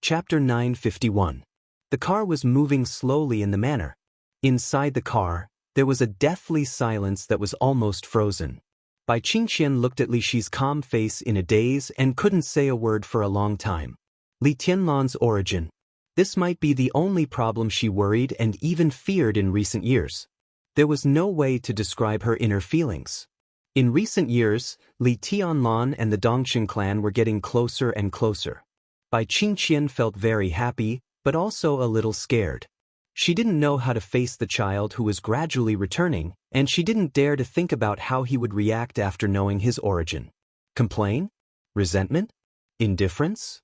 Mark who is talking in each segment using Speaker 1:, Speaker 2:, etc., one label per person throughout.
Speaker 1: Chapter 951. The car was moving slowly in the manor. Inside the car, there was a deathly silence that was almost frozen. Bai Qingqian looked at Li Shi's calm face in a daze and couldn't say a word for a long time. Li Tianlan's origin. This might be the only problem she worried and even feared in recent years. There was no way to describe her inner feelings. In recent years, Li Tianlan and the Dongqing clan were getting closer and closer. Bai Qingqian felt very happy, but also a little scared. She didn't know how to face the child who was gradually returning, and she didn't dare to think about how he would react after knowing his origin. Complain? Resentment? Indifference?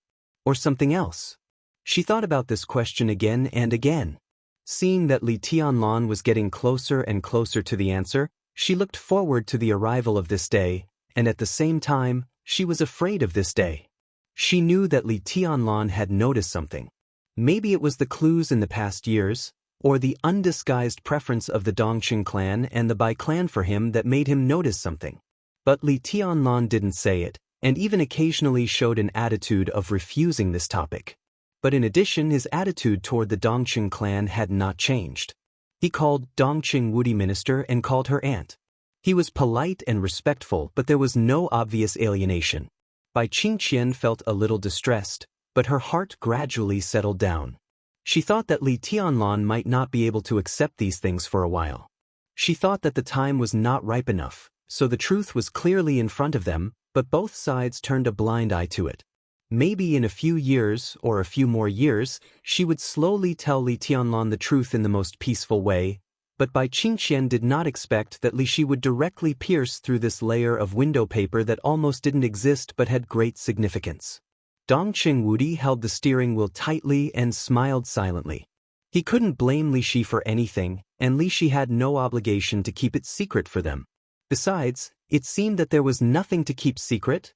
Speaker 1: Or something else? She thought about this question again and again. Seeing that Li Tianlan was getting closer and closer to the answer, she looked forward to the arrival of this day, and at the same time, she was afraid of this day. She knew that Li Tianlan had noticed something. Maybe it was the clues in the past years, or the undisguised preference of the Dongqing clan and the Bai clan for him that made him notice something. But Li Tianlan didn't say it, and even occasionally showed an attitude of refusing this topic. But in addition, his attitude toward the Dongqing clan had not changed. He called Dongqing Wudi minister and called her aunt. He was polite and respectful, but there was no obvious alienation. Bai Qingqian felt a little distressed, but her heart gradually settled down. She thought that Li Tianlan might not be able to accept these things for a while. She thought that the time was not ripe enough, so the truth was clearly in front of them, but both sides turned a blind eye to it. Maybe in a few years, or a few more years, she would slowly tell Li Tianlan the truth in the most peaceful way, but Bai Qingqian did not expect that Li Shi would directly pierce through this layer of window paper that almost didn't exist but had great significance. Dongqing Wudi held the steering wheel tightly and smiled silently. He couldn't blame Li Shi for anything, and Li Shi had no obligation to keep it secret for them. Besides, it seemed that there was nothing to keep secret.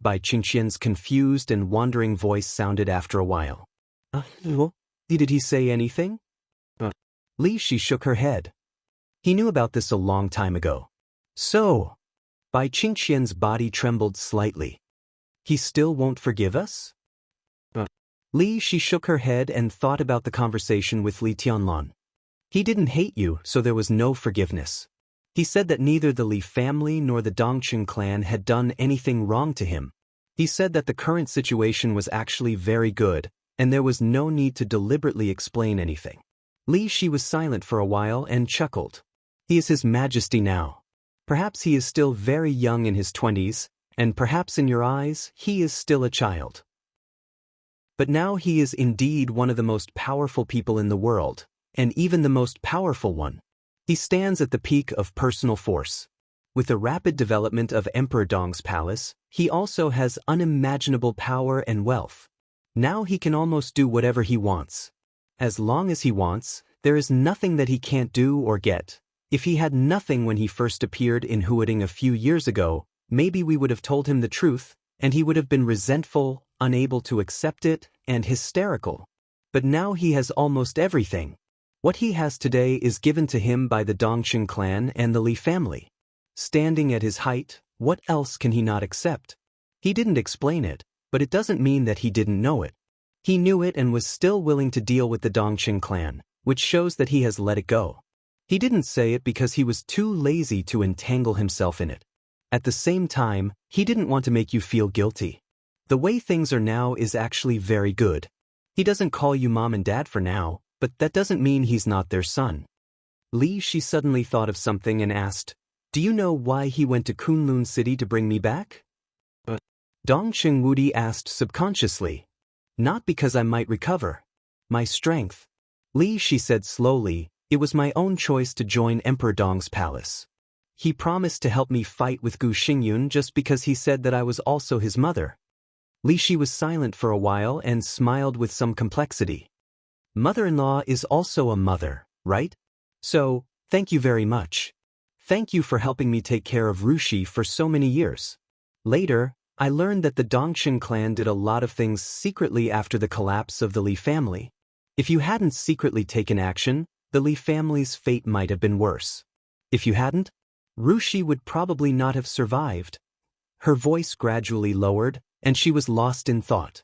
Speaker 1: Bai Qingqian's confused and wandering voice sounded after a while. Did he say anything? Li Shi shook her head. He knew about this a long time ago. So, Bai Qingqian's body trembled slightly. He still won't forgive us? Li Shi shook her head and thought about the conversation with Li Tianlan. He didn't hate you, so there was no forgiveness. He said that neither the Li family nor the Dongqing clan had done anything wrong to him. He said that the current situation was actually very good, and there was no need to deliberately explain anything. Li Shi was silent for a while and chuckled. He is His Majesty now. Perhaps he is still very young in his 20s, and perhaps in your eyes, he is still a child. But now he is indeed one of the most powerful people in the world, and even the most powerful one. He stands at the peak of personal force. With the rapid development of Emperor Dong's palace, he also has unimaginable power and wealth. Now he can almost do whatever he wants. As long as he wants, there is nothing that he can't do or get. If he had nothing when he first appeared in Huading a few years ago, maybe we would have told him the truth, and he would have been resentful, unable to accept it, and hysterical. But now he has almost everything. What he has today is given to him by the Dongqing clan and the Li family. Standing at his height, what else can he not accept? He didn't explain it, but it doesn't mean that he didn't know it. He knew it and was still willing to deal with the Dongqing clan, which shows that he has let it go. He didn't say it because he was too lazy to entangle himself in it. At the same time, he didn't want to make you feel guilty. The way things are now is actually very good. He doesn't call you mom and dad for now, but that doesn't mean he's not their son. Li Shi suddenly thought of something and asked, "Do you know why he went to Kunlun City to bring me back?" Dongqing Wudi asked subconsciously. "Not because I might recover. My strength." Li Shi said slowly, "It was my own choice to join Emperor Dong's palace. He promised to help me fight with Gu Xingyun just because he said that I was also his mother." Li Shi was silent for a while and smiled with some complexity. "Mother-in-law is also a mother, right? So, thank you very much. Thank you for helping me take care of Rushi for so many years. Later, I learned that the Dongqing clan did a lot of things secretly after the collapse of the Li family. If you hadn't secretly taken action, the Li family's fate might have been worse. If you hadn't, Rushi would probably not have survived." Her voice gradually lowered, and she was lost in thought.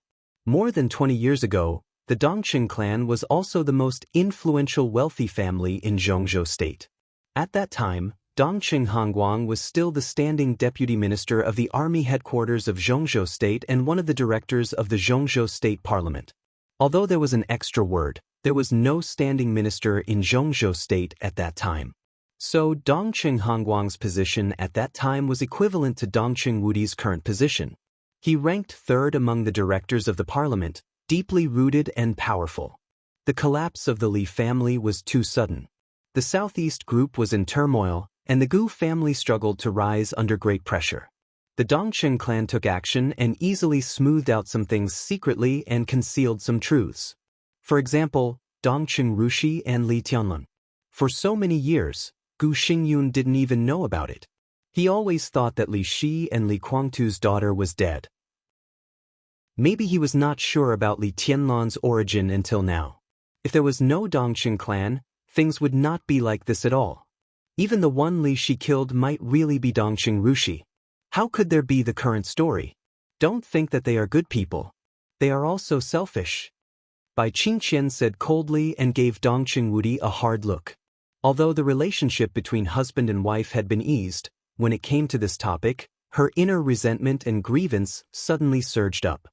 Speaker 1: More than 20 years ago, the Dongqing clan was also the most influential wealthy family in Zhongzhou State. At that time, Dongqing Hongguang was still the standing deputy minister of the army headquarters of Zhongzhou State and one of the directors of the Zhongzhou State Parliament. Although there was an extra word, there was no standing minister in Zhongzhou State at that time. So Dongqing Hongguang's position at that time was equivalent to Dongqing Wudi's current position. He ranked third among the directors of the parliament, deeply rooted and powerful. The collapse of the Li family was too sudden. The Southeast group was in turmoil, and the Gu family struggled to rise under great pressure. The Dongqing clan took action and easily smoothed out some things secretly and concealed some truths. For example, Dongqing Rushi and Li Tianlun. For so many years, Gu Xingyun didn't even know about it. He always thought that Li Shi and Li Guangtu's daughter was dead. Maybe he was not sure about Li Tianlun's origin until now. If there was no Dongqing clan, things would not be like this at all. Even the one Li Shi killed might really be Dongqing Rushi. How could there be the current story? Don't think that they are good people. They are also selfish. Bai Qingqian said coldly and gave Dongqing Wudi a hard look. Although the relationship between husband and wife had been eased, when it came to this topic, her inner resentment and grievance suddenly surged up.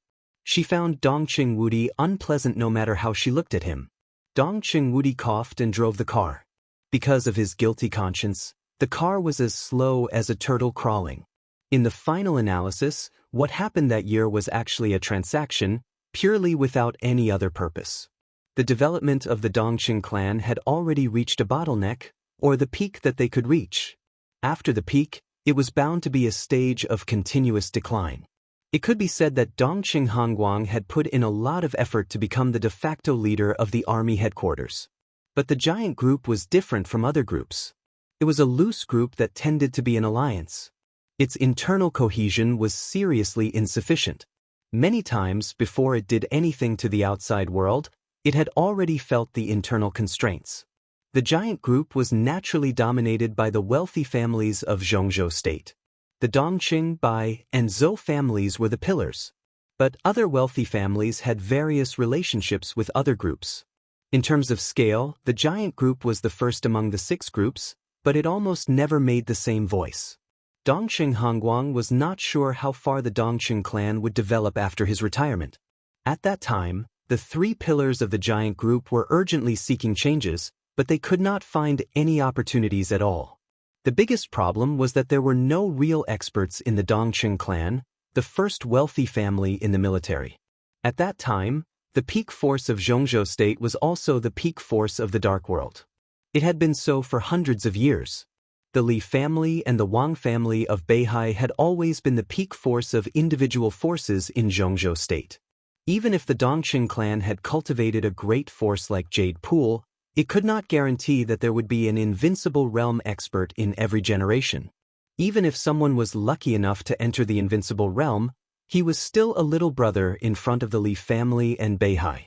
Speaker 1: She found Dongqing Wudi unpleasant no matter how she looked at him. Dongqing Wudi coughed and drove the car. Because of his guilty conscience, the car was as slow as a turtle crawling. In the final analysis, what happened that year was actually a transaction, purely without any other purpose. The development of the Dongqing clan had already reached a bottleneck, or the peak that they could reach. After the peak, it was bound to be a stage of continuous decline. It could be said that Dongqing Hongguang had put in a lot of effort to become the de facto leader of the army headquarters. But the giant group was different from other groups. It was a loose group that tended to be an alliance. Its internal cohesion was seriously insufficient. Many times before it did anything to the outside world, it had already felt the internal constraints. The giant group was naturally dominated by the wealthy families of Zhongzhou State. The Dongqing, Bai, and Zhou families were the pillars. But other wealthy families had various relationships with other groups. In terms of scale, the giant group was the first among the 6 groups, but it almost never made the same voice. Dongqing Hongguang was not sure how far the Dongqing clan would develop after his retirement. At that time, the 3 pillars of the giant group were urgently seeking changes, but they could not find any opportunities at all. The biggest problem was that there were no real experts in the Dongqing clan, the first wealthy family in the military. At that time, the peak force of Zhongzhou State was also the peak force of the Dark World. It had been so for hundreds of years. The Li family and the Wang family of Beihai had always been the peak force of individual forces in Zhongzhou State. Even if the Dongqing clan had cultivated a great force like Jade Pool, it could not guarantee that there would be an invincible realm expert in every generation. Even if someone was lucky enough to enter the invincible realm, he was still a little brother in front of the Li family and Beihai.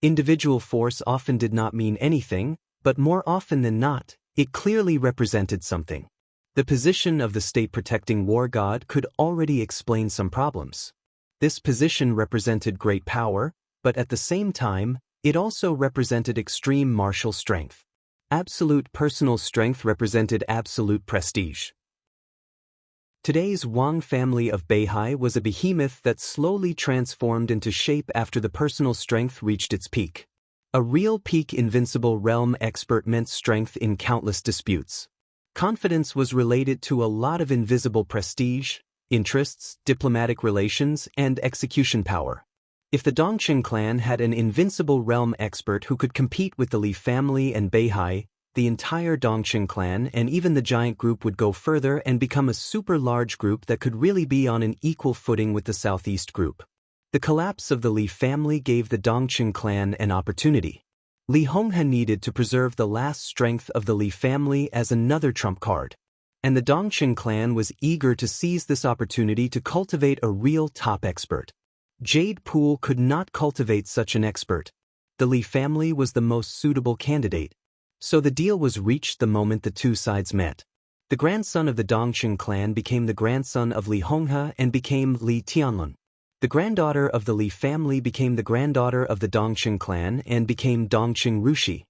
Speaker 1: Individual force often did not mean anything, but more often than not, it clearly represented something. The position of the state-protecting war god could already explain some problems. This position represented great power, but at the same time, it also represented extreme martial strength. Absolute personal strength represented absolute prestige. Today's Wang family of Beihai was a behemoth that slowly transformed into shape after the personal strength reached its peak. A real peak invincible realm expert meant strength in countless disputes. Confidence was related to a lot of invisible prestige, interests, diplomatic relations, and execution power. If the Dongqing clan had an invincible realm expert who could compete with the Li family and Beihai, the entire Dongqing clan and even the giant group would go further and become a super large group that could really be on an equal footing with the Southeast group. The collapse of the Li family gave the Dongqing clan an opportunity. Li Honghe needed to preserve the last strength of the Li family as another trump card. And the Dongqing clan was eager to seize this opportunity to cultivate a real top expert. Jade Pool could not cultivate such an expert. The Li family was the most suitable candidate. So the deal was reached the moment the two sides met. The grandson of the Dongqing clan became the grandson of Li Honghe and became Li Tianlun. The granddaughter of the Li family became the granddaughter of the Dongqing clan and became Dongqing Rushi.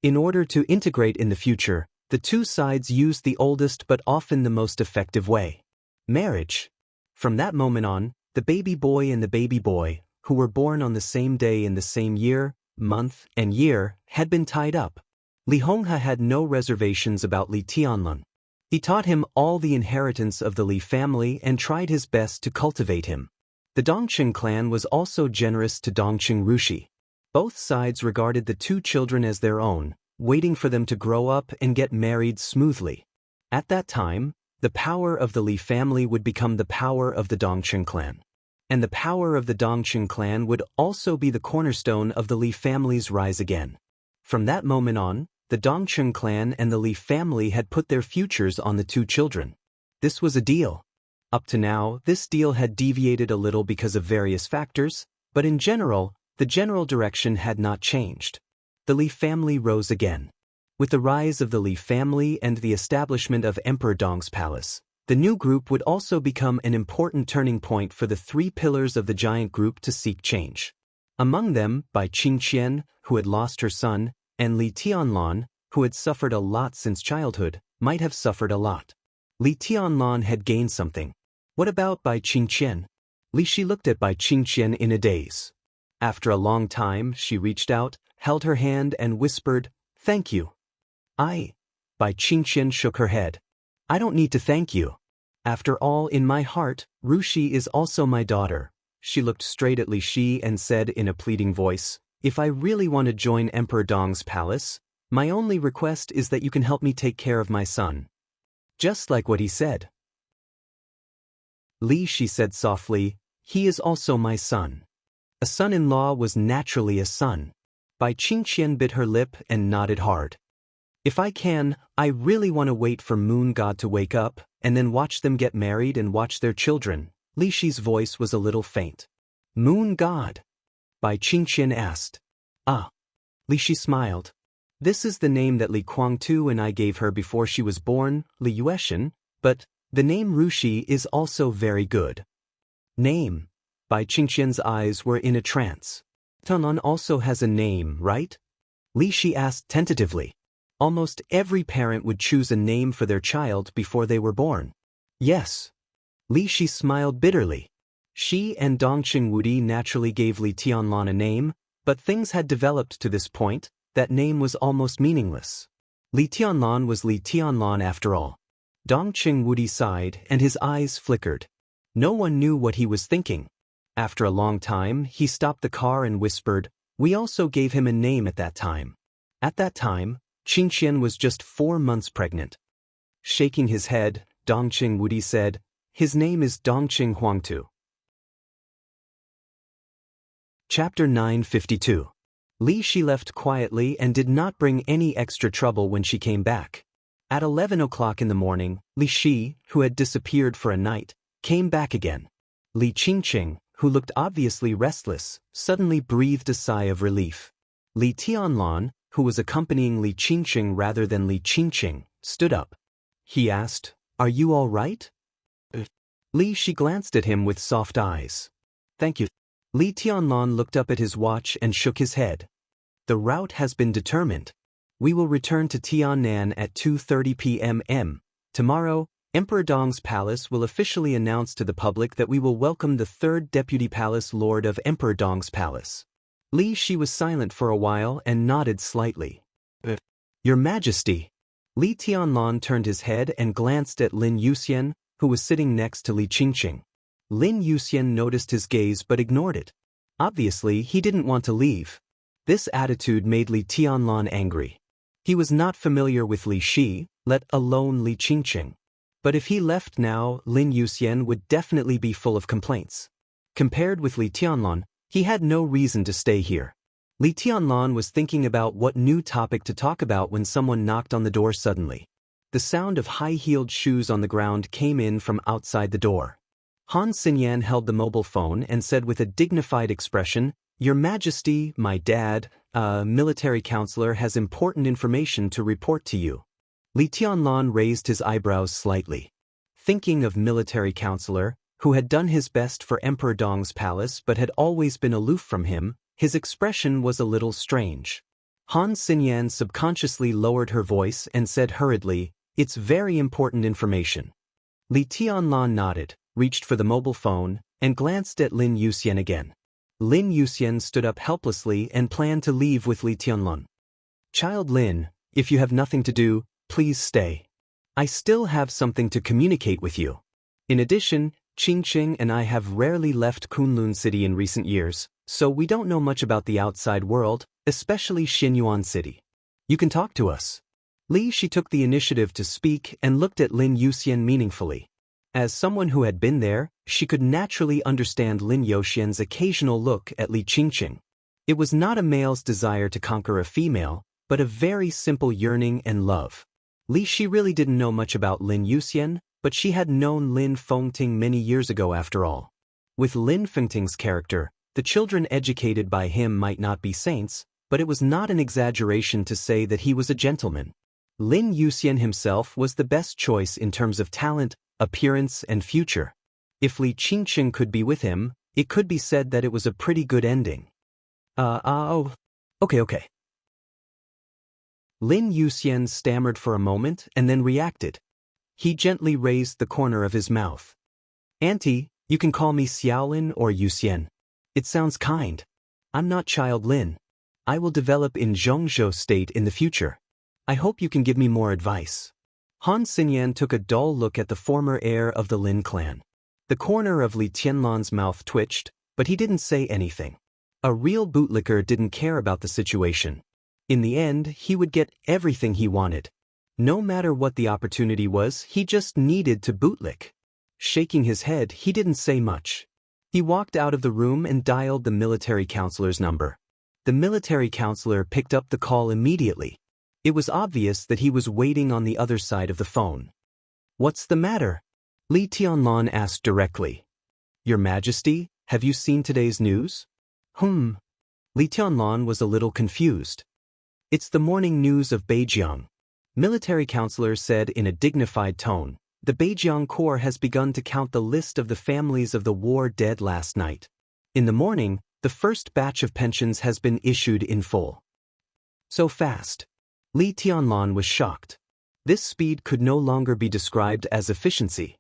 Speaker 1: In order to integrate in the future, the two sides used the oldest but often the most effective way: marriage. From that moment on, the baby boy and the baby boy, who were born on the same day in the same year, month, and year, had been tied up. Li Honghe had no reservations about Li Tianlun. He taught him all the inheritance of the Li family and tried his best to cultivate him. The Dongqing clan was also generous to Dongqing Rushi. Both sides regarded the two children as their own, waiting for them to grow up and get married smoothly. At that time, the power of the Li family would become the power of the Dongqing clan. And the power of the Dongqing clan would also be the cornerstone of the Li family's rise again. From that moment on, the Dongqing clan and the Li family had put their futures on the two children. This was a deal. Up to now, this deal had deviated a little because of various factors, but in general, the general direction had not changed. The Li family rose again. With the rise of the Li family and the establishment of Emperor Dong's palace, the new group would also become an important turning point for the three pillars of the giant group to seek change. Among them, Bai Qingqian, who had lost her son, and Li Tianlan, who had suffered a lot since childhood, might have suffered a lot. Li Tianlan had gained something. What about Bai Qingqian? Li Shi looked at Bai Qingqian in a daze. After a long time, she reached out, held her hand and whispered, "Thank you." Bai Qingqian shook her head. "I don't need to thank you. After all, in my heart, Rushi is also my daughter." She looked straight at Li Shi and said in a pleading voice, "If I really want to join Emperor Dong's palace, my only request is that you can help me take care of my son." Just like what he said. Li Shi said softly, "He is also my son." A son-in-law was naturally a son. Bai Qingqian bit her lip and nodded hard. "If I can, I really want to wait for Moon God to wake up, and then watch them get married and watch their children." Li Shi's voice was a little faint. "Moon God?" Bai Qingqian asked. "Ah." Li Shi smiled. "This is the name that Li Guangtu and I gave her before she was born, Li Yueshan, but the name Rushi is also very good." Name? Bai Qingqian's eyes were in a trance. Tianlan also has a name, right? Li Shi asked tentatively. Almost every parent would choose a name for their child before they were born. Yes. Li Shi smiled bitterly. She and Dongqing Wudi naturally gave Li Tianlan a name, but things had developed to this point, that name was almost meaningless. Li Tianlan was Li Tianlan after all. Dongqing Wudi sighed and his eyes flickered. No one knew what he was thinking. After a long time, he stopped the car and whispered, "We also gave him a name at that time." At that time, Qingqian was just 4 months pregnant. Shaking his head, Dongqing Wudi said, "His name is Dongqing Huangtu." Chapter 952. Li Shi left quietly and did not bring any extra trouble when she came back. At 11 o'clock in the morning, Li Shi, who had disappeared for a night, came back again. Li Qingqing, who looked obviously restless, suddenly breathed a sigh of relief. Li Tianlan, who was accompanying Li Qingqing rather than Li Qingqing, stood up. He asked, "Are you all right?" Li Shi glanced at him with soft eyes. "Thank you." Li Tianlan looked up at his watch and shook his head. "The route has been determined. We will return to Tiannan at 2:30 p.m. Tomorrow, Emperor Dong's palace will officially announce to the public that we will welcome the third deputy palace lord of Emperor Dong's palace." Li Shi was silent for a while and nodded slightly. "Your Majesty." Li Tianlan turned his head and glanced at Lin Yuxian, who was sitting next to Li Qingqing. Lin Yuxian noticed his gaze but ignored it. Obviously, he didn't want to leave. This attitude made Li Tianlan angry. He was not familiar with Li Shi, let alone Li Qingqing. But if he left now, Lin Yuxian would definitely be full of complaints. Compared with Li Tianlan, he had no reason to stay here. Li Tianlan was thinking about what new topic to talk about when someone knocked on the door suddenly. The sound of high-heeled shoes on the ground came in from outside the door. Han Xinyan held the mobile phone and said with a dignified expression, "Your Majesty, my dad, military counselor has important information to report to you." Li Tianlan raised his eyebrows slightly. Thinking of military counselor, who had done his best for Emperor Dong's palace but had always been aloof from him, his expression was a little strange. Han Xinyan subconsciously lowered her voice and said hurriedly, "It's very important information." Li Tianlan nodded, reached for the mobile phone, and glanced at Lin Yuxian again. Lin Yuxian stood up helplessly and planned to leave with Li Tianlan. "Child Lin, if you have nothing to do, please stay. I still have something to communicate with you. In addition, Qingqing and I have rarely left Kunlun City in recent years, so we don't know much about the outside world, especially Xinyuan City. You can talk to us." She took the initiative to speak and looked at Lin Yuxian meaningfully. As someone who had been there, she could naturally understand Lin Yuxian's occasional look at Li Qingqing. It was not a male's desire to conquer a female, but a very simple yearning and love. She really didn't know much about Lin Yuxian, but she had known Lin Fengting many years ago after all. With Lin Fengting's character, the children educated by him might not be saints, but it was not an exaggeration to say that he was a gentleman. Lin Yuxian himself was the best choice in terms of talent, appearance, and future. If Li Qingqing could be with him, it could be said that it was a pretty good ending. Okay. Lin Yuxian stammered for a moment and then reacted. He gently raised the corner of his mouth. "Auntie, you can call me Xiaolin or Yuxian. It sounds kind. I'm not Child Lin. I will develop in Zhongzhou State in the future. I hope you can give me more advice." Han Xinyan took a dull look at the former heir of the Lin clan. The corner of Li Tianlan's mouth twitched, but he didn't say anything. A real bootlicker didn't care about the situation. In the end, he would get everything he wanted. No matter what the opportunity was, he just needed to bootlick. Shaking his head, he didn't say much. He walked out of the room and dialed the military counselor's number. The military counselor picked up the call immediately. It was obvious that he was waiting on the other side of the phone. "What's the matter?" Li Tianlan asked directly. "Your Majesty, have you seen today's news?" Li Tianlan was a little confused. "It's the morning news of Beijiang," military counselor said in a dignified tone. "The Beijiang Corps has begun to count the list of the families of the war dead last night. In the morning, the first batch of pensions has been issued in full." "So fast?" Li Tianlan was shocked. This speed could no longer be described as efficiency.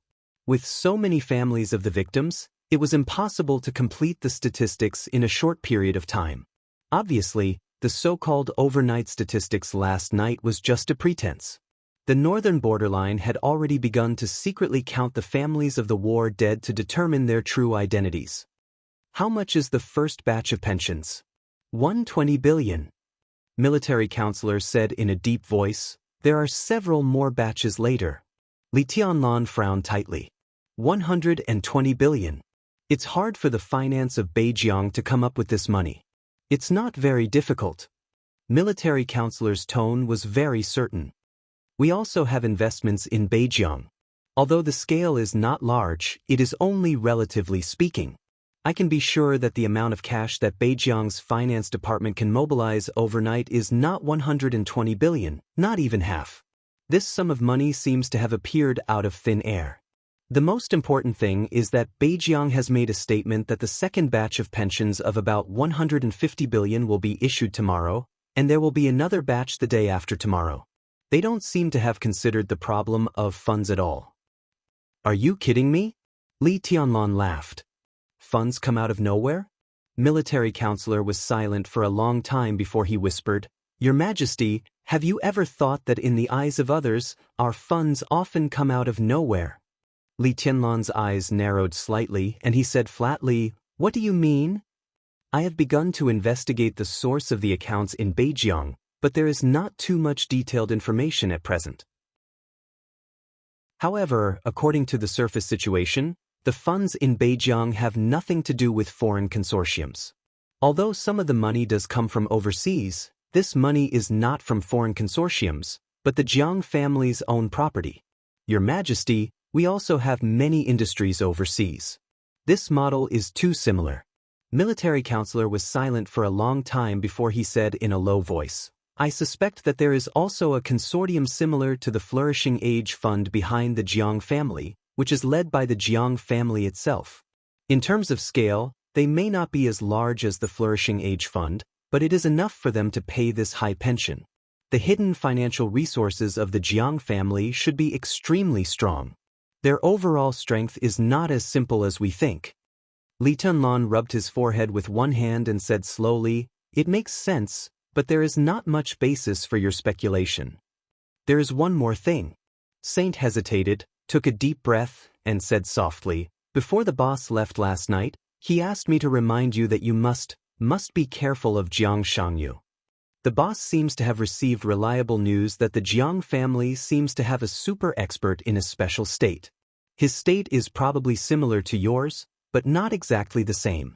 Speaker 1: With so many families of the victims, it was impossible to complete the statistics in a short period of time. Obviously, the so-called overnight statistics last night was just a pretense. The northern borderline had already begun to secretly count the families of the war dead to determine their true identities. "How much is the first batch of pensions?" 120 billion. Military counselor said in a deep voice. "There are several more batches later." Li Tianlan frowned tightly. 120 billion. It's hard for the finance of Beijiang to come up with this money. It's not very difficult. Military counselor's tone was very certain. "We also have investments in Beijiang. Although the scale is not large, it is only relatively speaking. I can be sure that the amount of cash that Beijiang's finance department can mobilize overnight is not 120 billion, not even half. This sum of money seems to have appeared out of thin air. The most important thing is that Beijiang has made a statement that the second batch of pensions of about 150 billion will be issued tomorrow, and there will be another batch the day after tomorrow. They don't seem to have considered the problem of funds at all." "Are you kidding me?" Li Tianlan laughed. "Funds come out of nowhere?" Military counselor was silent for a long time before he whispered, "Your Majesty, have you ever thought that in the eyes of others, our funds often come out of nowhere?" Li Tianlan's eyes narrowed slightly and he said flatly, "What do you mean?" "I have begun to investigate the source of the accounts in Beijiang, but there is not too much detailed information at present. However, according to the surface situation, the funds in Beijiang have nothing to do with foreign consortiums. Although some of the money does come from overseas, this money is not from foreign consortiums, but the Jiang family's own property. Your Majesty, we also have many industries overseas. This model is too similar." Military counselor was silent for a long time before he said in a low voice, "I suspect that there is also a consortium similar to the Flourishing Age Fund behind the Jiang family, which is led by the Jiang family itself. In terms of scale, they may not be as large as the Flourishing Age Fund, but it is enough for them to pay this high pension. The hidden financial resources of the Jiang family should be extremely strong. Their overall strength is not as simple as we think. Li Tianlan rubbed his forehead with one hand and said slowly, "It makes sense, but there is not much basis for your speculation. There is one more thing." Saint hesitated, took a deep breath, and said softly, "Before the boss left last night, he asked me to remind you that you must be careful of Jiang Xianxia. The boss seems to have received reliable news that the Jiang family seems to have a super expert in a special state. His state is probably similar to yours, but not exactly the same.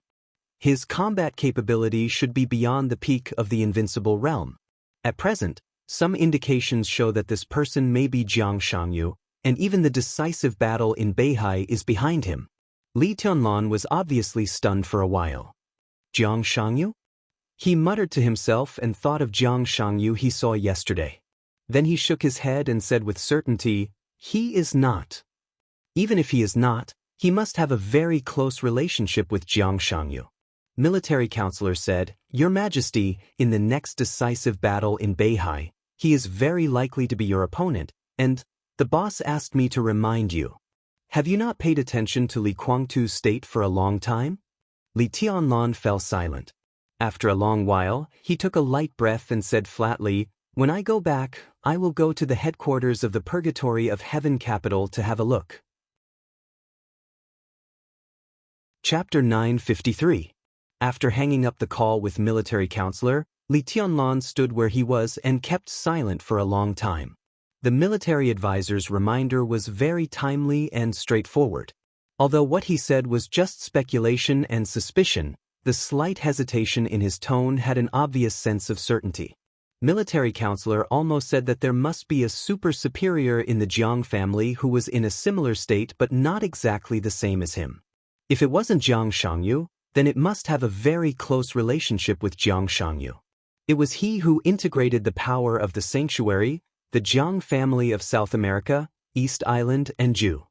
Speaker 1: His combat capability should be beyond the peak of the invincible realm. At present, some indications show that this person may be Jiang Xianxia, and even the decisive battle in Beihai is behind him." Li Tianlan was obviously stunned for a while. Jiang Xianxia? He muttered to himself and thought of Jiang Xianxia he saw yesterday. Then he shook his head and said with certainty, "He is not. Even if he is not, he must have a very close relationship with Jiang Xianxia." Military counselor said, "Your Majesty, in the next decisive battle in Beihai, he is very likely to be your opponent, and the boss asked me to remind you. Have you not paid attention to Li Guangtu's state for a long time?" Li Tianlan fell silent. After a long while, he took a light breath and said flatly, "When I go back, I will go to the headquarters of the Purgatory of Heaven capital to have a look." Chapter 953. After hanging up the call with military counselor, Li Tianlan stood where he was and kept silent for a long time. The military advisor's reminder was very timely and straightforward. Although what he said was just speculation and suspicion, the slight hesitation in his tone had an obvious sense of certainty. Military counselor almost said that there must be a super superior in the Jiang family who was in a similar state but not exactly the same as him. If it wasn't Jiang Xianxia, then it must have a very close relationship with Jiang Xianxia. It was he who integrated the power of the sanctuary, the Jiang family of South America, East Island, and Jew.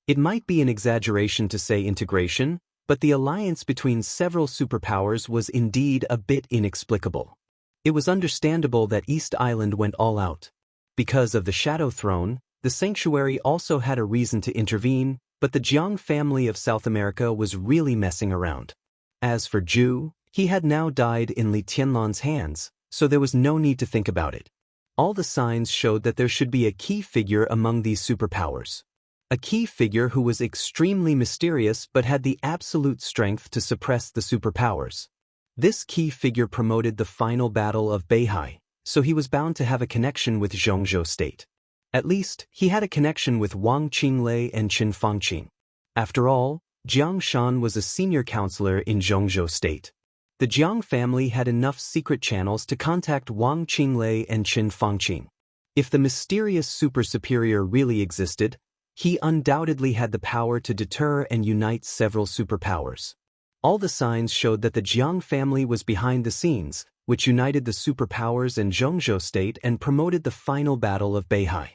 Speaker 1: It might be an exaggeration to say integration, but the alliance between several superpowers was indeed a bit inexplicable. It was understandable that East Island went all out. Because of the Shadow Throne, the sanctuary also had a reason to intervene, but the Jiang family of South America was really messing around. As for Jew, he had now died in Li Tianlan's hands, so there was no need to think about it. All the signs showed that there should be a key figure among these superpowers. A key figure who was extremely mysterious but had the absolute strength to suppress the superpowers. This key figure promoted the final battle of Beihai, so he was bound to have a connection with Zhongzhou state. At least, he had a connection with Wang Qinglei and Qin Fangqing. After all, Jiang Shan was a senior counselor in Zhongzhou state. The Jiang family had enough secret channels to contact Wang Qinglei and Qin Fangqing. If the mysterious super superior really existed, he undoubtedly had the power to deter and unite several superpowers. All the signs showed that the Jiang family was behind the scenes, which united the superpowers and Zhongzhou state and promoted the final battle of Beihai.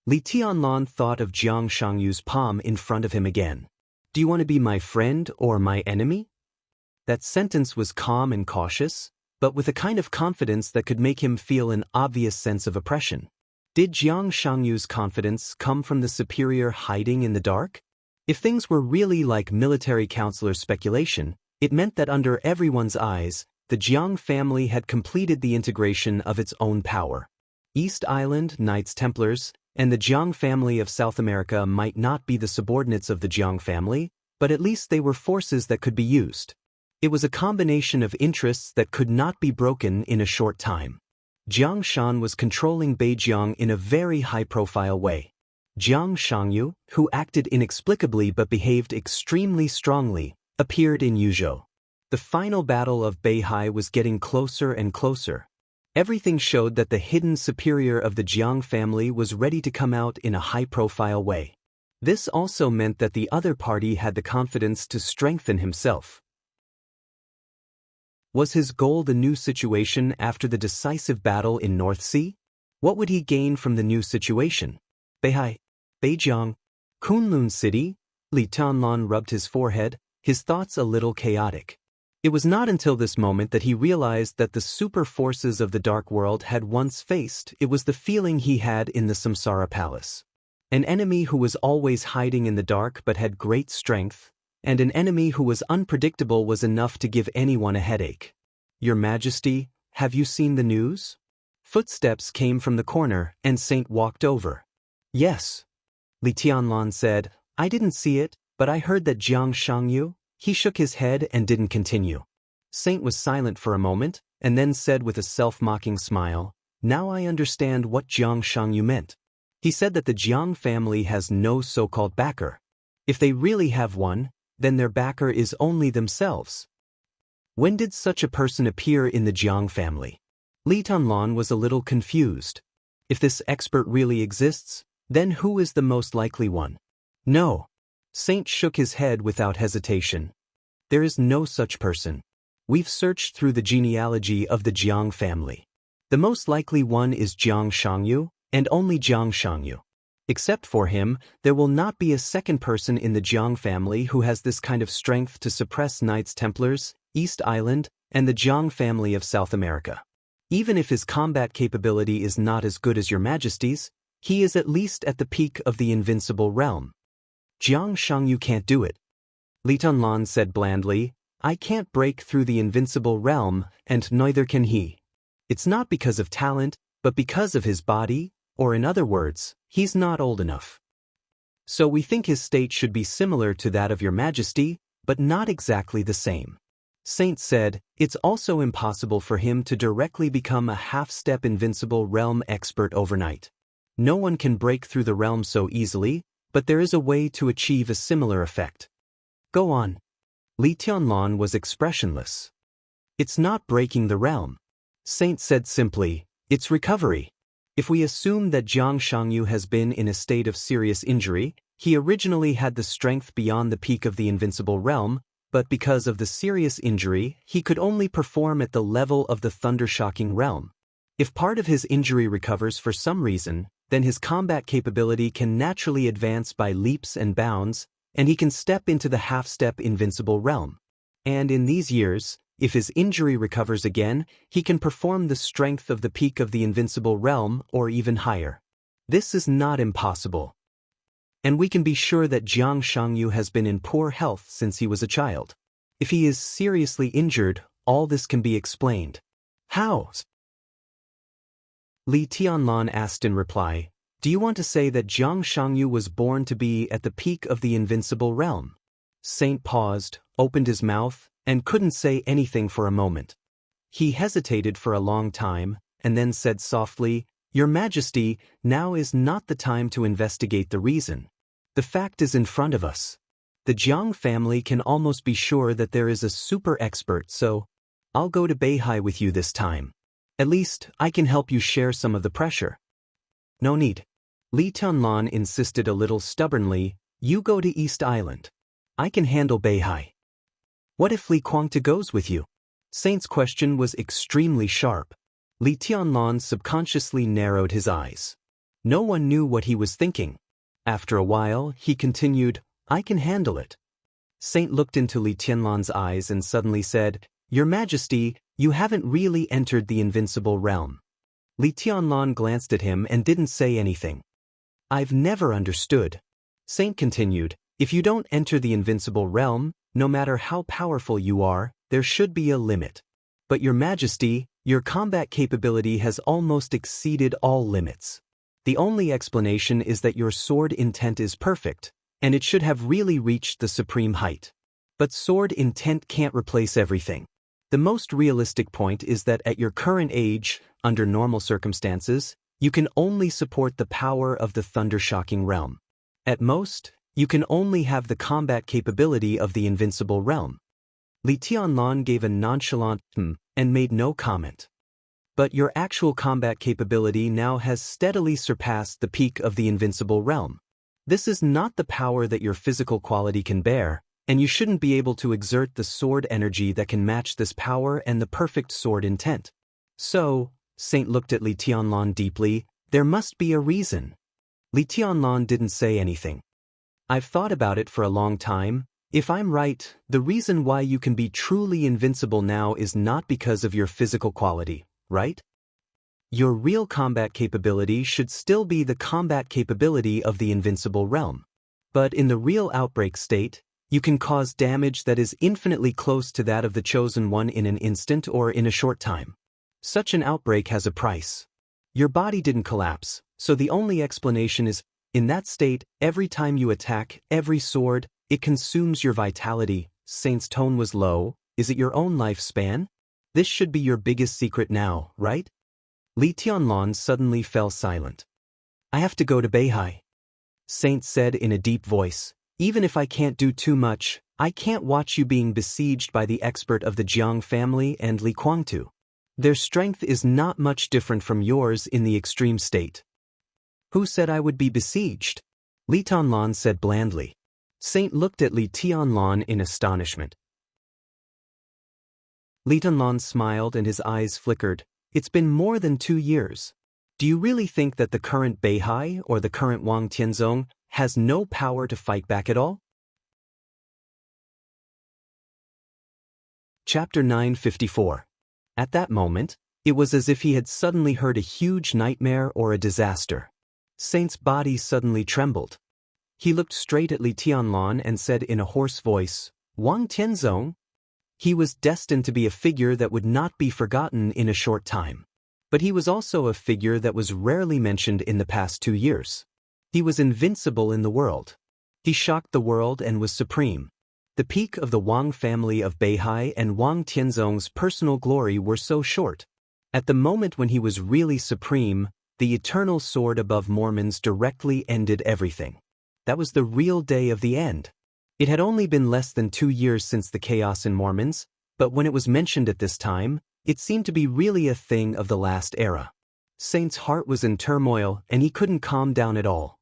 Speaker 1: Li Tianlan thought of Jiang Xiangxia's palm in front of him again. "Do you want to be my friend or my enemy?" That sentence was calm and cautious, but with a kind of confidence that could make him feel an obvious sense of oppression. Did Jiang Xiangxia's confidence come from the superior hiding in the dark? If things were really like military counselor's speculation, it meant that under everyone's eyes, the Jiang family had completed the integration of its own power. East Island, Knights Templars, and the Jiang family of South America might not be the subordinates of the Jiang family, but at least they were forces that could be used. It was a combination of interests that could not be broken in a short time. Jiang Shan was controlling Beijiang in a very high-profile way. Jiang Xianxia, who acted inexplicably but behaved extremely strongly, appeared in Yuzhou. The final battle of Beihai was getting closer and closer. Everything showed that the hidden superior of the Jiang family was ready to come out in a high-profile way. This also meant that the other party had the confidence to strengthen himself. Was his goal the new situation after the decisive battle in North Sea? What would he gain from the new situation? Beihai, Beijiang, Kunlun City? Li Tianlan rubbed his forehead, his thoughts a little chaotic. It was not until this moment that he realized that the super forces of the dark world had once faced. It was the feeling he had in the Samsara Palace. An enemy who was always hiding in the dark but had great strength, and an enemy who was unpredictable was enough to give anyone a headache. Your Majesty, have you seen the news? Footsteps came from the corner, and Saint walked over. Yes. Li Tianlan said, I didn't see it, but I heard that Jiang Shangyu. He shook his head and didn't continue. Saint was silent for a moment, and then said with a self-mocking smile, Now I understand what Jiang Shangyu meant. He said that the Jiang family has no so-called backer. If they really have one, then their backer is only themselves. When did such a person appear in the Jiang family? Li Tianlan was a little confused. If this expert really exists, then who is the most likely one? No. Saint shook his head without hesitation. There is no such person. We've searched through the genealogy of the Jiang family. The most likely one is Jiang Shangyu, and only Jiang Shangyu. Except for him, there will not be a second person in the Jiang family who has this kind of strength to suppress Knights Templars, East Island, and the Jiang family of South America. Even if his combat capability is not as good as your Majesty's, he is at least at the peak of the invincible realm. Jiang Shangyu can't do it. Li Tianlan said blandly, I can't break through the invincible realm, and neither can he. It's not because of talent, but because of his body, or in other words, he's not old enough. So we think his state should be similar to that of your Majesty, but not exactly the same. Saint said, it's also impossible for him to directly become a half-step invincible realm expert overnight. No one can break through the realm so easily, but there is a way to achieve a similar effect. Go on. Li Tianlan was expressionless. It's not breaking the realm. Saint said simply, it's recovery. If we assume that Jiang Shangyu has been in a state of serious injury, he originally had the strength beyond the peak of the invincible realm, but because of the serious injury, he could only perform at the level of the thunder-shocking realm. If part of his injury recovers for some reason, then his combat capability can naturally advance by leaps and bounds, and he can step into the half-step invincible realm. And in these years, if his injury recovers again, he can perform the strength of the peak of the invincible realm or even higher. This is not impossible. And we can be sure that Jiang Shangyu has been in poor health since he was a child. If he is seriously injured, all this can be explained. How? Li Tianlan asked in reply, do you want to say that Jiang Shangyu was born to be at the peak of the invincible realm? Saint paused, opened his mouth, and couldn't say anything for a moment. He hesitated for a long time, and then said softly, Your Majesty, now is not the time to investigate the reason. The fact is in front of us. The Jiang family can almost be sure that there is a super expert, so I'll go to Beihai with you this time. At least, I can help you share some of the pressure. No need. Li Tianlan insisted a little stubbornly, you go to East Island. I can handle Beihai. What if Li Guangta goes with you? Saint's question was extremely sharp. Li Tianlan subconsciously narrowed his eyes. No one knew what he was thinking. After a while, he continued, I can handle it. Saint looked into Li Tianlan's eyes and suddenly said, Your Majesty, you haven't really entered the invincible realm. Li Tianlan glanced at him and didn't say anything. I've never understood. Saint continued, if you don't enter the invincible realm, no matter how powerful you are, there should be a limit. But Your Majesty, your combat capability has almost exceeded all limits. The only explanation is that your sword intent is perfect, and it should have really reached the supreme height. But sword intent can't replace everything. The most realistic point is that at your current age, under normal circumstances, you can only support the power of the thunder-shocking realm. At most, you can only have the combat capability of the invincible realm. Li Tianlan gave a nonchalant and made no comment. But your actual combat capability now has steadily surpassed the peak of the invincible realm. This is not the power that your physical quality can bear, and you shouldn't be able to exert the sword energy that can match this power and the perfect sword intent. So, Saint looked at Li Tianlan deeply, there must be a reason. Li Tianlan didn't say anything. I've thought about it for a long time. If I'm right, the reason why you can be truly invincible now is not because of your physical quality, right? Your real combat capability should still be the combat capability of the invincible realm. But in the real outbreak state, you can cause damage that is infinitely close to that of the chosen one in an instant or in a short time. Such an outbreak has a price. Your body didn't collapse, so the only explanation is, in that state, every time you attack, every sword, it consumes your vitality. Saint's tone was low. Is it your own lifespan? This should be your biggest secret now, right? Li Tianlan suddenly fell silent. I have to go to Beihai. Saint said in a deep voice. Even if I can't do too much, I can't watch you being besieged by the expert of the Jiang family and Li Kuangtu. Their strength is not much different from yours in the extreme state. Who said I would be besieged? Li Tianlan said blandly. Saint looked at Li Tianlan in astonishment. Li Tianlan smiled and his eyes flickered. It's been more than 2 years. Do you really think that the current Beihai or the current Wang Tianzong has no power to fight back at all? Chapter 954. At that moment, it was as if he had suddenly heard a huge nightmare or a disaster. Saint's body suddenly trembled. He looked straight at Li Tianlan and said in a hoarse voice, Wang Tianzong? He was destined to be a figure that would not be forgotten in a short time. But he was also a figure that was rarely mentioned in the past 2 years. He was invincible in the world. He shocked the world and was supreme. The peak of the Wang family of Beihai and Wang Tianzong's personal glory were so short. At the moment when he was really supreme, the eternal sword above Mormons directly ended everything. That was the real day of the end. It had only been less than 2 years since the chaos in Mormons, but when it was mentioned at this time, it seemed to be really a thing of the last era. Saint's heart was in turmoil and he couldn't calm down at all.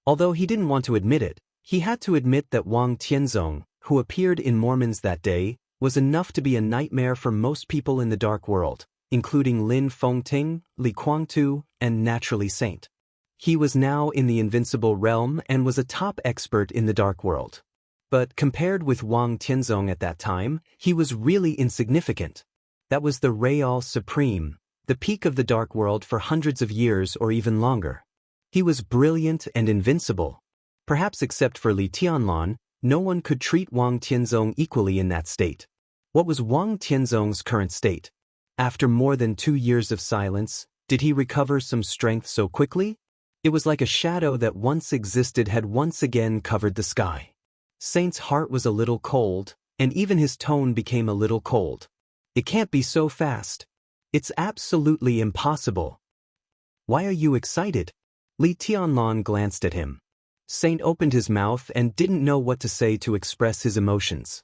Speaker 1: Although he didn't want to admit it, he had to admit that Wang Tianzong, who appeared in Mormons that day, was enough to be a nightmare for most people in the dark world, including Lin Fengting, Li Kuangtu, and naturally Saint. He was now in the invincible realm and was a top expert in the dark world. But compared with Wang Tianzong at that time, he was really insignificant. That was the Real Supreme, the peak of the dark world for hundreds of years or even longer. He was brilliant and invincible. Perhaps except for Li Tianlan, no one could treat Wang Tianzong equally in that state. What was Wang Tianzong's current state? After more than 2 years of silence, did he recover some strength so quickly? It was like a shadow that once existed had once again covered the sky. Saint's heart was a little cold, and even his tone became a little cold. It can't be so fast. It's absolutely impossible. Why are you excited? Li Tianlan glanced at him. Saint opened his mouth and didn't know what to say to express his emotions.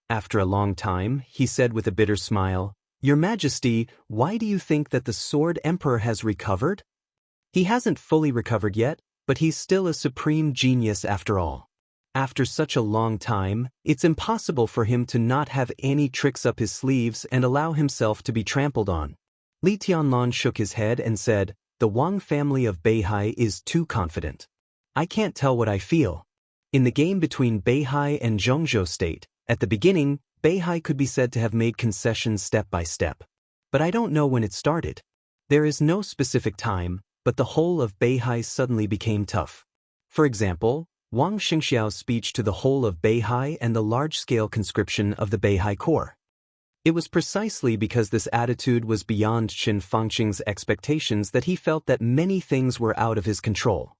Speaker 1: After a long time, he said with a bitter smile, Your Majesty, why do you think that the Sword Emperor has recovered? He hasn't fully recovered yet, but he's still a supreme genius after all. After such a long time, it's impossible for him to not have any tricks up his sleeves and allow himself to be trampled on. Li Tianlan shook his head and said, The Wang family of Beihai is too confident. I can't tell what I feel. In the game between Beihai and Zhongzhou State, at the beginning, Beihai could be said to have made concessions step by step. But I don't know when it started. There is no specific time, but the whole of Beihai suddenly became tough. For example, Wang Xingxiao's speech to the whole of Beihai and the large-scale conscription of the Beihai Corps. It was precisely because this attitude was beyond Qin Fangqing's expectations that he felt that many things were out of his control.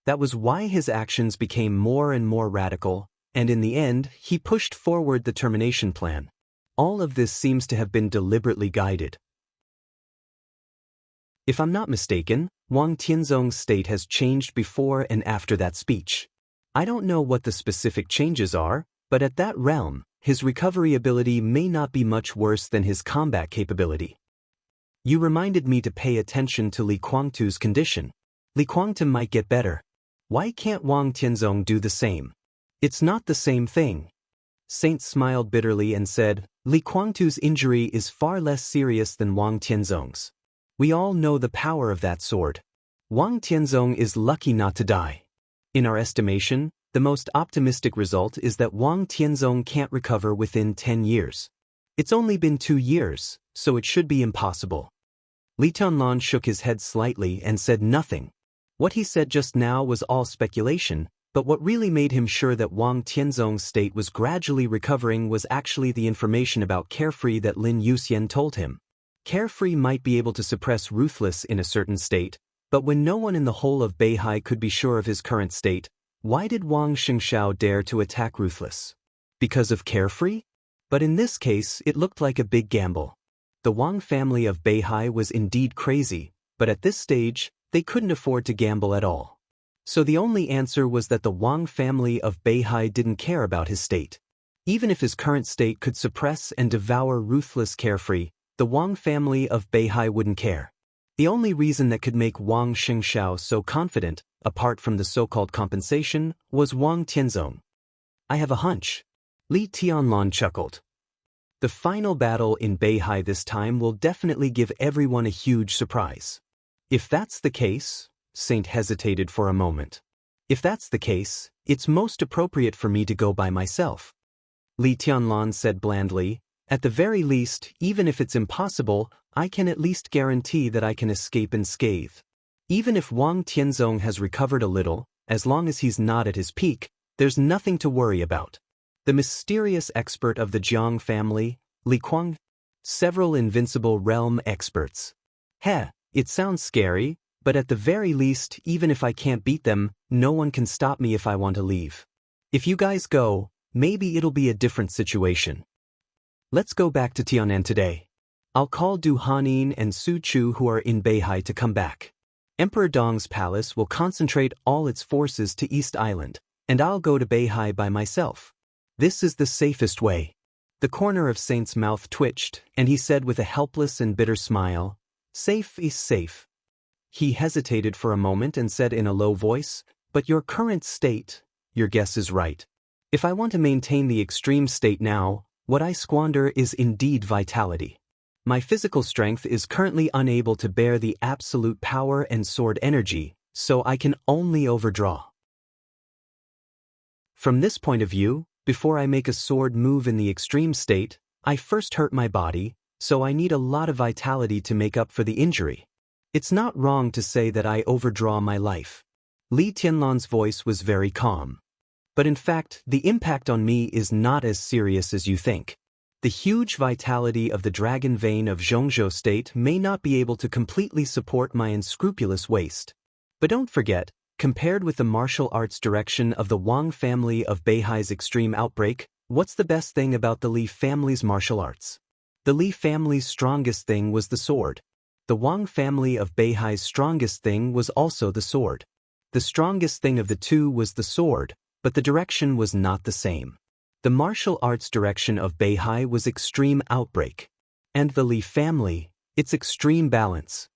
Speaker 1: That was why his actions became more and more radical, and in the end, he pushed forward the termination plan. All of this seems to have been deliberately guided. If I'm not mistaken, Wang Tianzong's state has changed before and after that speech. I don't know what the specific changes are, but at that realm, his recovery ability may not be much worse than his combat capability. You reminded me to pay attention to Li Kuangtu's condition. Li Kuangtu might get better. Why can't Wang Tianzong do the same? It's not the same thing. Saint smiled bitterly and said, Li Kuangtu's injury is far less serious than Wang Tianzong's. We all know the power of that sword. Wang Tianzong is lucky not to die. In our estimation, The most optimistic result is that Wang Tianzong can't recover within 10 years. It's only been 2 years, so it should be impossible. Li Tianlan shook his head slightly and said nothing. What he said just now was all speculation, but what really made him sure that Wang Tianzong's state was gradually recovering was actually the information about Carefree that Lin Yuxian told him. Carefree might be able to suppress Ruthless in a certain state, but when no one in the whole of Beihai could be sure of his current state, why did Wang Xianxiao dare to attack Ruthless? Because of Carefree? But in this case, it looked like a big gamble. The Wang family of Beihai was indeed crazy, but at this stage, they couldn't afford to gamble at all. So the only answer was that the Wang family of Beihai didn't care about his state. Even if his current state could suppress and devour Ruthless Carefree, the Wang family of Beihai wouldn't care. The only reason that could make Wang Xianxiao so confident, apart from the so-called compensation, was Wang Tianzong. I have a hunch. Li Tianlan chuckled. The final battle in Beihai this time will definitely give everyone a huge surprise. If that's the case, Saint hesitated for a moment. If that's the case, it's most appropriate for me to go by myself. Li Tianlan said blandly, at the very least, even if it's impossible, I can at least guarantee that I can escape unscathed. Even if Wang Tianzong has recovered a little, as long as he's not at his peak, there's nothing to worry about. The mysterious expert of the Jiang family, Li Kuang, several invincible realm experts. It sounds scary, but at the very least, even if I can't beat them, no one can stop me if I want to leave. If you guys go, maybe it'll be a different situation. Let's go back to Tianan today. I'll call Du Hanin and Su Chu who are in Beihai to come back. Emperor Dong's palace will concentrate all its forces to East Island, and I'll go to Beihai by myself. This is the safest way. The corner of Saint's mouth twitched, and he said with a helpless and bitter smile, safe is safe. He hesitated for a moment and said in a low voice, but your current state, your guess is right. If I want to maintain the extreme state now, what I squander is indeed vitality. My physical strength is currently unable to bear the absolute power and sword energy, so I can only overdraw. From this point of view, before I make a sword move in the extreme state, I first hurt my body, so I need a lot of vitality to make up for the injury. It's not wrong to say that I overdraw my life. Li Tianlan's voice was very calm. But in fact, the impact on me is not as serious as you think. The huge vitality of the dragon vein of Zhongzhou state may not be able to completely support my unscrupulous waste. But don't forget, compared with the martial arts direction of the Wang family of Beihai's extreme outbreak, what's the best thing about the Li family's martial arts? The Li family's strongest thing was the sword. The Wang family of Beihai's strongest thing was also the sword. The strongest thing of the two was the sword, but the direction was not the same. The martial arts direction of Beihai was extreme outbreak. And the Li family, its extreme balance.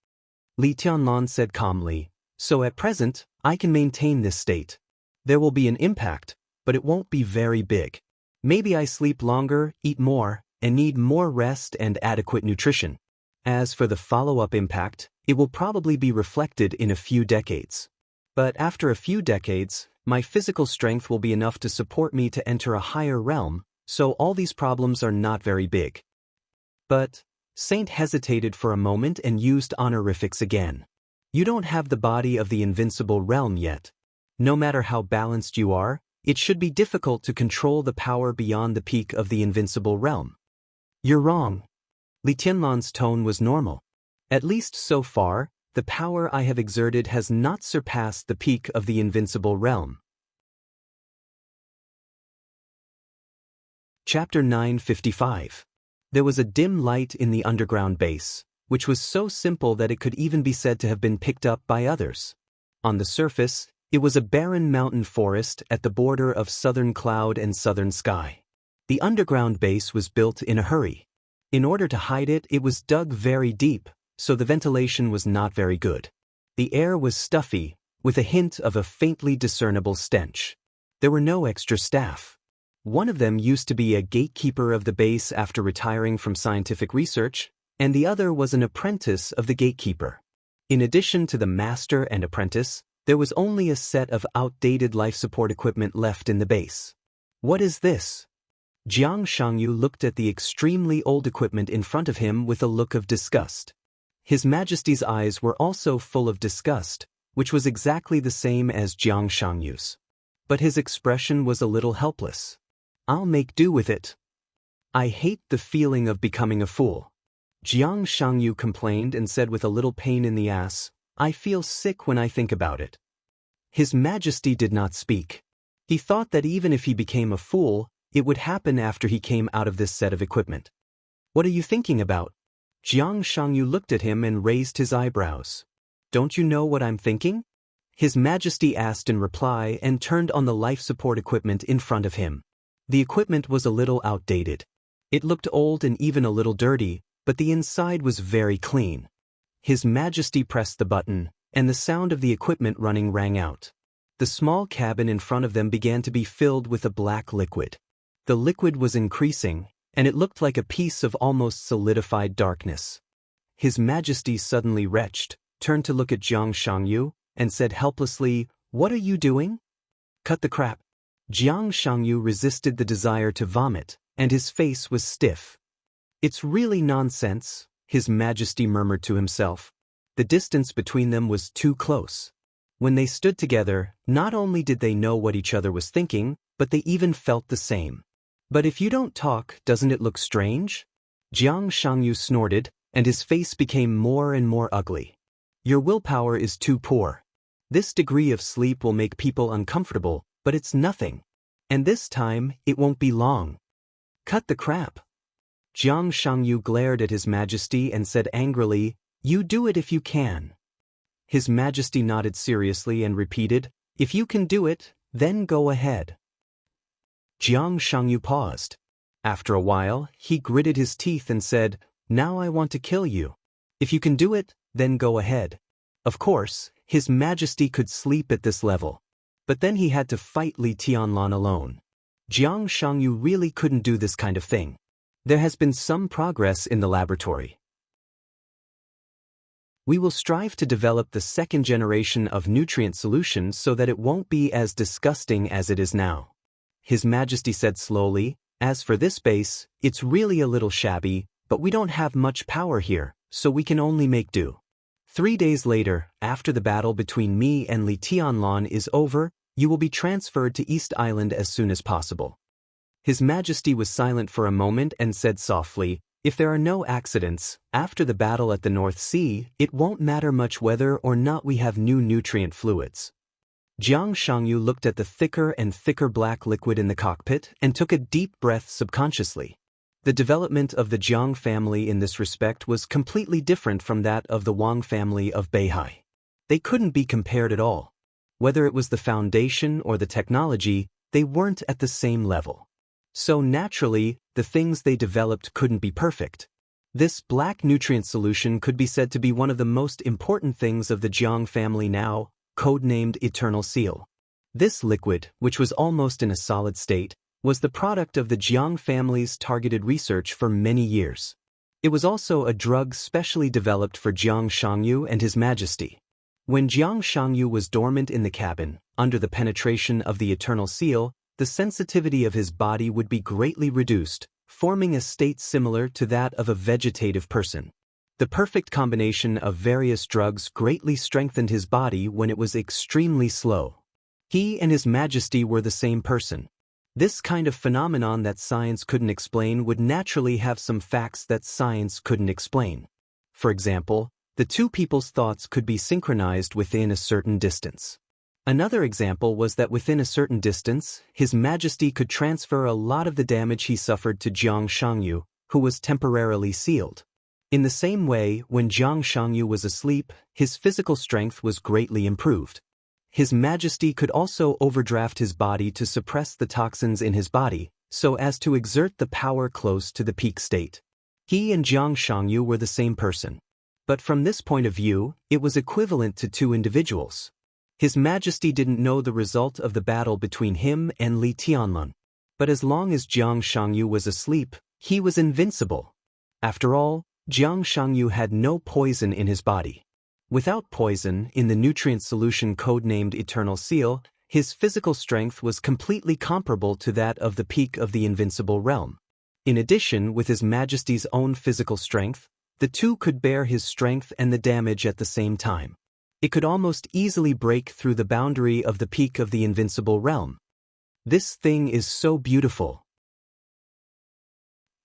Speaker 1: Li Tianlan said calmly, so at present, I can maintain this state. There will be an impact, but it won't be very big. Maybe I sleep longer, eat more, and need more rest and adequate nutrition. As for the follow-up impact, it will probably be reflected in a few decades. But after a few decades, my physical strength will be enough to support me to enter a higher realm, so all these problems are not very big. But, Saint hesitated for a moment and used honorifics again. You don't have the body of the invincible realm yet. No matter how balanced you are, it should be difficult to control the power beyond the peak of the invincible realm. You're wrong. Li Tianlan's tone was normal. At least so far, the power I have exerted has not surpassed the peak of the invincible realm. Chapter 955. There was a dim light in the underground base, which was so simple that it could even be said to have been picked up by others. On the surface, it was a barren mountain forest at the border of southern cloud and southern sky. The underground base was built in a hurry. In order to hide it, it was dug very deep, so the ventilation was not very good. The air was stuffy, with a hint of a faintly discernible stench. There were no extra staff. One of them used to be a gatekeeper of the base after retiring from scientific research, and the other was an apprentice of the gatekeeper. In addition to the master and apprentice, There was only a set of outdated life support equipment left in the base. What is this? Jiang Shangyu looked at the extremely old equipment in front of him with a look of disgust. His Majesty's eyes were also full of disgust, which was exactly the same as Jiang Shangyu's. But his expression was a little helpless. I'll make do with it. I hate the feeling of becoming a fool. Jiang Shangyu complained and said with a little pain in the ass, I feel sick when I think about it. His Majesty did not speak. He thought that even if he became a fool, it would happen after he came out of this set of equipment. What are you thinking about? Jiang Shangyu looked at him and raised his eyebrows. Don't you know what I'm thinking? His Majesty asked in reply and turned on the life support equipment in front of him. The equipment was a little outdated. It looked old and even a little dirty, but the inside was very clean. His Majesty pressed the button, and the sound of the equipment running rang out. The small cabin in front of them began to be filled with a black liquid. The liquid was increasing, and it looked like a piece of almost solidified darkness. His Majesty suddenly retched, turned to look at Jiang Shangyu, and said helplessly, What are you doing? Cut the crap. Jiang Shangyu resisted the desire to vomit, and his face was stiff. It's really nonsense, His Majesty murmured to himself. The distance between them was too close. When they stood together, not only did they know what each other was thinking, but they even felt the same. But if you don't talk, doesn't it look strange? Jiang Shangyu snorted, and his face became more and more ugly. Your willpower is too poor. This degree of sleep will make people uncomfortable, but it's nothing. And this time, it won't be long. Cut the crap. Jiang Shangyu glared at His Majesty and said angrily, You do it if you can. His Majesty nodded seriously and repeated, If you can do it, then go ahead. Jiang Shangyu paused. After a while, he gritted his teeth and said, Now I want to kill you. If you can do it, then go ahead. Of course, His Majesty could sleep at this level. But then he had to fight Li Tianlan alone. Jiang Shangyu really couldn't do this kind of thing. There has been some progress in the laboratory. We will strive to develop the second generation of nutrient solutions so that it won't be as disgusting as it is now. His Majesty said slowly, As for this base, it's really a little shabby, but we don't have much power here, so we can only make do. 3 days later, after the battle between me and Li Tianlan is over, you will be transferred to East Island as soon as possible. His Majesty was silent for a moment and said softly, If there are no accidents, after the battle at the North Sea, it won't matter much whether or not we have new nutrient fluids. Jiang Shangyu looked at the thicker and thicker black liquid in the cockpit and took a deep breath subconsciously. The development of the Jiang family in this respect was completely different from that of the Wang family of Beihai. They couldn't be compared at all. Whether it was the foundation or the technology, they weren't at the same level. So naturally, the things they developed couldn't be perfect. This black nutrient solution could be said to be one of the most important things of the Jiang family now, codenamed Eternal Seal. This liquid, which was almost in a solid state, was the product of the Jiang family's targeted research for many years. It was also a drug specially developed for Jiang Shangyu and His Majesty. When Jiang Shangyu was dormant in the cabin, under the penetration of the Eternal Seal, the sensitivity of his body would be greatly reduced, forming a state similar to that of a vegetative person. The perfect combination of various drugs greatly strengthened his body when it was extremely slow. He and His Majesty were the same person. This kind of phenomenon that science couldn't explain would naturally have some facts that science couldn't explain. For example, the two people's thoughts could be synchronized within a certain distance. Another example was that within a certain distance, His Majesty could transfer a lot of the damage he suffered to Jiang Shangyu, who was temporarily sealed. In the same way, when Jiang Shangyu was asleep, his physical strength was greatly improved. His Majesty could also overdraft his body to suppress the toxins in his body, so as to exert the power close to the peak state. He and Jiang Shangyu were the same person. But from this point of view, it was equivalent to two individuals. His Majesty didn't know the result of the battle between him and Li Tianlan. But as long as Jiang Shangyu was asleep, he was invincible. After all, Jiang Shangyu had no poison in his body. Without poison, in the nutrient solution codenamed Eternal Seal, his physical strength was completely comparable to that of the peak of the invincible realm. In addition, with His Majesty's own physical strength, the two could bear his strength and the damage at the same time. It could almost easily break through the boundary of the peak of the invincible realm. This thing is so beautiful.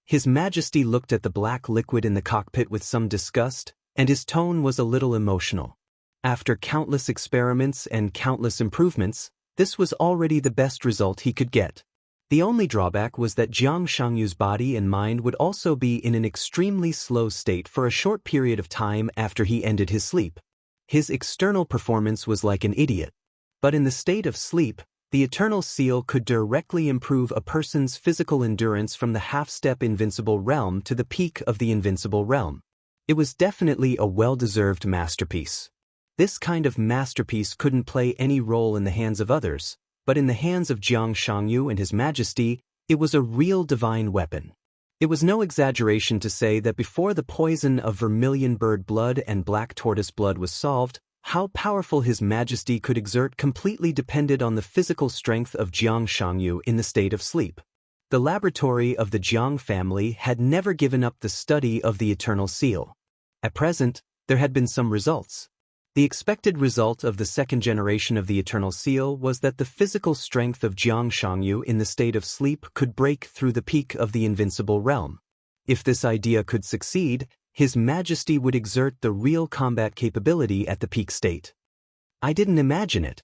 Speaker 1: His Majesty looked at the black liquid in the cockpit with some disgust, and his tone was a little emotional. After countless experiments and countless improvements, this was already the best result he could get. The only drawback was that Jiang Shangyu's body and mind would also be in an extremely slow state for a short period of time after he ended his sleep. His external performance was like an idiot. But in the state of sleep, the Eternal Seal could directly improve a person's physical endurance from the half-step invincible realm to the peak of the invincible realm. It was definitely a well-deserved masterpiece. This kind of masterpiece couldn't play any role in the hands of others, but in the hands of Jiang Shangyu and His Majesty, it was a real divine weapon. It was no exaggeration to say that before the poison of vermilion bird blood and black tortoise blood was solved, how powerful His Majesty could exert completely depended on the physical strength of Jiang Shangyu in the state of sleep. The laboratory of the Jiang family had never given up the study of the Eternal Seal. At present, there had been some results. The expected result of the second generation of the Eternal Seal was that the physical strength of Jiang Shangyu in the state of sleep could break through the peak of the invincible realm. If this idea could succeed, His Majesty would exert the real combat capability at the peak state. I didn't imagine it,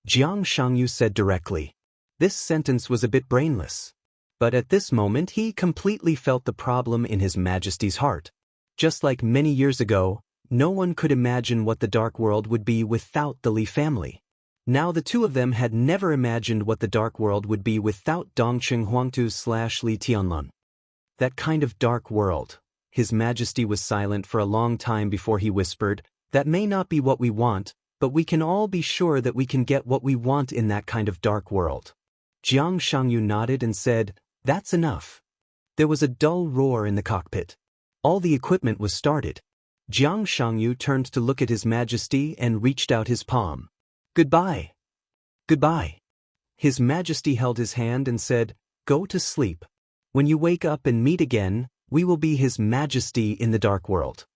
Speaker 1: Jiang Shangyu said directly. This sentence was a bit brainless. But at this moment he completely felt the problem in His Majesty's heart. Just like many years ago, no one could imagine what the Dark World would be without the Li family. Now the two of them had never imagined what the Dark World would be without Dongqing Huangtu/Li Tianlun. That kind of Dark World. His Majesty was silent for a long time before he whispered, "That may not be what we want, but we can all be sure that we can get what we want in that kind of Dark World." Jiang Shangyu nodded and said, "That's enough." There was a dull roar in the cockpit. All the equipment was started. Jiang Shangyu turned to look at His Majesty and reached out his palm. "Goodbye. Goodbye." His Majesty held his hand and said, "Go to sleep. When you wake up and meet again, we will be His Majesty in the Dark World."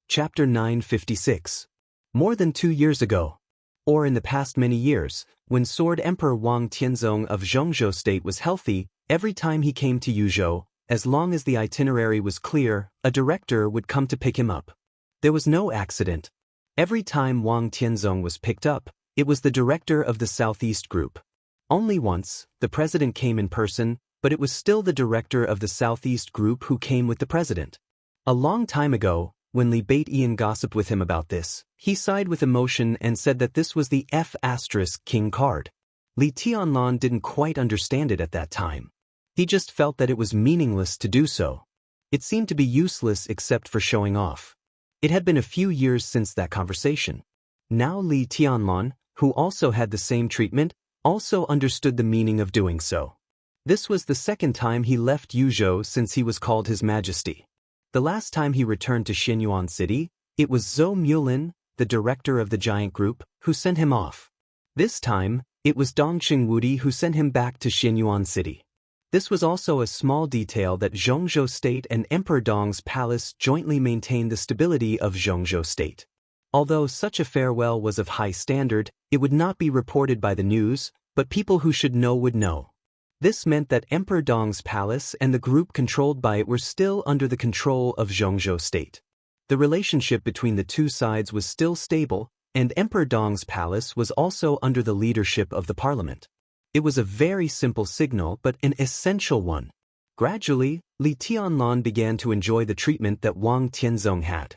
Speaker 1: Chapter 956. More than 2 years ago, or in the past many years, when Sword Emperor Wang Tianzong of Zhongzhou State was healthy, every time he came to Yuzhou, as long as the itinerary was clear, a director would come to pick him up. There was no accident. Every time Wang Tianzong was picked up, it was the director of the Southeast Group. Only once, the president came in person, but it was still the director of the Southeast Group who came with the president. A long time ago, when Li Bait-Ian gossiped with him about this, he sighed with emotion and said that this was the F***King card. Li Tianlun didn't quite understand it at that time. He just felt that it was meaningless to do so. It seemed to be useless except for showing off. It had been a few years since that conversation. Now Li Tianlun, who also had the same treatment, also understood the meaning of doing so. This was the second time he left Yuzhou since he was called His Majesty. The last time he returned to Xianyuan City, it was Zhou Mulin, the director of the giant group, who sent him off. This time, it was Dongqing Wudi who sent him back to Xianyuan City. This was also a small detail that Zhongzhou State and Emperor Dong's palace jointly maintained the stability of Zhongzhou State. Although such a farewell was of high standard, it would not be reported by the news, but people who should know would know. This meant that Emperor Dong's palace and the group controlled by it were still under the control of Zhongzhou State. The relationship between the two sides was still stable, and Emperor Dong's palace was also under the leadership of the parliament. It was a very simple signal but an essential one. Gradually, Li Tianlun began to enjoy the treatment that Wang Tianzong had.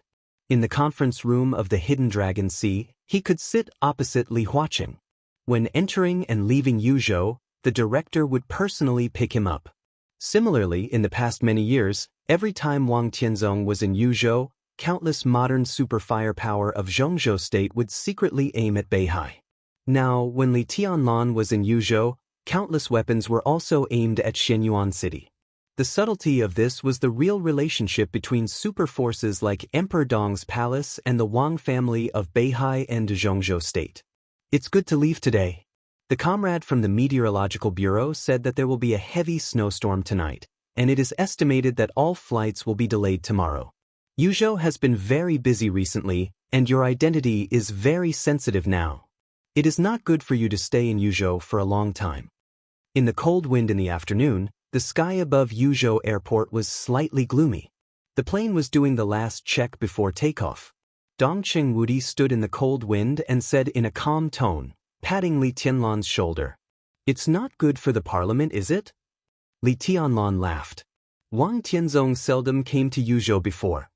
Speaker 1: In the conference room of the Hidden Dragon Sea, he could sit opposite Li Huaqing. When entering and leaving Yuzhou, the director would personally pick him up. Similarly, in the past many years, every time Wang Tianzong was in Yuzhou, countless modern super firepower of Zhongzhou State would secretly aim at Beihai. Now, when Li Tianlun was in Yuzhou, countless weapons were also aimed at Xianyuan City. The subtlety of this was the real relationship between super forces like Emperor Dong's palace and the Wang family of Beihai and Zhongzhou state. It's good to leave today. The comrade from the Meteorological Bureau said that there will be a heavy snowstorm tonight, and it is estimated that all flights will be delayed tomorrow. Yuzhou has been very busy recently, and your identity is very sensitive now. It is not good for you to stay in Yuzhou for a long time. In the cold wind in the afternoon, the sky above Yuzhou Airport was slightly gloomy. The plane was doing the last check before takeoff. Dong Qingwudi stood in the cold wind and said in a calm tone, patting Li Tianlan's shoulder, "It's not good for the parliament, is it?" Li Tianlan laughed. Wang Tianzong seldom came to Yuzhou before.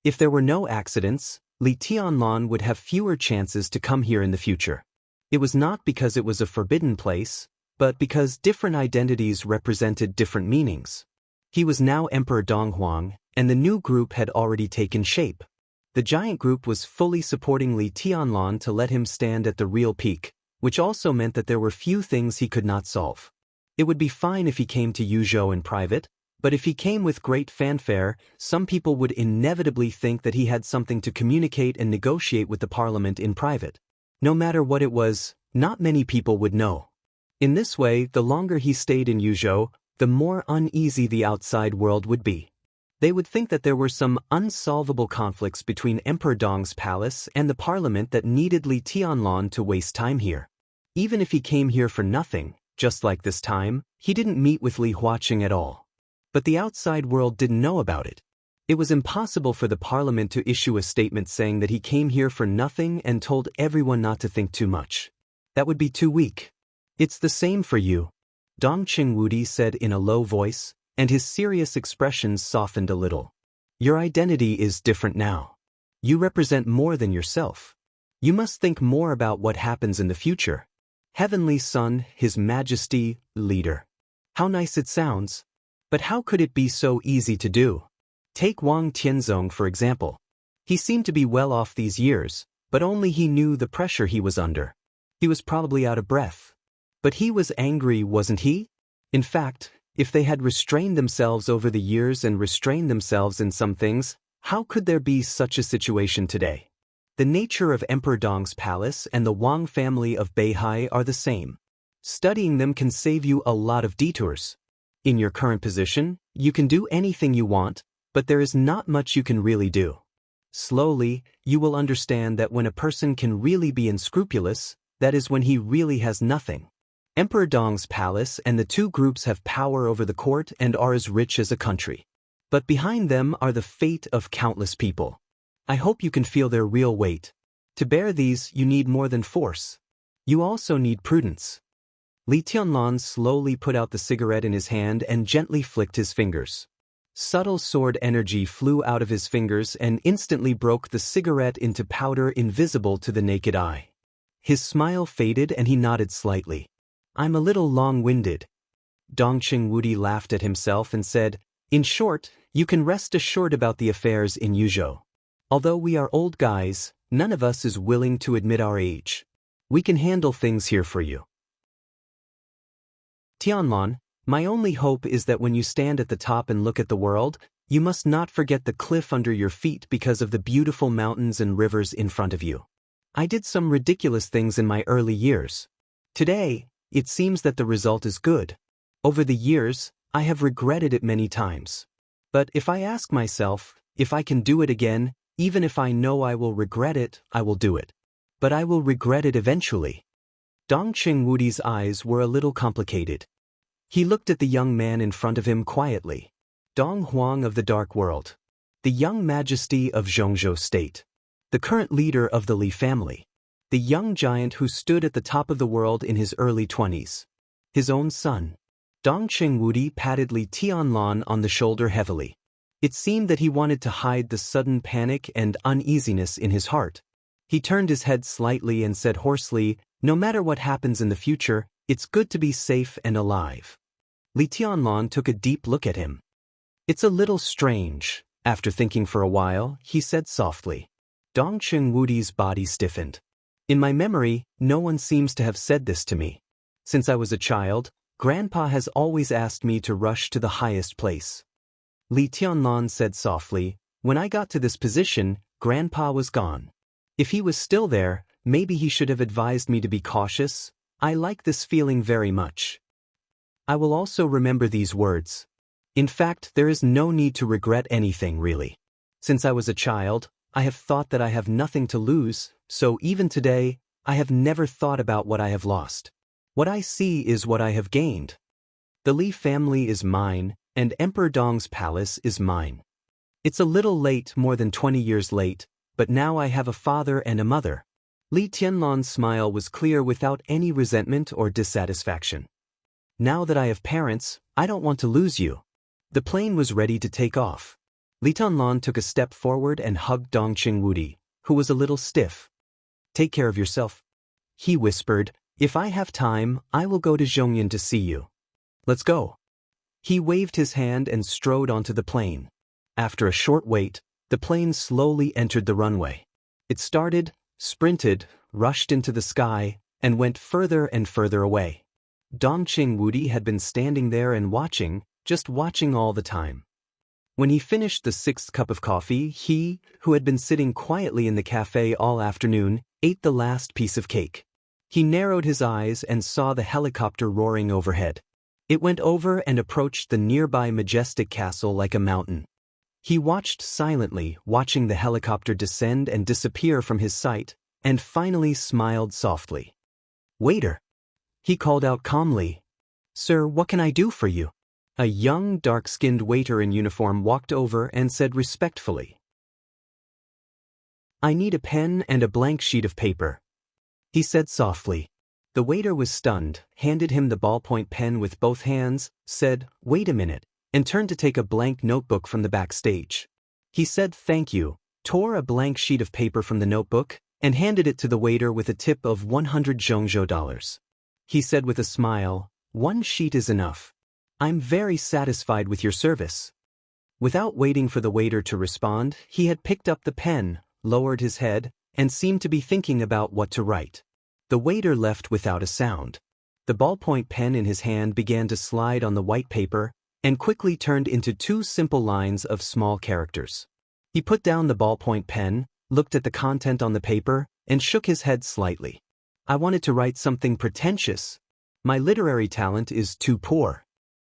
Speaker 1: If there were no accidents, Li Tianlan would have fewer chances to come here in the future. It was not because it was a forbidden place, but because different identities represented different meanings. He was now Emperor Donghuang, and the new group had already taken shape. The giant group was fully supporting Li Tianlan to let him stand at the real peak, which also meant that there were few things he could not solve. It would be fine if he came to Yuzhou in private, but if he came with great fanfare, some people would inevitably think that he had something to communicate and negotiate with the parliament in private. No matter what it was, not many people would know. In this way, the longer he stayed in Yuzhou, the more uneasy the outside world would be. They would think that there were some unsolvable conflicts between Emperor Dong's palace and the parliament that needed Li Tianlan to waste time here. Even if he came here for nothing, just like this time, he didn't meet with Li Huaqing at all. But the outside world didn't know about it. It was impossible for the parliament to issue a statement saying that he came here for nothing and told everyone not to think too much. That would be too weak. "It's the same for you," Dong Qingwudi said in a low voice, and his serious expressions softened a little. "Your identity is different now. You represent more than yourself. You must think more about what happens in the future. Heavenly Son, His Majesty, Leader. How nice it sounds. But how could it be so easy to do? Take Wang Tianzong for example. He seemed to be well off these years, but only he knew the pressure he was under. He was probably out of breath. But he was angry, wasn't he? In fact, if they had restrained themselves over the years and restrained themselves in some things, how could there be such a situation today? The nature of Emperor Dong's palace and the Wang family of Beihai are the same. Studying them can save you a lot of detours. In your current position, you can do anything you want, but there is not much you can really do. Slowly, you will understand that when a person can really be unscrupulous, that is when he really has nothing. Emperor Dong's palace and the two groups have power over the court and are as rich as a country. But behind them are the fate of countless people. I hope you can feel their real weight. To bear these, you need more than force. You also need prudence. Li Tianlan slowly put out the cigarette in his hand and gently flicked his fingers. Subtle sword energy flew out of his fingers and instantly broke the cigarette into powder invisible to the naked eye. His smile faded and he nodded slightly. "I'm a little long-winded." Dong Qingwudi laughed at himself and said, "In short, you can rest assured about the affairs in Yuzhou. Although we are old guys, none of us is willing to admit our age. We can handle things here for you. Tianlan, my only hope is that when you stand at the top and look at the world, you must not forget the cliff under your feet because of the beautiful mountains and rivers in front of you. I did some ridiculous things in my early years. Today, it seems that the result is good. Over the years, I have regretted it many times. But if I ask myself, if I can do it again, even if I know I will regret it, I will do it. But I will regret it eventually." Dong Qingwudi's eyes were a little complicated. He looked at the young man in front of him quietly. Dong Huang of the Dark World. The young majesty of Zhongzhou State. The current leader of the Li family. The young giant who stood at the top of the world in his early 20s. His own son. Dong Qingwudi patted Li Tianlan on the shoulder heavily. It seemed that he wanted to hide the sudden panic and uneasiness in his heart. He turned his head slightly and said hoarsely, "No matter what happens in the future, it's good to be safe and alive." Li Tianlan took a deep look at him. "It's a little strange." After thinking for a while, he said softly. Dong Qingwudi's body stiffened. "In my memory, no one seems to have said this to me. Since I was a child, Grandpa has always asked me to rush to the highest place. Li Tianlan said softly, when I got to this position, Grandpa was gone. If he was still there, maybe he should have advised me to be cautious. I like this feeling very much. I will also remember these words. In fact, there is no need to regret anything really. Since I was a child, I have thought that I have nothing to lose, so even today, I have never thought about what I have lost. What I see is what I have gained. The Li family is mine, and Emperor Dong's palace is mine. It's a little late, more than 20 years late, but now I have a father and a mother. Li Tianlan's smile was clear without any resentment or dissatisfaction. Now that I have parents, I don't want to lose you. The plane was ready to take off. Li Tianlan took a step forward and hugged Dong Qingwudi, who was a little stiff. Take care of yourself, he whispered. If I have time, I will go to Zhongyan to see you. Let's go. He waved his hand and strode onto the plane. After a short wait, the plane slowly entered the runway. It started, sprinted, rushed into the sky, and went further and further away. Dong Qingwudi had been standing there and watching, just watching all the time. When he finished the 6th cup of coffee, he, who had been sitting quietly in the cafe all afternoon, ate the last piece of cake. He narrowed his eyes and saw the helicopter roaring overhead. It went over and approached the nearby majestic castle like a mountain. He watched silently, watching the helicopter descend and disappear from his sight, and finally smiled softly. Waiter! He called out calmly. Sir, what can I do for you? A young, dark-skinned waiter in uniform walked over and said respectfully. I need a pen and a blank sheet of paper. He said softly. The waiter was stunned, handed him the ballpoint pen with both hands, said, wait a minute, and turned to take a blank notebook from the backstage. He said thank you, tore a blank sheet of paper from the notebook, and handed it to the waiter with a tip of 100 Zhongzhou dollars. He said with a smile, one sheet is enough. I'm very satisfied with your service. Without waiting for the waiter to respond, he had picked up the pen, lowered his head, and seemed to be thinking about what to write. The waiter left without a sound. The ballpoint pen in his hand began to slide on the white paper and quickly turned into 2 simple lines of small characters. He put down the ballpoint pen, looked at the content on the paper, and shook his head slightly. I wanted to write something pretentious. My literary talent is too poor.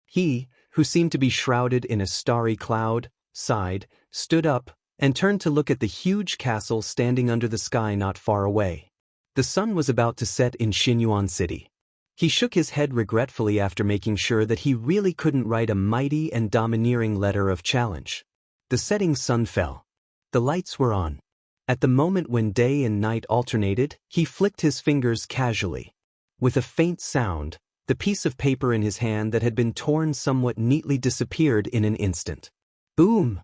Speaker 1: He, who seemed to be shrouded in a starry cloud, sighed, stood up, and turned to look at the huge castle standing under the sky not far away. The sun was about to set in Xinyuan City. He shook his head regretfully after making sure that he really couldn't write a mighty and domineering letter of challenge. The setting sun fell. The lights were on. At the moment when day and night alternated, he flicked his fingers casually. With a faint sound, the piece of paper in his hand that had been torn somewhat neatly disappeared in an instant. Boom!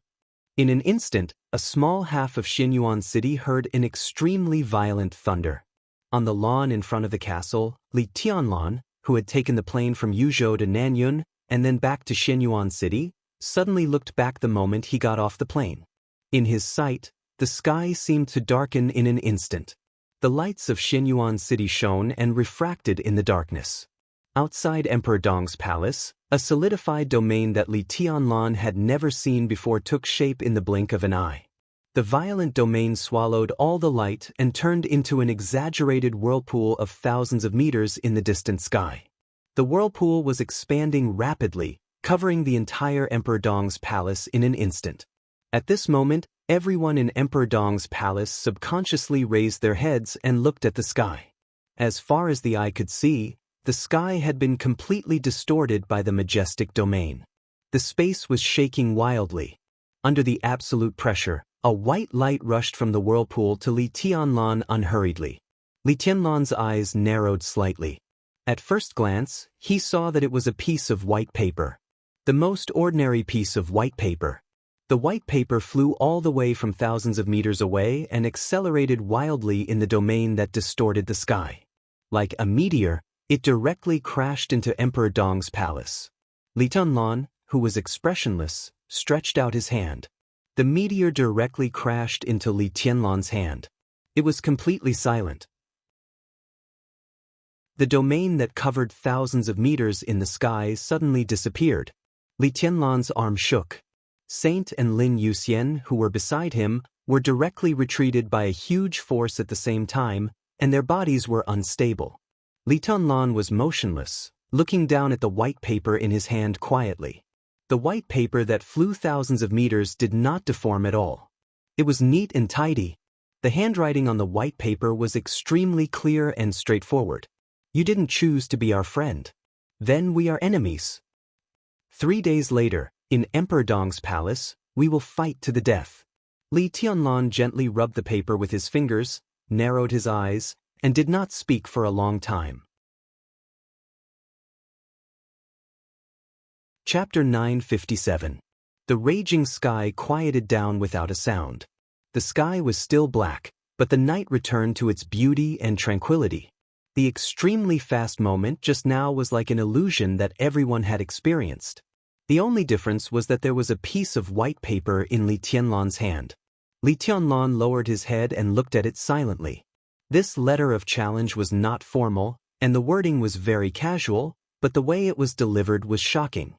Speaker 1: In an instant, a small half of Xinyuan City heard an extremely violent thunder. On the lawn in front of the castle, Li Tianlan, who had taken the plane from Yuzhou to Nanyun and then back to Xinyuan City, suddenly looked back the moment he got off the plane. In his sight, the sky seemed to darken in an instant. The lights of Xinyuan City shone and refracted in the darkness. Outside Emperor Dong's palace, a solidified domain that Li Tianlan had never seen before took shape in the blink of an eye. The violent domain swallowed all the light and turned into an exaggerated whirlpool of thousands of meters in the distant sky. The whirlpool was expanding rapidly, covering the entire Emperor Dong's palace in an instant. At this moment, everyone in Emperor Dong's palace subconsciously raised their heads and looked at the sky. As far as the eye could see, the sky had been completely distorted by the majestic domain. The space was shaking wildly. Under the absolute pressure, a white light rushed from the whirlpool to Li Tianlan unhurriedly. Li Tianlan's eyes narrowed slightly. At first glance, he saw that it was a piece of white paper. The most ordinary piece of white paper. The white paper flew all the way from thousands of meters away and accelerated wildly in the domain that distorted the sky. Like a meteor, it directly crashed into Emperor Dong's palace. Li Tianlan, who was expressionless, stretched out his hand. The meteor directly crashed into Li Tianlan's hand. It was completely silent. The domain that covered thousands of meters in the sky suddenly disappeared. Li Tianlan's arm shook. Saint and Lin Yuxian, who were beside him, were directly retreated by a huge force at the same time, and their bodies were unstable. Li Tianlan was motionless, looking down at the white paper in his hand quietly. The white paper that flew thousands of meters did not deform at all. It was neat and tidy. The handwriting on the white paper was extremely clear and straightforward. You didn't choose to be our friend. Then we are enemies. 3 days later, in Emperor Dong's palace, we will fight to the death. Li Tianlan gently rubbed the paper with his fingers, narrowed his eyes, and did not speak for a long time. Chapter 957. The raging sky quieted down without a sound. The sky was still black, but the night returned to its beauty and tranquility. The extremely fast moment just now was like an illusion that everyone had experienced. The only difference was that there was a piece of white paper in Li Tianlan's hand. Li Tianlan lowered his head and looked at it silently. This letter of challenge was not formal, and the wording was very casual, but the way it was delivered was shocking.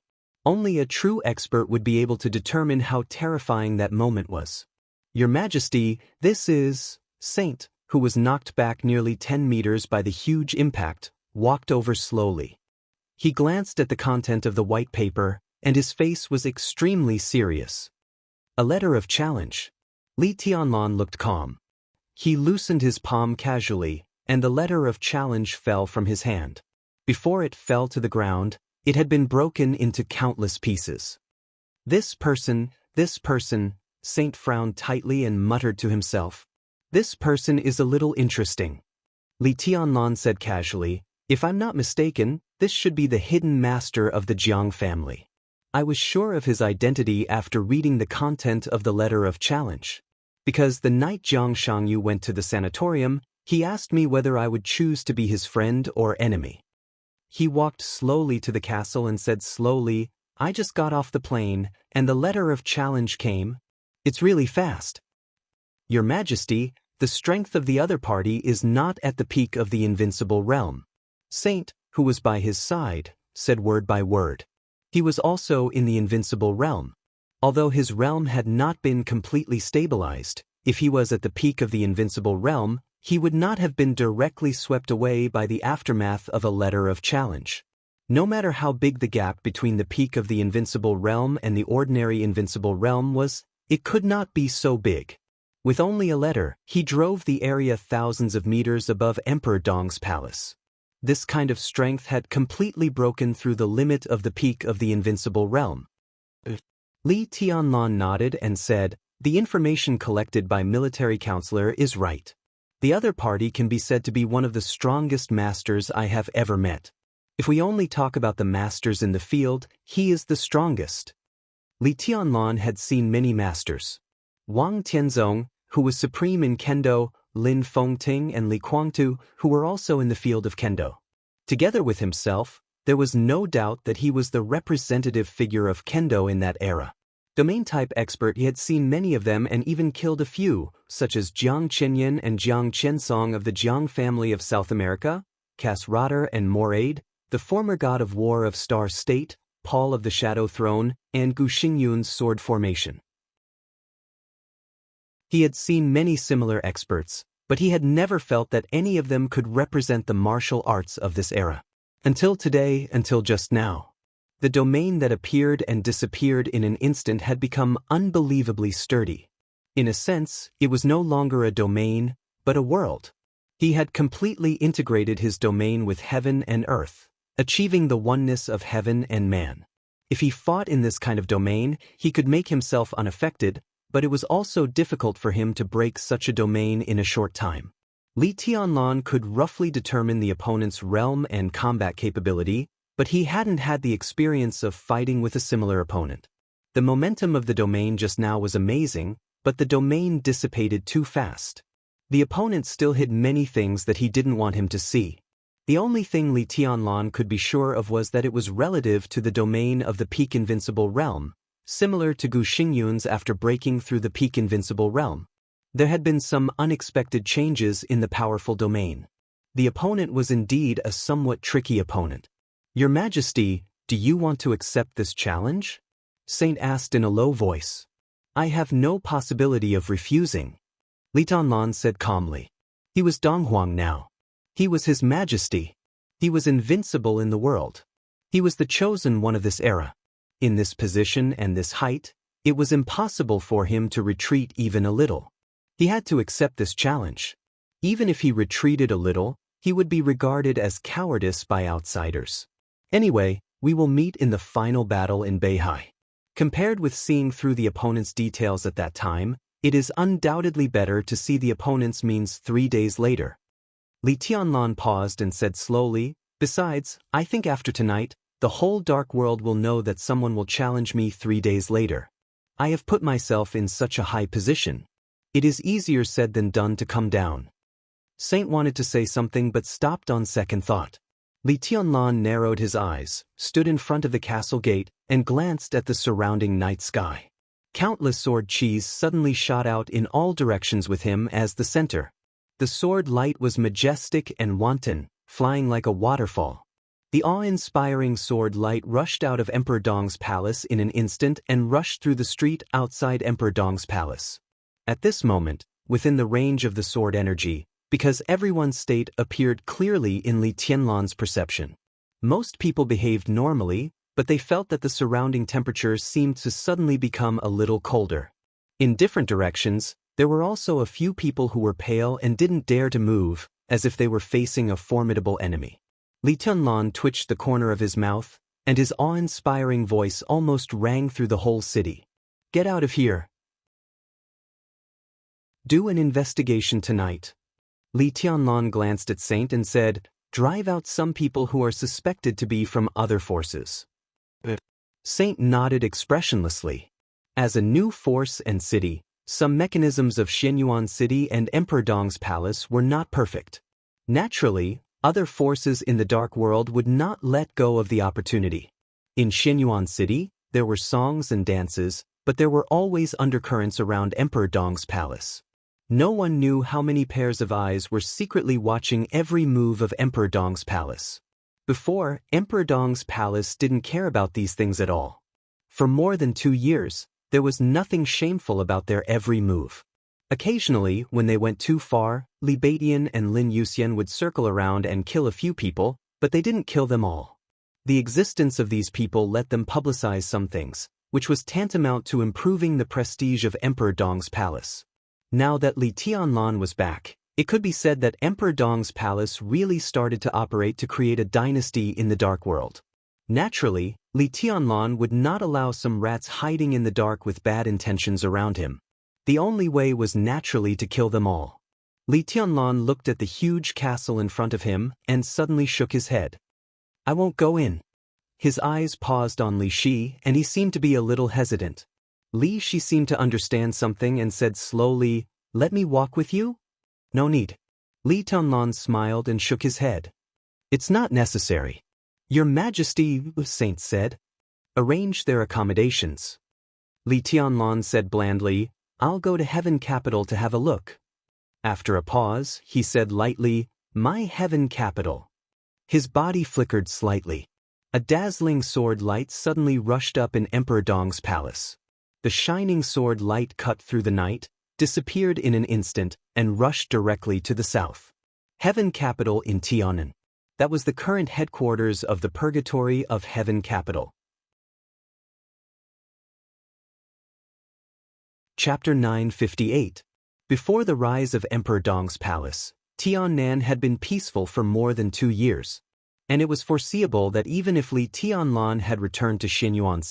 Speaker 1: Only a true expert would be able to determine how terrifying that moment was. Your Majesty, this is... Saint, who was knocked back nearly 10 meters by the huge impact, walked over slowly. He glanced at the content of the white paper, and his face was extremely serious. A letter of challenge. Li Tianlan looked calm. He loosened his palm casually, and the letter of challenge fell from his hand. Before it fell to the ground, it had been broken into countless pieces. This person, Saint frowned tightly and muttered to himself. This person is a little interesting. Li Tianlan said casually, if I'm not mistaken, this should be the hidden master of the Jiang family. I was sure of his identity after reading the content of the letter of challenge. Because the night Jiang Shangyu went to the sanatorium, he asked me whether I would choose to be his friend or enemy. He walked slowly to the castle and said slowly, I just got off the plane, and the letter of challenge came. It's really fast. Your Majesty, the strength of the other party is not at the peak of the invincible realm. Saint, who was by his side, said word by word. He was also in the invincible realm. Although his realm had not been completely stabilized, if he was at the peak of the invincible realm, he would not have been directly swept away by the aftermath of a letter of challenge. No matter how big the gap between the peak of the invincible realm and the ordinary invincible realm was, it could not be so big. With only a letter, he drove the area thousands of meters above Emperor Dong's palace. This kind of strength had completely broken through the limit of the peak of the invincible realm. Li Tianlan nodded and said, the information collected by military counselor is right. The other party can be said to be one of the strongest masters I have ever met. If we only talk about the masters in the field, he is the strongest. Li Tianlan had seen many masters. Wang Tianzong, who was supreme in Kendo, Lin Fengting and Li Guangtu, who were also in the field of Kendo. Together with himself, there was no doubt that he was the representative figure of Kendo in that era. Domain-type expert, he had seen many of them and even killed a few, such as Jiang Chenyan and Jiang Chensong of the Jiang family of South America, Casrader and Moraid, the former god of war of Star State, Paul of the Shadow Throne, and Gu Xingyun's sword formation. He had seen many similar experts, but he had never felt that any of them could represent the martial arts of this era. Until today, until just now. The domain that appeared and disappeared in an instant had become unbelievably sturdy. In a sense, it was no longer a domain, but a world. He had completely integrated his domain with heaven and earth, achieving the oneness of heaven and man. If he fought in this kind of domain, he could make himself unaffected, but it was also difficult for him to break such a domain in a short time. Li Tianlan could roughly determine the opponent's realm and combat capability, but he hadn't had the experience of fighting with a similar opponent. The momentum of the domain just now was amazing, but the domain dissipated too fast. The opponent still hid many things that he didn't want him to see. The only thing Li Tianlan could be sure of was that it was relative to the domain of the peak invincible realm, similar to Gu Xingyun's after breaking through the peak invincible realm. There had been some unexpected changes in the powerful domain. The opponent was indeed a somewhat tricky opponent. "Your Majesty, do you want to accept this challenge?" Saint asked in a low voice. "I have no possibility of refusing," Li Tianlan said calmly. He was Donghuang now. He was His Majesty. He was invincible in the world. He was the chosen one of this era. In this position and this height, it was impossible for him to retreat even a little. He had to accept this challenge. Even if he retreated a little, he would be regarded as cowardice by outsiders. Anyway, we will meet in the final battle in Beihai. Compared with seeing through the opponent's details at that time, it is undoubtedly better to see the opponent's means 3 days later. Li Tianlan paused and said slowly, "Besides, I think after tonight, the whole dark world will know that someone will challenge me 3 days later. I have put myself in such a high position. It is easier said than done to come down." Saint wanted to say something but stopped on second thought. Li Tianlan narrowed his eyes, stood in front of the castle gate, and glanced at the surrounding night sky. Countless sword cheese suddenly shot out in all directions with him as the center. The sword light was majestic and wanton, flying like a waterfall. The awe-inspiring sword light rushed out of Emperor Dong's palace in an instant and rushed through the street outside Emperor Dong's palace. At this moment, within the range of the sword energy, because everyone's state appeared clearly in Li Tianlan's perception. Most people behaved normally, but they felt that the surrounding temperatures seemed to suddenly become a little colder. In different directions, there were also a few people who were pale and didn't dare to move, as if they were facing a formidable enemy. Li Tianlan twitched the corner of his mouth, and his awe-inspiring voice almost rang through the whole city. "Get out of here. Do an investigation tonight." Li Tianlan glanced at Saint and said, "Drive out some people who are suspected to be from other forces." Saint nodded expressionlessly. As a new force and city, some mechanisms of Xianyuan City and Emperor Dong's palace were not perfect. Naturally, other forces in the dark world would not let go of the opportunity. In Xianyuan City, there were songs and dances, but there were always undercurrents around Emperor Dong's palace. No one knew how many pairs of eyes were secretly watching every move of Emperor Dong's palace. Before, Emperor Dong's palace didn't care about these things at all. For more than 2 years, there was nothing shameful about their every move. Occasionally, when they went too far, Li Baidian and Lin Yuxian would circle around and kill a few people, but they didn't kill them all. The existence of these people let them publicize some things, which was tantamount to improving the prestige of Emperor Dong's palace. Now that Li Tianlan was back, it could be said that Emperor Dong's palace really started to operate to create a dynasty in the dark world. Naturally, Li Tianlan would not allow some rats hiding in the dark with bad intentions around him. The only way was naturally to kill them all. Li Tianlan looked at the huge castle in front of him and suddenly shook his head. "I won't go in." His eyes paused on Li Shi and he seemed to be a little hesitant. Li Shi seemed to understand something and said slowly, "Let me walk with you?" "No need." Li Tianlan smiled and shook his head. "It's not necessary." "Your Majesty," Saint said. "Arrange their accommodations." Li Tianlan said blandly, "I'll go to Heaven Capital to have a look." After a pause, he said lightly, "My Heaven Capital." His body flickered slightly. A dazzling sword light suddenly rushed up in Emperor Dong's palace. The shining sword light cut through the night, disappeared in an instant, and rushed directly to the south. Heaven Capital in Tianan. That was the current headquarters of the Purgatory of Heaven Capital. Chapter 958. Before the rise of Emperor Dong's palace, Tianan had been peaceful for more than 2 years. And it was foreseeable that even if Li Tianlan had returned to Xianyuan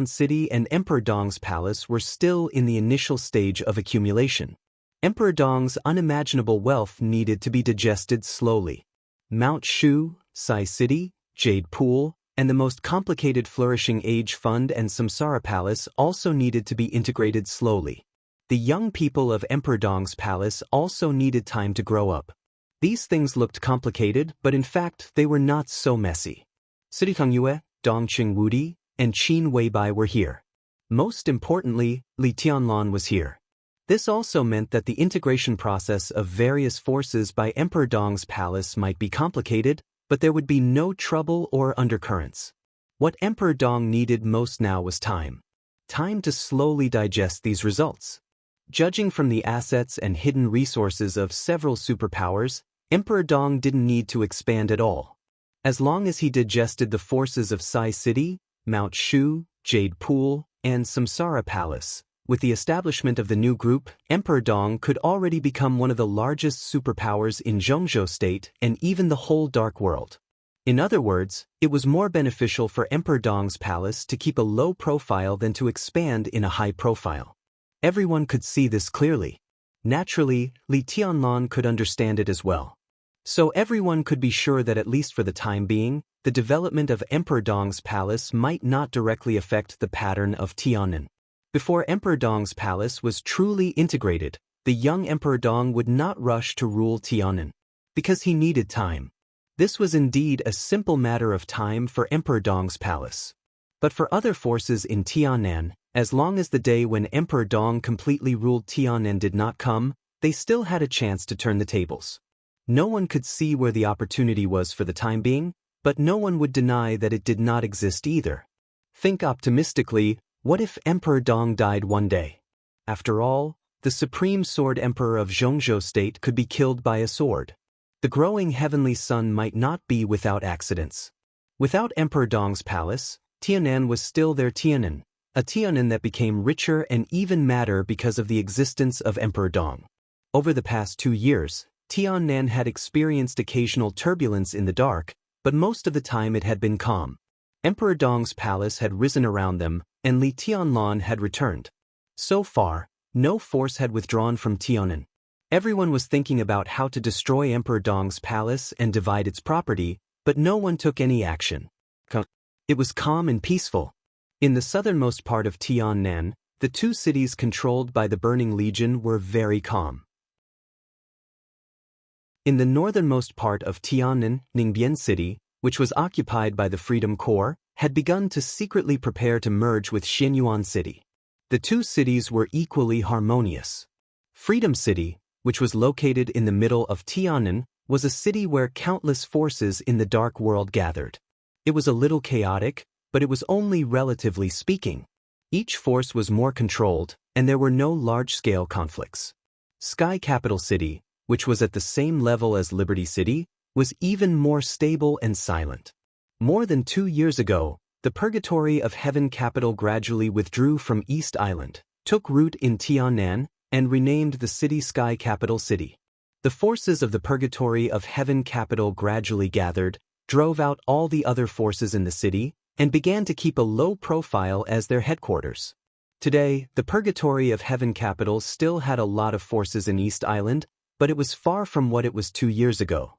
Speaker 1: City and Emperor Dong's palace were still in the initial stage of accumulation. Emperor Dong's unimaginable wealth needed to be digested slowly. Mount Shu, Sai City, Jade Pool, and the most complicated Flourishing Age Fund and Samsara Palace also needed to be integrated slowly. The young people of Emperor Dong's palace also needed time to grow up. These things looked complicated, but in fact they were not so messy. City Yue, Dongqing Wudi, and Qin Weibai were here. Most importantly, Li Tianlan was here. This also meant that the integration process of various forces by Emperor Dong's palace might be complicated, but there would be no trouble or undercurrents. What Emperor Dong needed most now was time. Time to slowly digest these results. Judging from the assets and hidden resources of several superpowers, Emperor Dong didn't need to expand at all. As long as he digested the forces of Sai City, Mount Shu, Jade Pool, and Samsara Palace, with the establishment of the new group, Emperor Dong could already become one of the largest superpowers in Zhongzhou State and even the whole Dark World. In other words, it was more beneficial for Emperor Dong's palace to keep a low profile than to expand in a high profile. Everyone could see this clearly. Naturally, Li Tianlan could understand it as well. So everyone could be sure that at least for the time being, the development of Emperor Dong's palace might not directly affect the pattern of Tiannan. Before Emperor Dong's palace was truly integrated, the young Emperor Dong would not rush to rule Tiannan, because he needed time. This was indeed a simple matter of time for Emperor Dong's palace. But for other forces in Tiannan, as long as the day when Emperor Dong completely ruled Tiannan did not come, they still had a chance to turn the tables. No one could see where the opportunity was for the time being, but no one would deny that it did not exist either. Think optimistically, what if Emperor Dong died one day? After all, the Supreme Sword Emperor of Zhongzhou State could be killed by a sword. The growing heavenly sun might not be without accidents. Without Emperor Dong's palace, Tiannan was still their Tiannan, a Tiannan that became richer and even madder because of the existence of Emperor Dong. Over the past 2 years, Tiannan had experienced occasional turbulence in the dark, but most of the time it had been calm. Emperor Dong's palace had risen around them, and Li Tianlan had returned. So far, no force had withdrawn from Tiannan. Everyone was thinking about how to destroy Emperor Dong's palace and divide its property, but no one took any action. It was calm and peaceful. In the southernmost part of Tiannan, the 2 cities controlled by the Burning Legion were very calm. In the northernmost part of Tiannan, Ningbian City, which was occupied by the Freedom Corps, had begun to secretly prepare to merge with Xianyuan City. The 2 cities were equally harmonious. Freedom City, which was located in the middle of Tiannan, was a city where countless forces in the dark world gathered. It was a little chaotic, but it was only relatively speaking. Each force was more controlled, and there were no large-scale conflicts. Sky Capital City, which was at the same level as Liberty City, was even more stable and silent. More than 2 years ago, the Purgatory of Heaven Capital gradually withdrew from East Island, took root in Tiannan, and renamed the city Sky Capital City. The forces of the Purgatory of Heaven Capital gradually gathered, drove out all the other forces in the city, and began to keep a low profile as their headquarters. Today, the Purgatory of Heaven Capital still had a lot of forces in East Island, but it was far from what it was 2 years ago.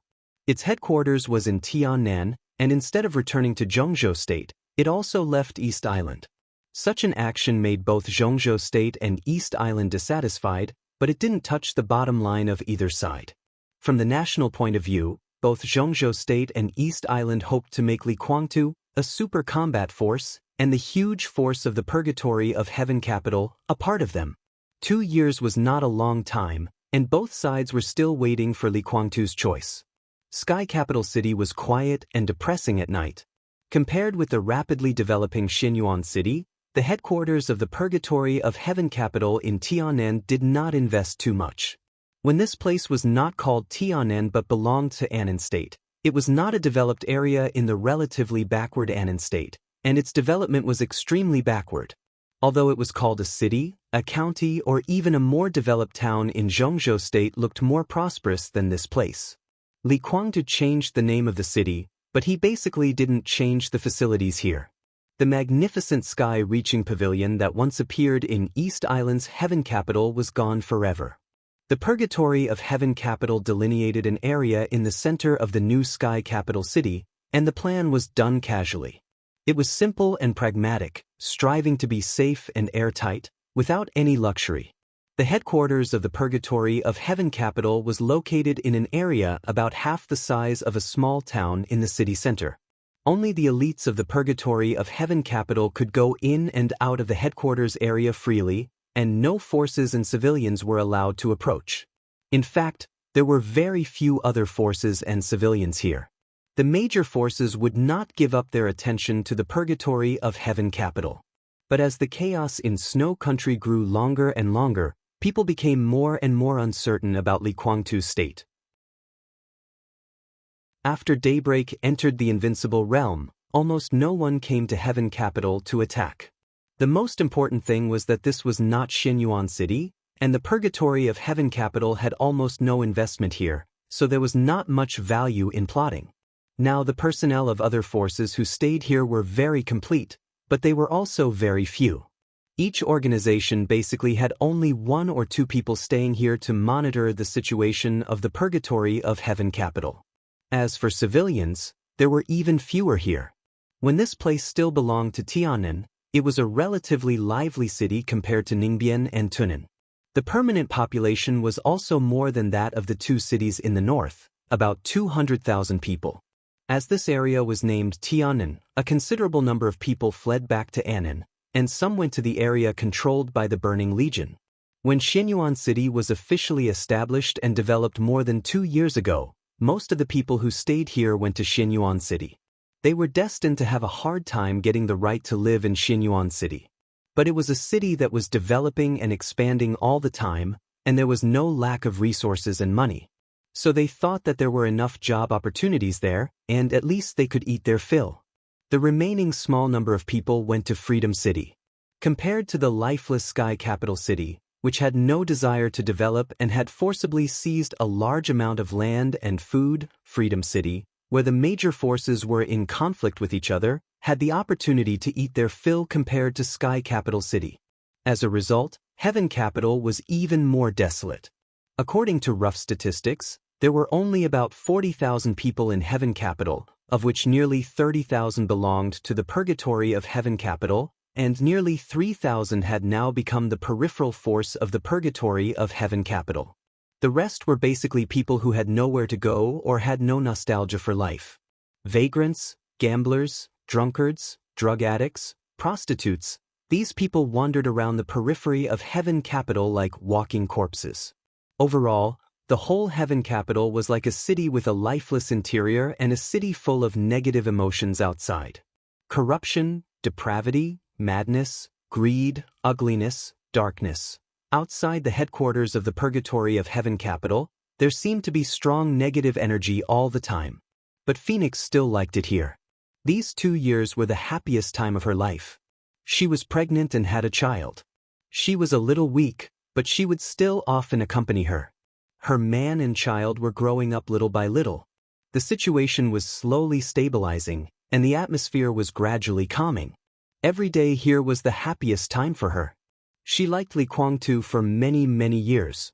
Speaker 1: Its headquarters was in Tiannan, and instead of returning to Zhongzhou State, it also left East Island. Such an action made both Zhongzhou State and East Island dissatisfied, but it didn't touch the bottom line of either side. From the national point of view, both Zhongzhou State and East Island hoped to make Li Kuangtu, a super combat force, and the huge force of the Purgatory of Heaven Capital, a part of them. 2 years was not a long time, and both sides were still waiting for Li Kuangtu's choice. Sky Capital City was quiet and depressing at night. Compared with the rapidly developing Xianyuan City, the headquarters of the Purgatory of Heaven Capital in Tiannan did not invest too much. When this place was not called Tiannan but belonged to Annan State, it was not a developed area in the relatively backward Annan State, and its development was extremely backward. Although it was called a city, a county, or even a more developed town in Zhongzhou State looked more prosperous than this place. Li Kuangtu changed the name of the city, but he basically didn't change the facilities here. The magnificent sky-reaching pavilion that once appeared in East Island's Heaven Capital was gone forever. The Purgatory of Heaven Capital delineated an area in the center of the new Sky Capital City, and the plan was done casually. It was simple and pragmatic, striving to be safe and airtight, without any luxury. The headquarters of the Purgatory of Heaven Capital was located in an area about half the size of a small town in the city center. Only the elites of the Purgatory of Heaven Capital could go in and out of the headquarters area freely, and no forces and civilians were allowed to approach. In fact, there were very few other forces and civilians here. The major forces would not give up their attention to the purgatory of Heaven Capital. But as the chaos in Snow Country grew longer and longer, people became more and more uncertain about Li Kuangtu's state. After daybreak entered the invincible realm, almost no one came to Heaven Capital to attack. The most important thing was that this was not Xianyuan City, and the purgatory of Heaven Capital had almost no investment here, so there was not much value in plotting. Now the personnel of other forces who stayed here were very complete, but they were also very few. Each organization basically had only 1 or 2 people staying here to monitor the situation of the purgatory of Heaven Capital. As for civilians, there were even fewer here. When this place still belonged to Tiannan, it was a relatively lively city compared to Ningbian and Tunan. The permanent population was also more than that of the 2 cities in the north, about 200,000 people. As this area was named Tiannan, a considerable number of people fled back to Annan, and some went to the area controlled by the Burning Legion. When Xianyuan City was officially established and developed more than 2 years ago, most of the people who stayed here went to Xianyuan City. They were destined to have a hard time getting the right to live in Xianyuan City. But it was a city that was developing and expanding all the time, and there was no lack of resources and money. So they thought that there were enough job opportunities there, and at least they could eat their fill. The remaining small number of people went to Freedom City. Compared to the lifeless Sky Capital City, which had no desire to develop and had forcibly seized a large amount of land and food, Freedom City, where the major forces were in conflict with each other, had the opportunity to eat their fill compared to Sky Capital City. As a result, Heaven Capital was even more desolate. According to rough statistics, there were only about 40,000 people in Heaven Capital, of which nearly 30,000 belonged to the purgatory of Heaven Capital, and nearly 3,000 had now become the peripheral force of the purgatory of Heaven Capital. The rest were basically people who had nowhere to go or had no nostalgia for life. Vagrants, gamblers, drunkards, drug addicts, prostitutes, these people wandered around the periphery of Heaven Capital like walking corpses. Overall, the whole Heaven Capital was like a city with a lifeless interior and a city full of negative emotions outside. Corruption, depravity, madness, greed, ugliness, darkness. Outside the headquarters of the purgatory of Heaven Capital, there seemed to be strong negative energy all the time. But Phoenix still liked it here. These 2 years were the happiest time of her life. She was pregnant and had a child. She was a little weak, but she would still often accompany her. Her man and child were growing up little by little. The situation was slowly stabilizing, and the atmosphere was gradually calming. Every day here was the happiest time for her. She liked Li Kuangtu for many, many years.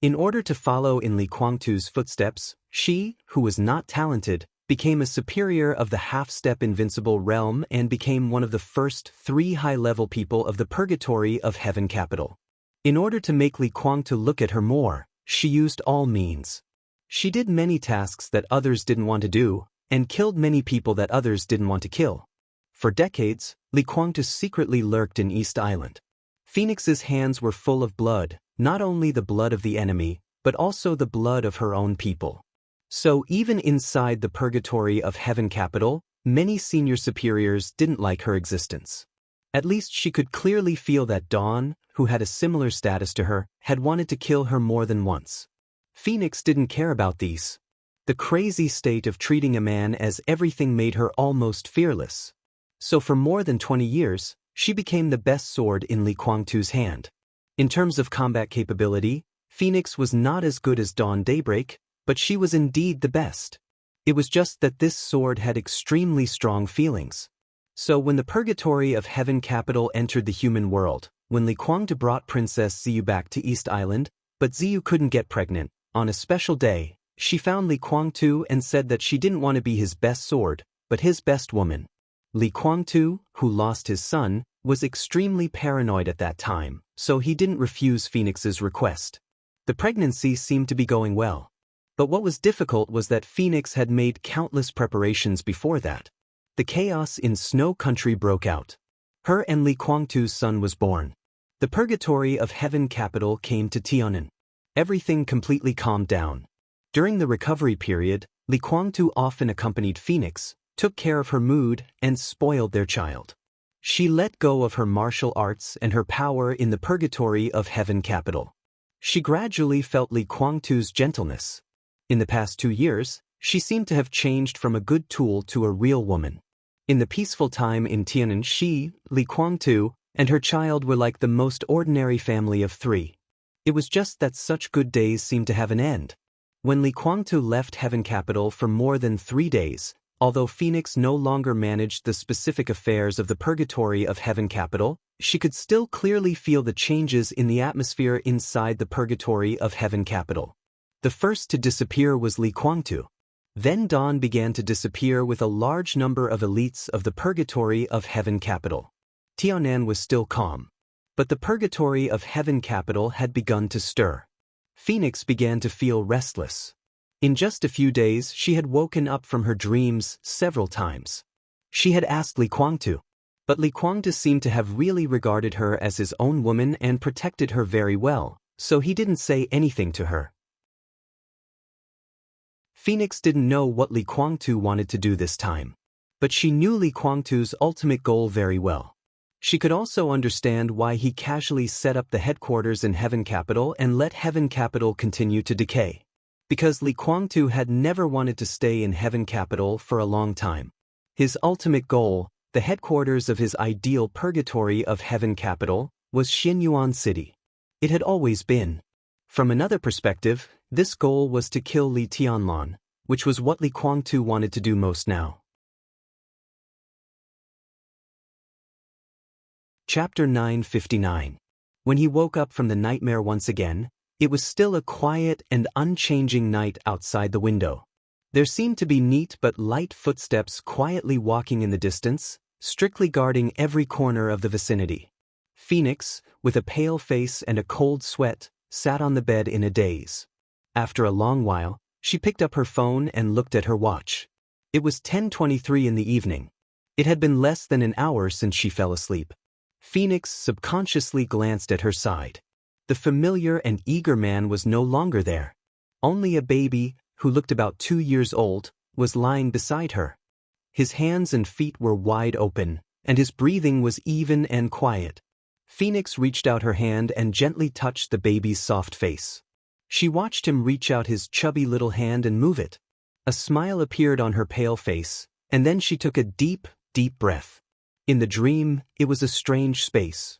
Speaker 1: In order to follow in Li Kuangtu's footsteps, she, who was not talented, became a superior of the half-step invincible realm and became one of the first 3 high-level people of the purgatory of Heaven Capital. In order to make Li Kuangtu look at her more, she used all means. She did many tasks that others didn't want to do, and killed many people that others didn't want to kill. For decades, Li Kuangtu secretly lurked in East Island. Phoenix's hands were full of blood, not only the blood of the enemy, but also the blood of her own people. So even inside the purgatory of Heaven Capital, many senior superiors didn't like her existence. At least she could clearly feel that Dawn, who had a similar status to her, had wanted to kill her more than once. Phoenix didn't care about these. The crazy state of treating a man as everything made her almost fearless. So for more than 20 years, she became the best sword in Li Kuangtu's hand. In terms of combat capability, Phoenix was not as good as Dawn Daybreak, but she was indeed the best. It was just that this sword had extremely strong feelings. So when the purgatory of Heaven Capital entered the human world, when Li Kuangtu brought Princess Ziyu back to East Island, but Ziyu couldn't get pregnant, on a special day, she found Li Kuangtu and said that she didn't want to be his best sword, but his best woman. Li Kuangtu, who lost his son, was extremely paranoid at that time, so he didn't refuse Phoenix's request. The pregnancy seemed to be going well. But what was difficult was that Phoenix had made countless preparations before that. The chaos in Snow Country broke out. Her and Li Guangtu's son was born. The purgatory of heaven capital came to Tianan. Everything completely calmed down. During the recovery period, Li Guangtu often accompanied Phoenix, took care of her mood, and spoiled their child. She let go of her martial arts and her power in the purgatory of heaven capital. She gradually felt Li Guangtu's gentleness. In the past 2 years, she seemed to have changed from a good tool to a real woman. In the peaceful time in Tianan, she, Li Guangtu, and her child were like the most ordinary family of 3. It was just that such good days seemed to have an end. When Li Guangtu left heaven capital for more than 3 days, although Phoenix no longer managed the specific affairs of the purgatory of heaven capital, she could still clearly feel the changes in the atmosphere inside the purgatory of heaven capital. The first to disappear was Li Guangtu. Then dawn began to disappear with a large number of elites of the purgatory of heaven capital. Tianan was still calm. But the purgatory of heaven capital had begun to stir. Phoenix began to feel restless. In just a few days, she had woken up from her dreams several times. She had asked Li Guangtu, but Li Guangtu seemed to have really regarded her as his own woman and protected her very well, so he didn't say anything to her. Phoenix didn't know what Li Guangtu wanted to do this time. But she knew Li Guangtu's ultimate goal very well. She could also understand why he casually set up the headquarters in Heaven Capital and let Heaven Capital continue to decay. Because Li Guangtu had never wanted to stay in Heaven Capital for a long time. His ultimate goal, the headquarters of his ideal purgatory of Heaven Capital, was Xinyuan City. It had always been. From another perspective, this goal was to kill Li Tianlan, which was what Li Guangtu wanted to do most now. Chapter 959. When he woke up from the nightmare once again, it was still a quiet and unchanging night outside the window. There seemed to be neat but light footsteps quietly walking in the distance, strictly guarding every corner of the vicinity. Phoenix, with a pale face and a cold sweat, sat on the bed in a daze. After a long while, she picked up her phone and looked at her watch. It was 10:23 in the evening. It had been less than an hour since she fell asleep. Phoenix subconsciously glanced at her side. The familiar and eager man was no longer there. Only a baby, who looked about 2 years old, was lying beside her. His hands and feet were wide open, and his breathing was even and quiet. Phoenix reached out her hand and gently touched the baby's soft face. She watched him reach out his chubby little hand and move it. A smile appeared on her pale face, and then she took a deep, deep breath. In the dream, it was a strange space.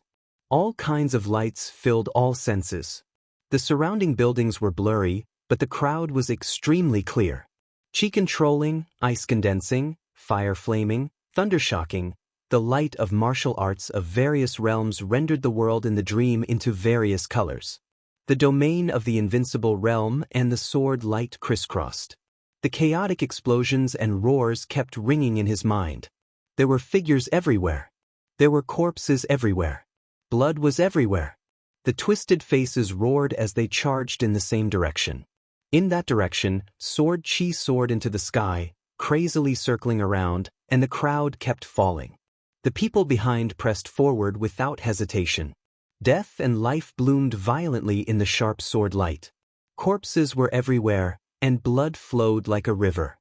Speaker 1: All kinds of lights filled all senses. The surrounding buildings were blurry, but the crowd was extremely clear. Chi controlling, ice condensing, fire flaming, thunder shocking, the light of martial arts of various realms rendered the world in the dream into various colors. The domain of the invincible realm and the sword light crisscrossed. The chaotic explosions and roars kept ringing in his mind. There were figures everywhere. There were corpses everywhere. Blood was everywhere. The twisted faces roared as they charged in the same direction. In that direction, sword chi soared into the sky, crazily circling around, and the crowd kept falling. The people behind pressed forward without hesitation. Death and life bloomed violently in the sharp sword light. Corpses were everywhere, and blood flowed like a river.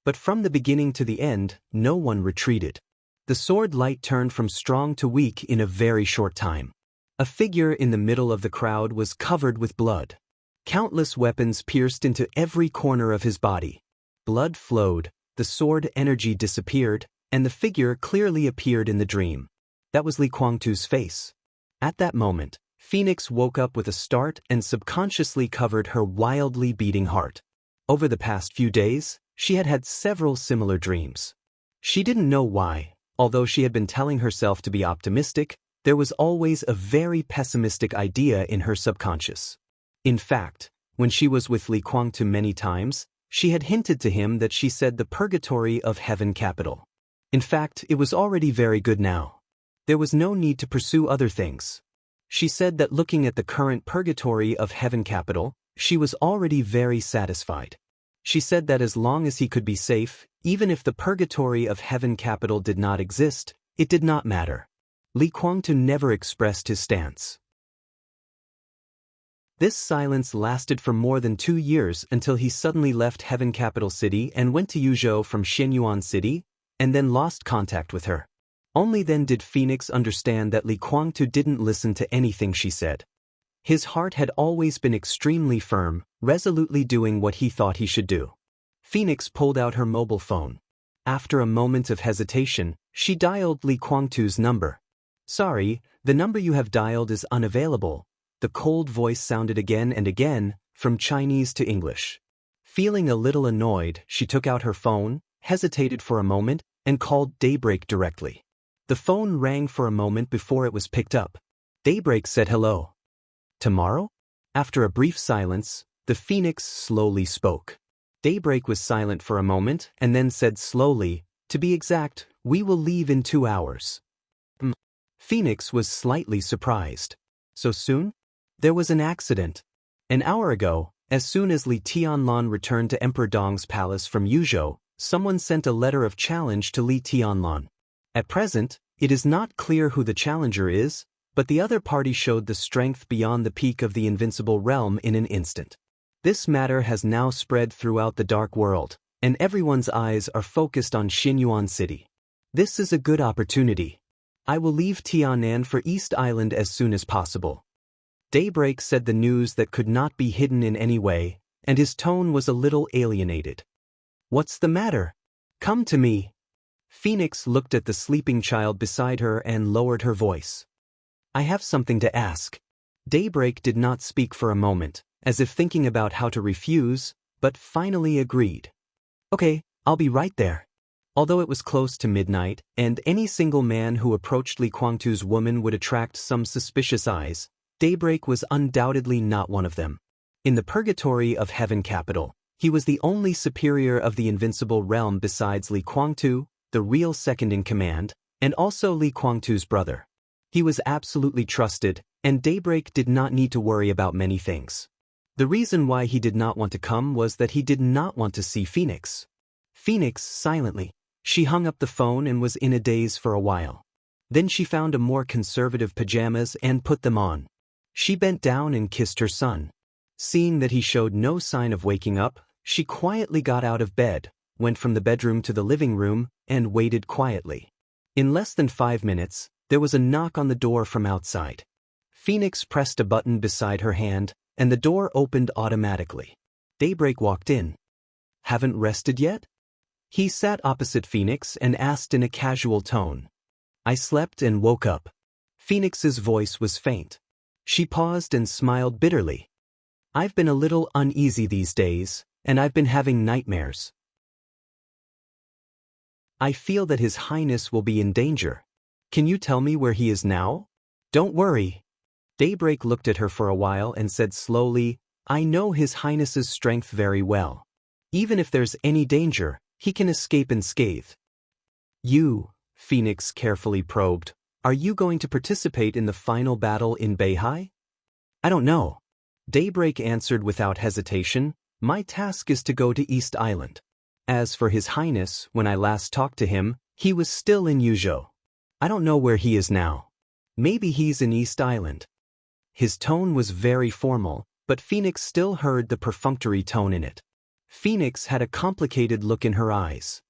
Speaker 1: But from the beginning to the end, no one retreated. The sword light turned from strong to weak in a very short time. A figure in the middle of the crowd was covered with blood. Countless weapons pierced into every corner of his body. Blood flowed, the sword energy disappeared, and the figure clearly appeared in the dream. That was Li Guangtu's face. At that moment, Phoenix woke up with a start and subconsciously covered her wildly beating heart. Over the past few days, she had had several similar dreams. She didn't know why. Although she had been telling herself to be optimistic, there was always a very pessimistic idea in her subconscious. In fact, when she was with Li Guangtu many times, she had hinted to him that she said the purgatory of heaven capital. In fact, it was already very good now. There was no need to pursue other things. She said that looking at the current purgatory of heaven capital, she was already very satisfied. She said that as long as he could be safe, even if the purgatory of heaven capital did not exist, it did not matter. Li Guangtu never expressed his stance. This silence lasted for more than 2 years until he suddenly left Heaven Capital City and went to Yuzhou from Xianyuan City, and then lost contact with her. Only then did Phoenix understand that Li Guangtu didn't listen to anything she said. His heart had always been extremely firm, resolutely doing what he thought he should do. Phoenix pulled out her mobile phone. After a moment of hesitation, she dialed Li Guangtu's number. "Sorry, the number you have dialed is unavailable." The cold voice sounded again and again, from Chinese to English. Feeling a little annoyed, she took out her phone, hesitated for a moment, and called Daybreak directly. The phone rang for a moment before it was picked up. Daybreak said hello. "Tomorrow?" After a brief silence, the Phoenix slowly spoke. Daybreak was silent for a moment and then said slowly, "To be exact, we will leave in 2 hours." Phoenix was slightly surprised. "So soon?" "There was an accident. An hour ago, as soon as Li Tianlan returned to Emperor Dong's palace from Yuzhou, someone sent a letter of challenge to Li Tianlan. At present, it is not clear who the challenger is, but the other party showed the strength beyond the peak of the invincible realm in an instant. This matter has now spread throughout the dark world, and everyone's eyes are focused on Xianyuan City. This is a good opportunity. I will leave Tianan for East Island as soon as possible." Daybreak said the news that could not be hidden in any way, and his tone was a little alienated. "What's the matter? Come to me." Phoenix looked at the sleeping child beside her and lowered her voice. "I have something to ask." Daybreak did not speak for a moment, as if thinking about how to refuse, but finally agreed. "Okay, I'll be right there." Although it was close to midnight, and any single man who approached Li Guangtu's woman would attract some suspicious eyes, Daybreak was undoubtedly not one of them. In the purgatory of Heaven Capital, he was the only superior of the invincible realm besides Li Guangtu, the real second-in-command, and also Li Guangtu's brother. He was absolutely trusted, and Daybreak did not need to worry about many things. The reason why he did not want to come was that he did not want to see Phoenix. Phoenix silently. She hung up the phone and was in a daze for a while. Then she found a more conservative pajamas and put them on. She bent down and kissed her son. Seeing that he showed no sign of waking up, she quietly got out of bed, went from the bedroom to the living room, and waited quietly. In less than 5 minutes, there was a knock on the door from outside. Phoenix pressed a button beside her hand, and the door opened automatically. Daybreak walked in. "Haven't rested yet?" He sat opposite Phoenix and asked in a casual tone. "I slept and woke up." Phoenix's voice was faint. She paused and smiled bitterly. "I've been a little uneasy these days, and I've been having nightmares. I feel that His Highness will be in danger. Can you tell me where he is now?" "Don't worry." Daybreak looked at her for a while and said slowly, "I know His Highness's strength very well. Even if there's any danger, he can escape unscathed." "You," Phoenix carefully probed, "are you going to participate in the final battle in Beihai?" "I don't know." Daybreak answered without hesitation, "My task is to go to East Island. As for His Highness, when I last talked to him, he was still in Yuzhou. I don't know where he is now. Maybe he's in East Island." His tone was very formal, but Phoenix still heard the perfunctory tone in it. Phoenix had a complicated look in her eyes.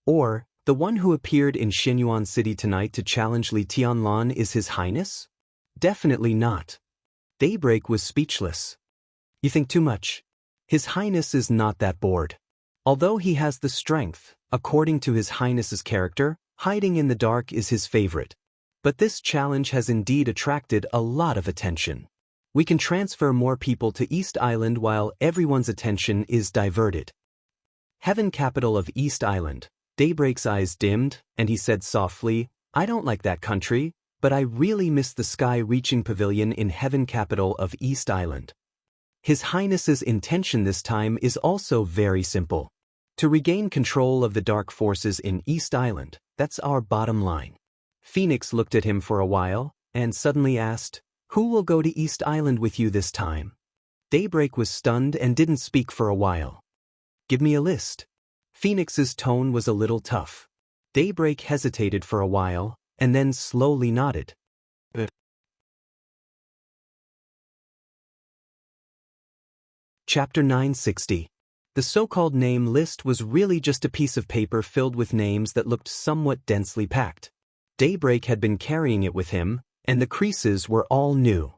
Speaker 1: Or, the one who appeared in Xianyuan City tonight to challenge Li Tianlan is His Highness? Definitely not. Daybreak was speechless. "You think too much. His Highness is not that bored. Although he has the strength, according to His Highness's character, hiding in the dark is his favorite. But this challenge has indeed attracted a lot of attention. We can transfer more people to East Island while everyone's attention is diverted." Heaven Capital of East Island. Daybreak's eyes dimmed, and he said softly, "I don't like that country, but I really miss the sky-reaching pavilion in Heaven Capital of East Island." His Highness's intention this time is also very simple. To regain control of the dark forces in East Island, that's our bottom line. Phoenix looked at him for a while, and suddenly asked, "Who will go to East Island with you this time?" Daybreak was stunned and didn't speak for a while. "Give me a list." Phoenix's tone was a little tough. Daybreak hesitated for a while, and then slowly nodded. Chapter 960. The so-called name list was really just a piece of paper filled with names that looked somewhat densely packed. Daybreak had been carrying it with him, and the creases were all new.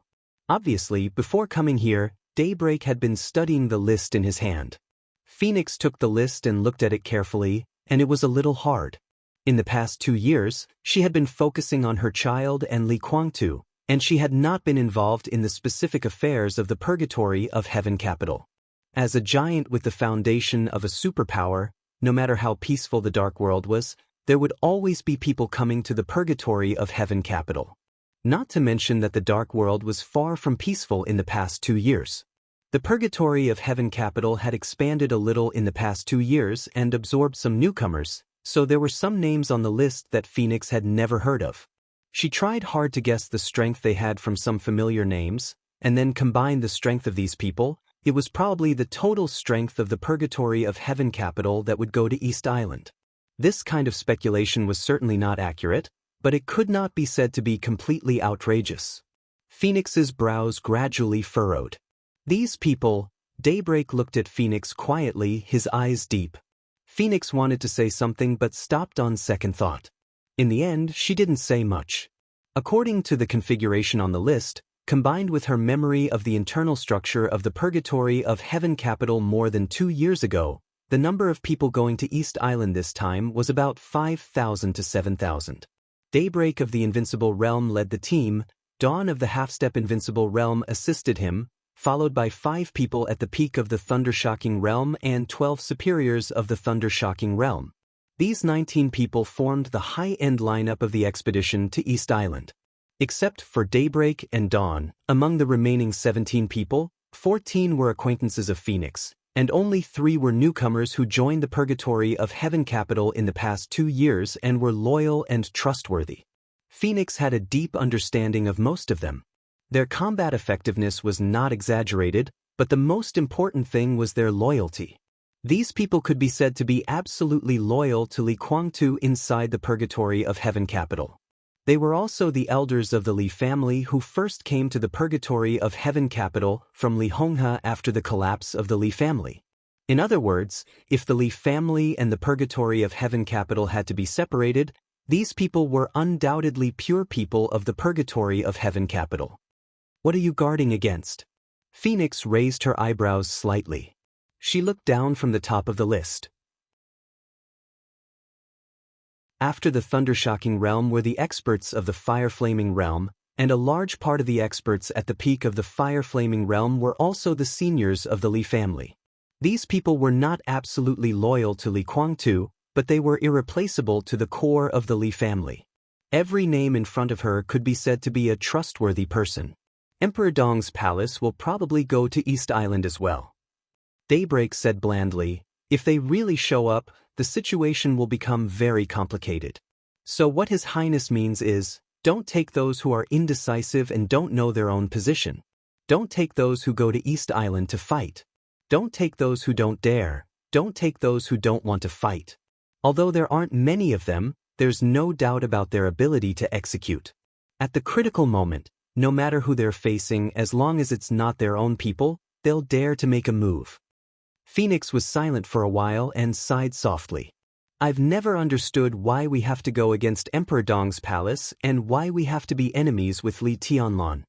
Speaker 1: Obviously, before coming here, Daybreak had been studying the list in his hand. Phoenix took the list and looked at it carefully, and it was a little hard. In the past 2 years, she had been focusing on her child and Li Kuangtu, and she had not been involved in the specific affairs of the purgatory of Heaven Capital. As a giant with the foundation of a superpower, no matter how peaceful the dark world was, there would always be people coming to the purgatory of Heaven Capital. Not to mention that the dark world was far from peaceful in the past 2 years. The purgatory of Heaven Capital had expanded a little in the past 2 years and absorbed some newcomers, so there were some names on the list that Phoenix had never heard of. She tried hard to guess the strength they had from some familiar names, and then combined the strength of these people. It was probably the total strength of the purgatory of Heaven Capital that would go to East Island. This kind of speculation was certainly not accurate, but it could not be said to be completely outrageous. Phoenix's brows gradually furrowed. These people. Daybreak looked at Phoenix quietly, his eyes deep. Phoenix wanted to say something but stopped on second thought. In the end, she didn't say much. According to the configuration on the list, combined with her memory of the internal structure of the purgatory of Heaven Capital more than 2 years ago, the number of people going to East Island this time was about 5,000 to 7,000. Daybreak of the Invincible Realm led the team, Dawn of the Half-Step Invincible Realm assisted him, followed by 5 people at the peak of the Thundershocking Realm and 12 superiors of the Thundershocking Realm. These 19 people formed the high-end lineup of the expedition to East Island. Except for Daybreak and Dawn, among the remaining 17 people, 14 were acquaintances of Phoenix, and only 3 were newcomers who joined the purgatory of Heaven Capital in the past 2 years and were loyal and trustworthy. Phoenix had a deep understanding of most of them. Their combat effectiveness was not exaggerated, but the most important thing was their loyalty. These people could be said to be absolutely loyal to Li Kuangtu inside the purgatory of Heaven Capital. They were also the elders of the Li family who first came to the purgatory of Heaven Capital from Li Honghe after the collapse of the Li family. In other words, if the Li family and the purgatory of Heaven Capital had to be separated, these people were undoubtedly pure people of the purgatory of Heaven Capital. What are you guarding against? Phoenix raised her eyebrows slightly. She looked down from the top of the list. After the Thundershocking Realm were the experts of the Fire-Flaming Realm, and a large part of the experts at the peak of the Fire-Flaming Realm were also the seniors of the Li family. These people were not absolutely loyal to Li Kuangtu, but they were irreplaceable to the core of the Li family. Every name in front of her could be said to be a trustworthy person. Emperor Dong's palace will probably go to East Island as well. Daybreak said blandly, if they really show up, the situation will become very complicated. So what His Highness means is, don't take those who are indecisive and don't know their own position. Don't take those who go to East Island to fight. Don't take those who don't dare. Don't take those who don't want to fight. Although there aren't many of them, there's no doubt about their ability to execute. At the critical moment, no matter who they're facing, as long as it's not their own people, they'll dare to make a move. Phoenix was silent for a while and sighed softly. I've never understood why we have to go against Emperor Dong's palace and why we have to be enemies with Li Tianlan.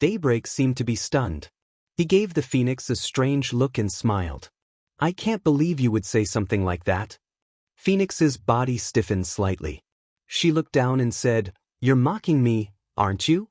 Speaker 1: Daybreak seemed to be stunned. He gave the Phoenix a strange look and smiled. I can't believe you would say something like that. Phoenix's body stiffened slightly. She looked down and said, You're mocking me, aren't you?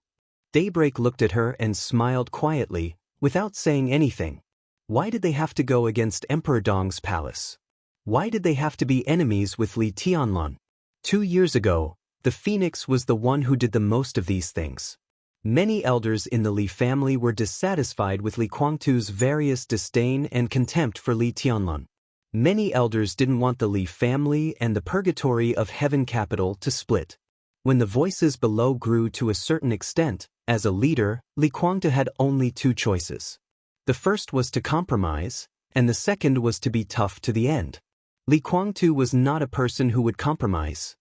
Speaker 1: Daybreak looked at her and smiled quietly, without saying anything. Why did they have to go against Emperor Dong's palace? Why did they have to be enemies with Li Tianlan? 2 years ago, the Phoenix was the one who did the most of these things. Many elders in the Li family were dissatisfied with Li Kuangtu's various disdain and contempt for Li Tianlan. Many elders didn't want the Li family and the purgatory of Heaven Capital to split. When the voices below grew to a certain extent, as a leader, Li Kuangtu had only 2 choices. The first was to compromise, and the second was to be tough to the end. Li Kuangtu was not a person who would compromise.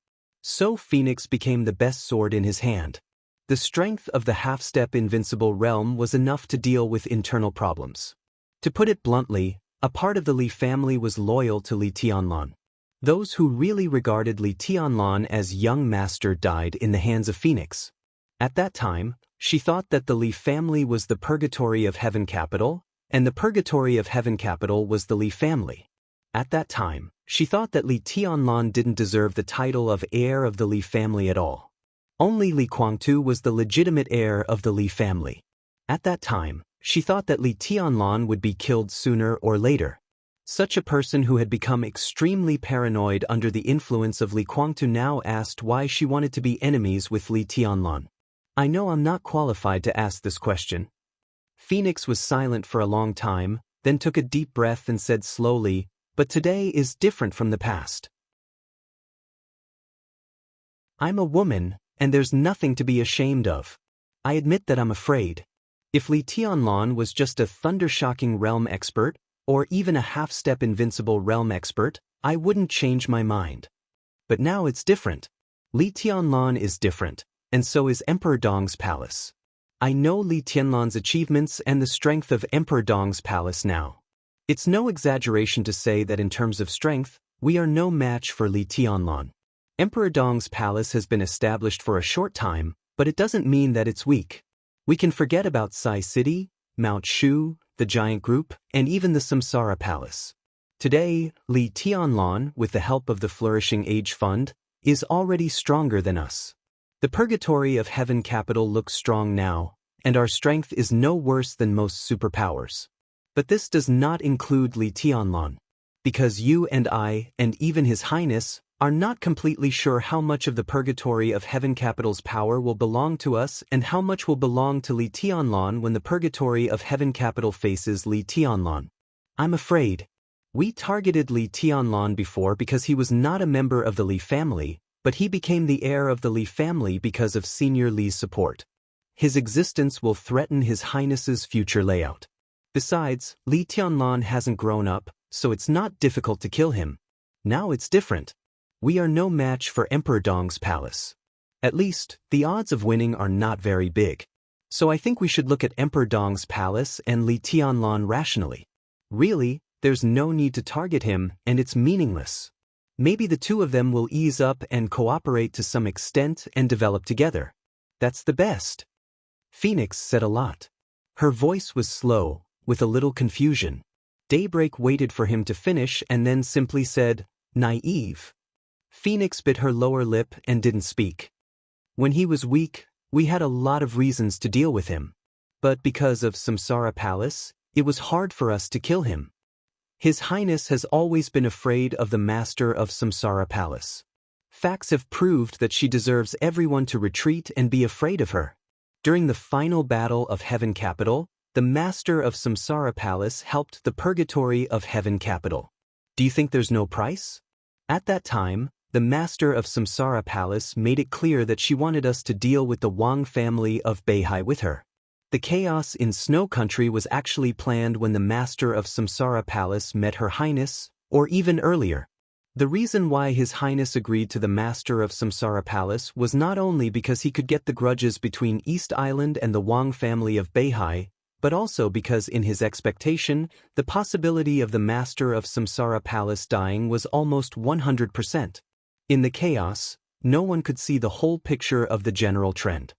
Speaker 1: So Phoenix became the best sword in his hand. The strength of the half-step invincible realm was enough to deal with internal problems. To put it bluntly, a part of the Li family was loyal to Li Tianlan. Those who really regarded Li Tianlan as young master died in the hands of Phoenix. At that time, she thought that the Li family was the purgatory of Heaven Capital, and the purgatory of Heaven Capital was the Li family. At that time, she thought that Li Tianlan didn't deserve the title of heir of the Li family at all. Only Li Guangtu was the legitimate heir of the Li family. At that time, she thought that Li Tianlan would be killed sooner or later. Such a person who had become extremely paranoid under the influence of Li Guangtu now asked why she wanted to be enemies with Li Tianlan. I know I'm not qualified to ask this question. Phoenix was silent for a long time, then took a deep breath and said slowly, "But today is different from the past. I'm a woman, and there's nothing to be ashamed of. I admit that I'm afraid. If Li Tianlan was just a thunder-shocking realm expert, or even a half-step invincible realm expert, I wouldn't change my mind. But now it's different. Li Tianlan is different, and so is Emperor Dong's palace. I know Li Tianlan's achievements and the strength of Emperor Dong's palace now. It's no exaggeration to say that in terms of strength, we are no match for Li Tianlan. Emperor Dong's palace has been established for a short time, but it doesn't mean that it's weak. We can forget about Sai City, Mount Shu, the Giant Group, and even the Samsara Palace. Today, Li Tianlan, with the help of the Flourishing Age Fund, is already stronger than us. The Purgatory of Heaven Capital looks strong now, and our strength is no worse than most superpowers. But this does not include Li Tianlan. Because you and I, and even His Highness, are not completely sure how much of the Purgatory of Heaven Capital's power will belong to us and how much will belong to Li Tianlan when the Purgatory of Heaven Capital faces Li Tianlan. I'm afraid. We targeted Li Tianlan before because he was not a member of the Li family, but he became the heir of the Li family because of Senior Li's support. His existence will threaten His Highness's future layout. Besides, Li Tianlan hasn't grown up, so it's not difficult to kill him. Now it's different. We are no match for Emperor Dong's palace. At least, the odds of winning are not very big. So I think we should look at Emperor Dong's palace and Li Tianlan rationally. Really, there's no need to target him, and it's meaningless. Maybe the two of them will ease up and cooperate to some extent and develop together. That's the best. Phoenix said a lot. Her voice was slow, with a little confusion. Daybreak waited for him to finish and then simply said, "Naive." Phoenix bit her lower lip and didn't speak. When he was weak, we had a lot of reasons to deal with him. But because of Samsara Palace, it was hard for us to kill him. His Highness has always been afraid of the master of Samsara Palace. Facts have proved that she deserves everyone to retreat and be afraid of her. During the final battle of Heaven Capital, the master of Samsara Palace helped the Purgatory of Heaven Capital. Do you think there's no price? At that time, the master of Samsara Palace made it clear that she wanted us to deal with the Wang family of Beihai with her. The chaos in Snow Country was actually planned when the master of Samsara Palace met Her Highness, or even earlier. The reason why His Highness agreed to the master of Samsara Palace was not only because he could get the grudges between East Island and the Wang family of Beihai, but also because in his expectation, the possibility of the master of Samsara Palace dying was almost 100%. In the chaos, no one could see the whole picture of the general trend.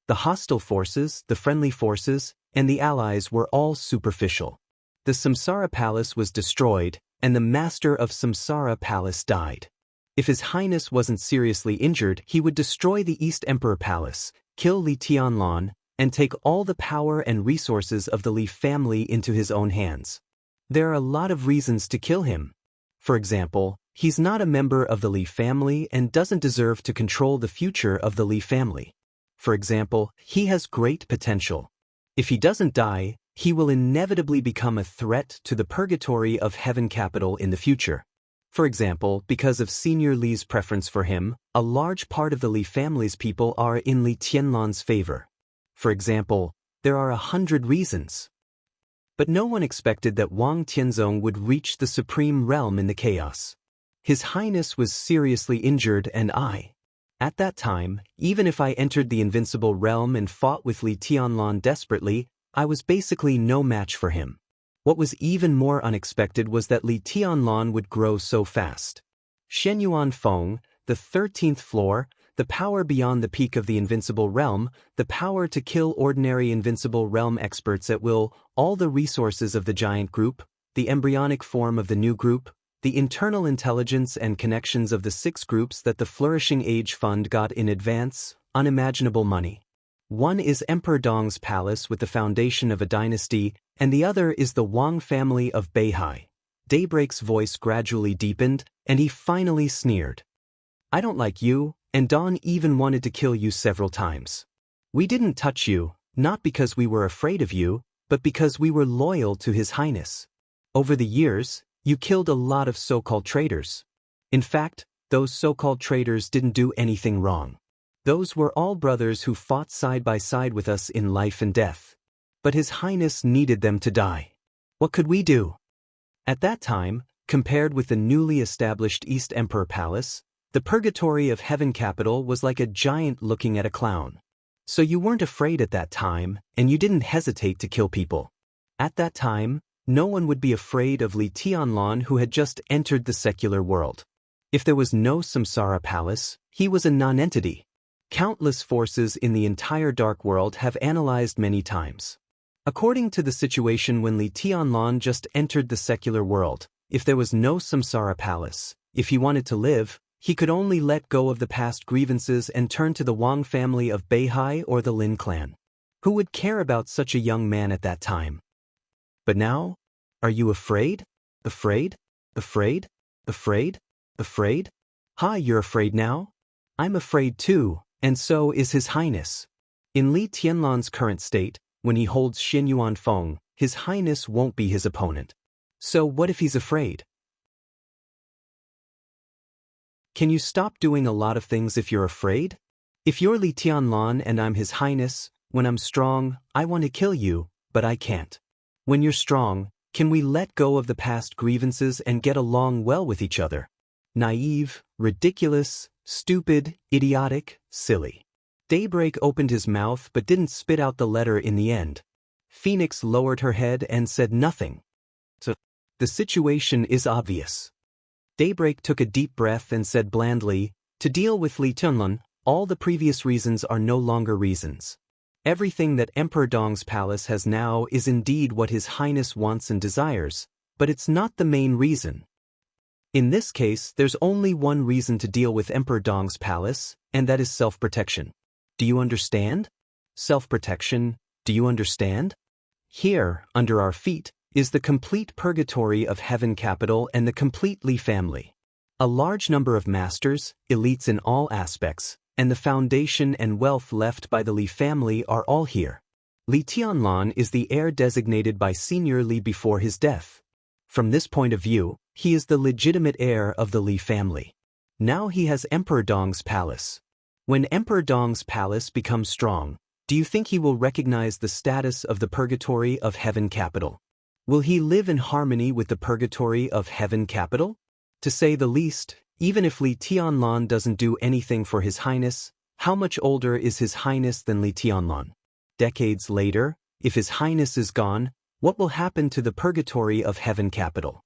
Speaker 1: The hostile forces, the friendly forces, and the allies were all superficial. The Samsara Palace was destroyed, and the master of Samsara Palace died. If His Highness wasn't seriously injured, he would destroy the East Emperor Palace, kill Li Tianlan, and take all the power and resources of the Li family into his own hands. There are a lot of reasons to kill him. For example, he's not a member of the Li family and doesn't deserve to control the future of the Li family. For example, he has great potential. If he doesn't die, he will inevitably become a threat to the Purgatory of Heaven Capital in the future. For example, because of Senior Li's preference for him, a large part of the Li family's people are in Li Tianlan's favor. For example, there are 100 reasons. But no one expected that Wang Tianzong would reach the supreme realm in the chaos. His Highness was seriously injured and at that time, even if I entered the invincible realm and fought with Li Tianlan desperately, I was basically no match for him. What was even more unexpected was that Li Tianlan would grow so fast. Shenyuan Feng, the 13th floor, the power beyond the peak of the invincible realm, the power to kill ordinary invincible realm experts at will, all the resources of the giant group, the embryonic form of the new group, the internal intelligence and connections of the 6 groups that the Flourishing Age Fund got in advance, unimaginable money. One is Emperor Dong's palace with the foundation of a dynasty, and the other is the Wang family of Beihai. Daybreak's voice gradually deepened, and he finally sneered. I don't like you, and Dawn even wanted to kill you several times. We didn't touch you, not because we were afraid of you, but because we were loyal to His Highness. Over the years, you killed a lot of so-called traitors. In fact, those so-called traitors didn't do anything wrong. Those were all brothers who fought side by side with us in life and death. But His Highness needed them to die. What could we do? At that time, compared with the newly established East Emperor Palace, the Purgatory of Heaven Capital was like a giant looking at a clown. So you weren't afraid at that time, and you didn't hesitate to kill people. At that time, no one would be afraid of Li Tianlan who had just entered the secular world. If there was no Samsara Palace, he was a non-entity. Countless forces in the entire dark world have analyzed many times. According to the situation when Li Tianlan just entered the secular world, if there was no Samsara Palace, if he wanted to live, he could only let go of the past grievances and turn to the Wang family of Beihai or the Lin clan. Who would care about such a young man at that time? But now? Are you afraid? Afraid? Afraid? Afraid? Afraid? Hi, you're afraid now? I'm afraid too, and so is His Highness. In Li Tianlan's current state, when he holds Shenyuan Feng, His Highness won't be his opponent. So what if he's afraid? Can you stop doing a lot of things if you're afraid? If you're Li Tianlan and I'm His Highness, when I'm strong, I want to kill you, but I can't. When you're strong, can we let go of the past grievances and get along well with each other? Naive, ridiculous, stupid, idiotic, silly. Daybreak opened his mouth but didn't spit out the letter in the end. Phoenix lowered her head and said nothing. So, the situation is obvious. Daybreak took a deep breath and said blandly, to deal with Li Tianlan, all the previous reasons are no longer reasons. Everything that Emperor Dong's palace has now is indeed what His Highness wants and desires, but it's not the main reason. In this case, there's only one reason to deal with Emperor Dong's palace, and that is self-protection. Do you understand? Self-protection, do you understand? Here, under our feet, is the complete Purgatory of Heaven Capital and the complete Li family. A large number of masters, elites in all aspects, and the foundation and wealth left by the Li family are all here. Li Tianlan is the heir designated by Senior Li before his death. From this point of view, he is the legitimate heir of the Li family. Now he has Emperor Dong's palace. When Emperor Dong's palace becomes strong, do you think he will recognize the status of the Purgatory of Heaven Capital? Will he live in harmony with the Purgatory of Heaven Capital? To say the least, even if Li Tianlan doesn't do anything for His Highness, how much older is His Highness than Li Tianlan? Decades later, if His Highness is gone, what will happen to the Purgatory of Heaven Capital?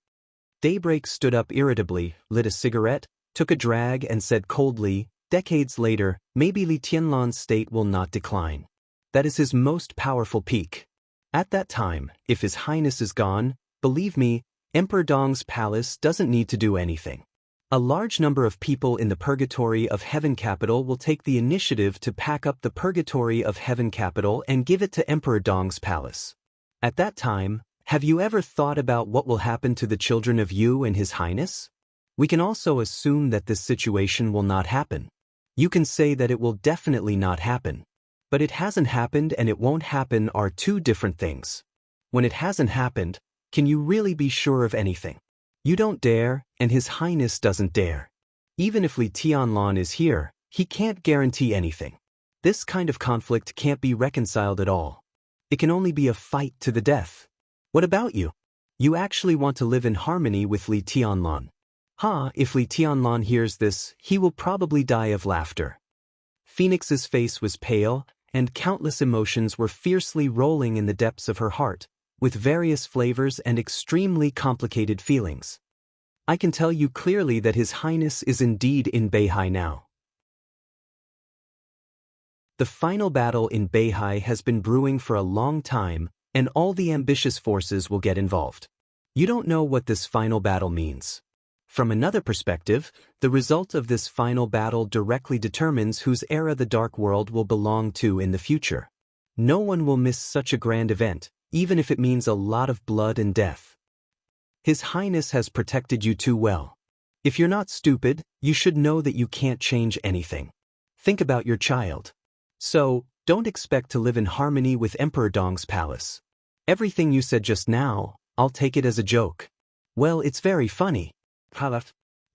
Speaker 1: Daybreak stood up irritably, lit a cigarette, took a drag and said coldly, decades later, maybe Li Tianlan's state will not decline. That is his most powerful peak. At that time, if His Highness is gone, believe me, Emperor Dong's palace doesn't need to do anything. A large number of people in the Purgatory of Heaven Capital will take the initiative to pack up the Purgatory of Heaven Capital and give it to Emperor Dong's palace. At that time, have you ever thought about what will happen to the children of you and His Highness? We can also assume that this situation will not happen. You can say that it will definitely not happen. But it hasn't happened and it won't happen are two different things. When it hasn't happened, can you really be sure of anything? You don't dare, and His Highness doesn't dare. Even if Li Tianlan is here, he can't guarantee anything. This kind of conflict can't be reconciled at all. It can only be a fight to the death. What about you? You actually want to live in harmony with Li Tianlan. Ha, if Li Tianlan hears this, he will probably die of laughter. Phoenix's face was pale, and countless emotions were fiercely rolling in the depths of her heart, with various flavors and extremely complicated feelings. I can tell you clearly that His Highness is indeed in Beihai now. The final battle in Beihai has been brewing for a long time, and all the ambitious forces will get involved. You don't know what this final battle means. From another perspective, the result of this final battle directly determines whose era the Dark World will belong to in the future. No one will miss such a grand event, even if it means a lot of blood and death. His Highness has protected you too well. If you're not stupid, you should know that you can't change anything. Think about your child. So, don't expect to live in harmony with Emperor Dong's palace. Everything you said just now, I'll take it as a joke. Well, it's very funny.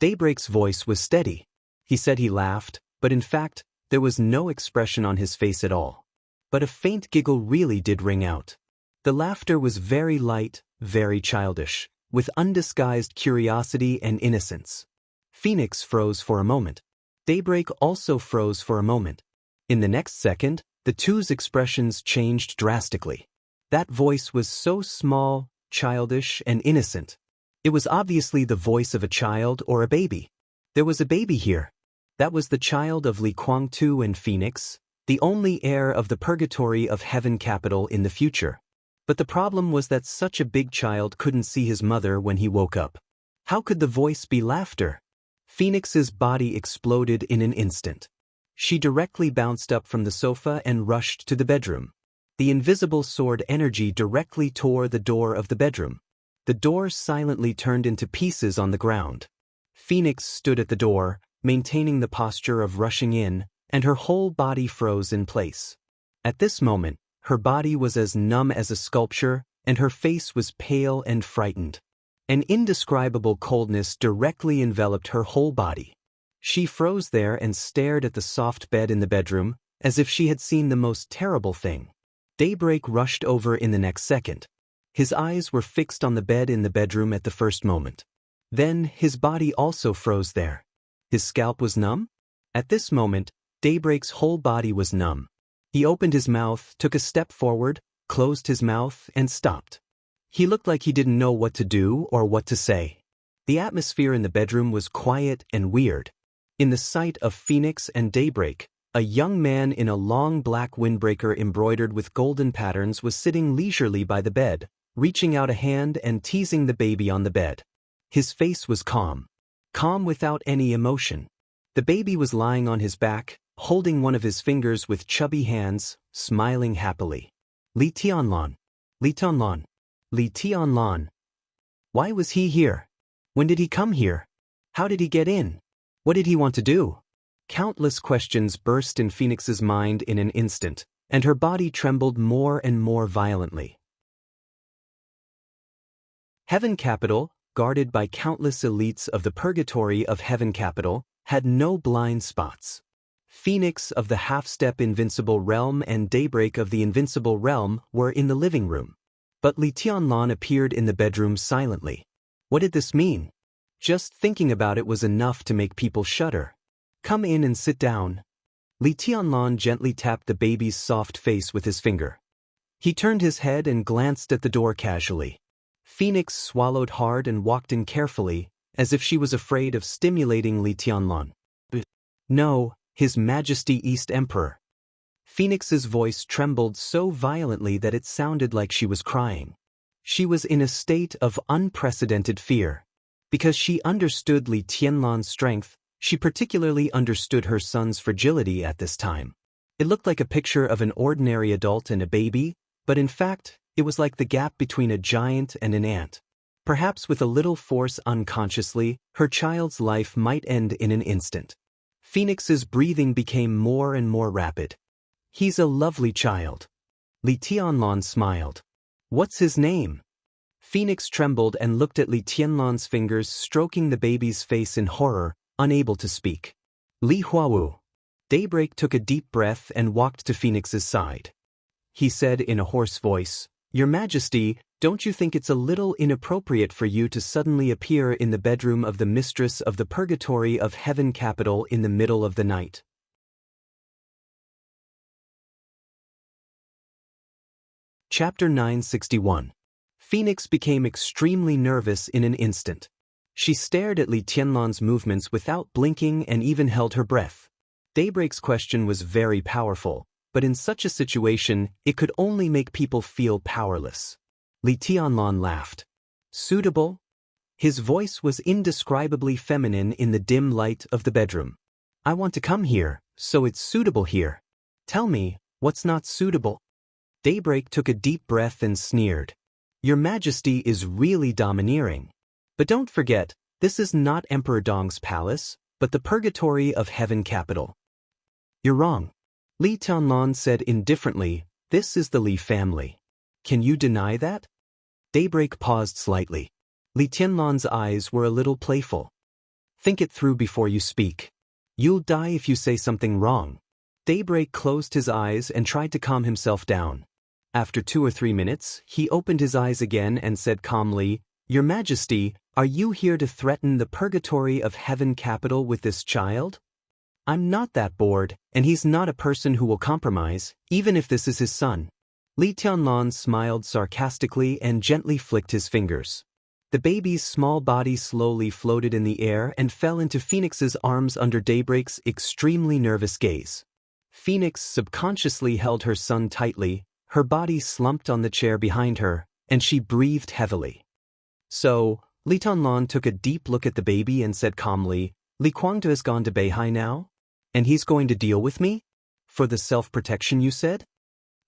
Speaker 1: Daybreak's voice was steady. He said he laughed, but in fact, there was no expression on his face at all. But a faint giggle really did ring out. The laughter was very light, very childish, with undisguised curiosity and innocence. Phoenix froze for a moment. Daybreak also froze for a moment. In the next second, the two's expressions changed drastically. That voice was so small, childish, and innocent. It was obviously the voice of a child or a baby. There was a baby here. That was the child of Li Kuangtu and Phoenix, the only heir of the purgatory of Heaven Capital in the future. But the problem was that such a big child couldn't see his mother when he woke up. How could the voice be laughter? Phoenix's body exploded in an instant. She directly bounced up from the sofa and rushed to the bedroom. The invisible sword energy directly tore the door of the bedroom. The door silently turned into pieces on the ground. Phoenix stood at the door, maintaining the posture of rushing in, and her whole body froze in place. At this moment, her body was as numb as a sculpture, and her face was pale and frightened. An indescribable coldness directly enveloped her whole body. She froze there and stared at the soft bed in the bedroom, as if she had seen the most terrible thing. Daybreak rushed over in the next second. His eyes were fixed on the bed in the bedroom at the first moment. Then, his body also froze there. His scalp was numb? At this moment, Daybreak's whole body was numb. He opened his mouth, took a step forward, closed his mouth, and stopped. He looked like he didn't know what to do or what to say. The atmosphere in the bedroom was quiet and weird. In the sight of Phoenix and Daybreak, a young man in a long black windbreaker embroidered with golden patterns was sitting leisurely by the bed, reaching out a hand and teasing the baby on the bed. His face was calm. Calm without any emotion. The baby was lying on his back, holding one of his fingers with chubby hands, smiling happily. Li Tianlan. Li Tianlan. Li Tianlan. Why was he here? When did he come here? How did he get in? What did he want to do? Countless questions burst in Phoenix's mind in an instant, and her body trembled more and more violently. Heaven Capital, guarded by countless elites of the purgatory of Heaven Capital, had no blind spots. Phoenix of the half-step invincible realm and Daybreak of the invincible realm were in the living room. But Li Tianlan appeared in the bedroom silently. What did this mean? Just thinking about it was enough to make people shudder. Come in and sit down. Li Tianlan gently tapped the baby's soft face with his finger. He turned his head and glanced at the door casually. Phoenix swallowed hard and walked in carefully, as if she was afraid of stimulating Li Tianlan. No, His Majesty East Emperor. Phoenix's voice trembled so violently that it sounded like she was crying. She was in a state of unprecedented fear. Because she understood Li Tianlan's strength, she particularly understood her son's fragility at this time. It looked like a picture of an ordinary adult and a baby, but in fact, it was like the gap between a giant and an ant. Perhaps with a little force unconsciously, her child's life might end in an instant. Phoenix's breathing became more and more rapid. He's a lovely child. Li Tianlan smiled. What's his name? Phoenix trembled and looked at Li Tianlan's fingers stroking the baby's face in horror, unable to speak. Li Huawu. Daybreak took a deep breath and walked to Phoenix's side. He said in a hoarse voice, Your Majesty, don't you think it's a little inappropriate for you to suddenly appear in the bedroom of the mistress of the purgatory of heaven capital in the middle of the night? Chapter 961. Phoenix became extremely nervous in an instant. She stared at Li Tianlan's movements without blinking and even held her breath. Daybreak's question was very powerful, but in such a situation, it could only make people feel powerless. Li Tianlan laughed. Suitable? His voice was indescribably feminine in the dim light of the bedroom. I want to come here, so it's suitable here. Tell me, what's not suitable? Daybreak took a deep breath and sneered. Your Majesty is really domineering. But don't forget, this is not Emperor Dong's palace, but the purgatory of heaven capital. You're wrong. Li Tianlan said indifferently, this is the Li family. Can you deny that? Daybreak paused slightly. Li Tianlan's eyes were a little playful. Think it through before you speak. You'll die if you say something wrong. Daybreak closed his eyes and tried to calm himself down. After 2 or 3 minutes, he opened his eyes again and said calmly, Your Majesty, are you here to threaten the purgatory of heaven capital with this child? I'm not that bored, and he's not a person who will compromise, even if this is his son. Li Tianlan smiled sarcastically and gently flicked his fingers. The baby's small body slowly floated in the air and fell into Phoenix's arms under Daybreak's extremely nervous gaze. Phoenix subconsciously held her son tightly, her body slumped on the chair behind her, and she breathed heavily. So, Li Tianlan took a deep look at the baby and said calmly, Li Guangtu has gone to Beihai now? And he's going to deal with me? For the self-protection you said?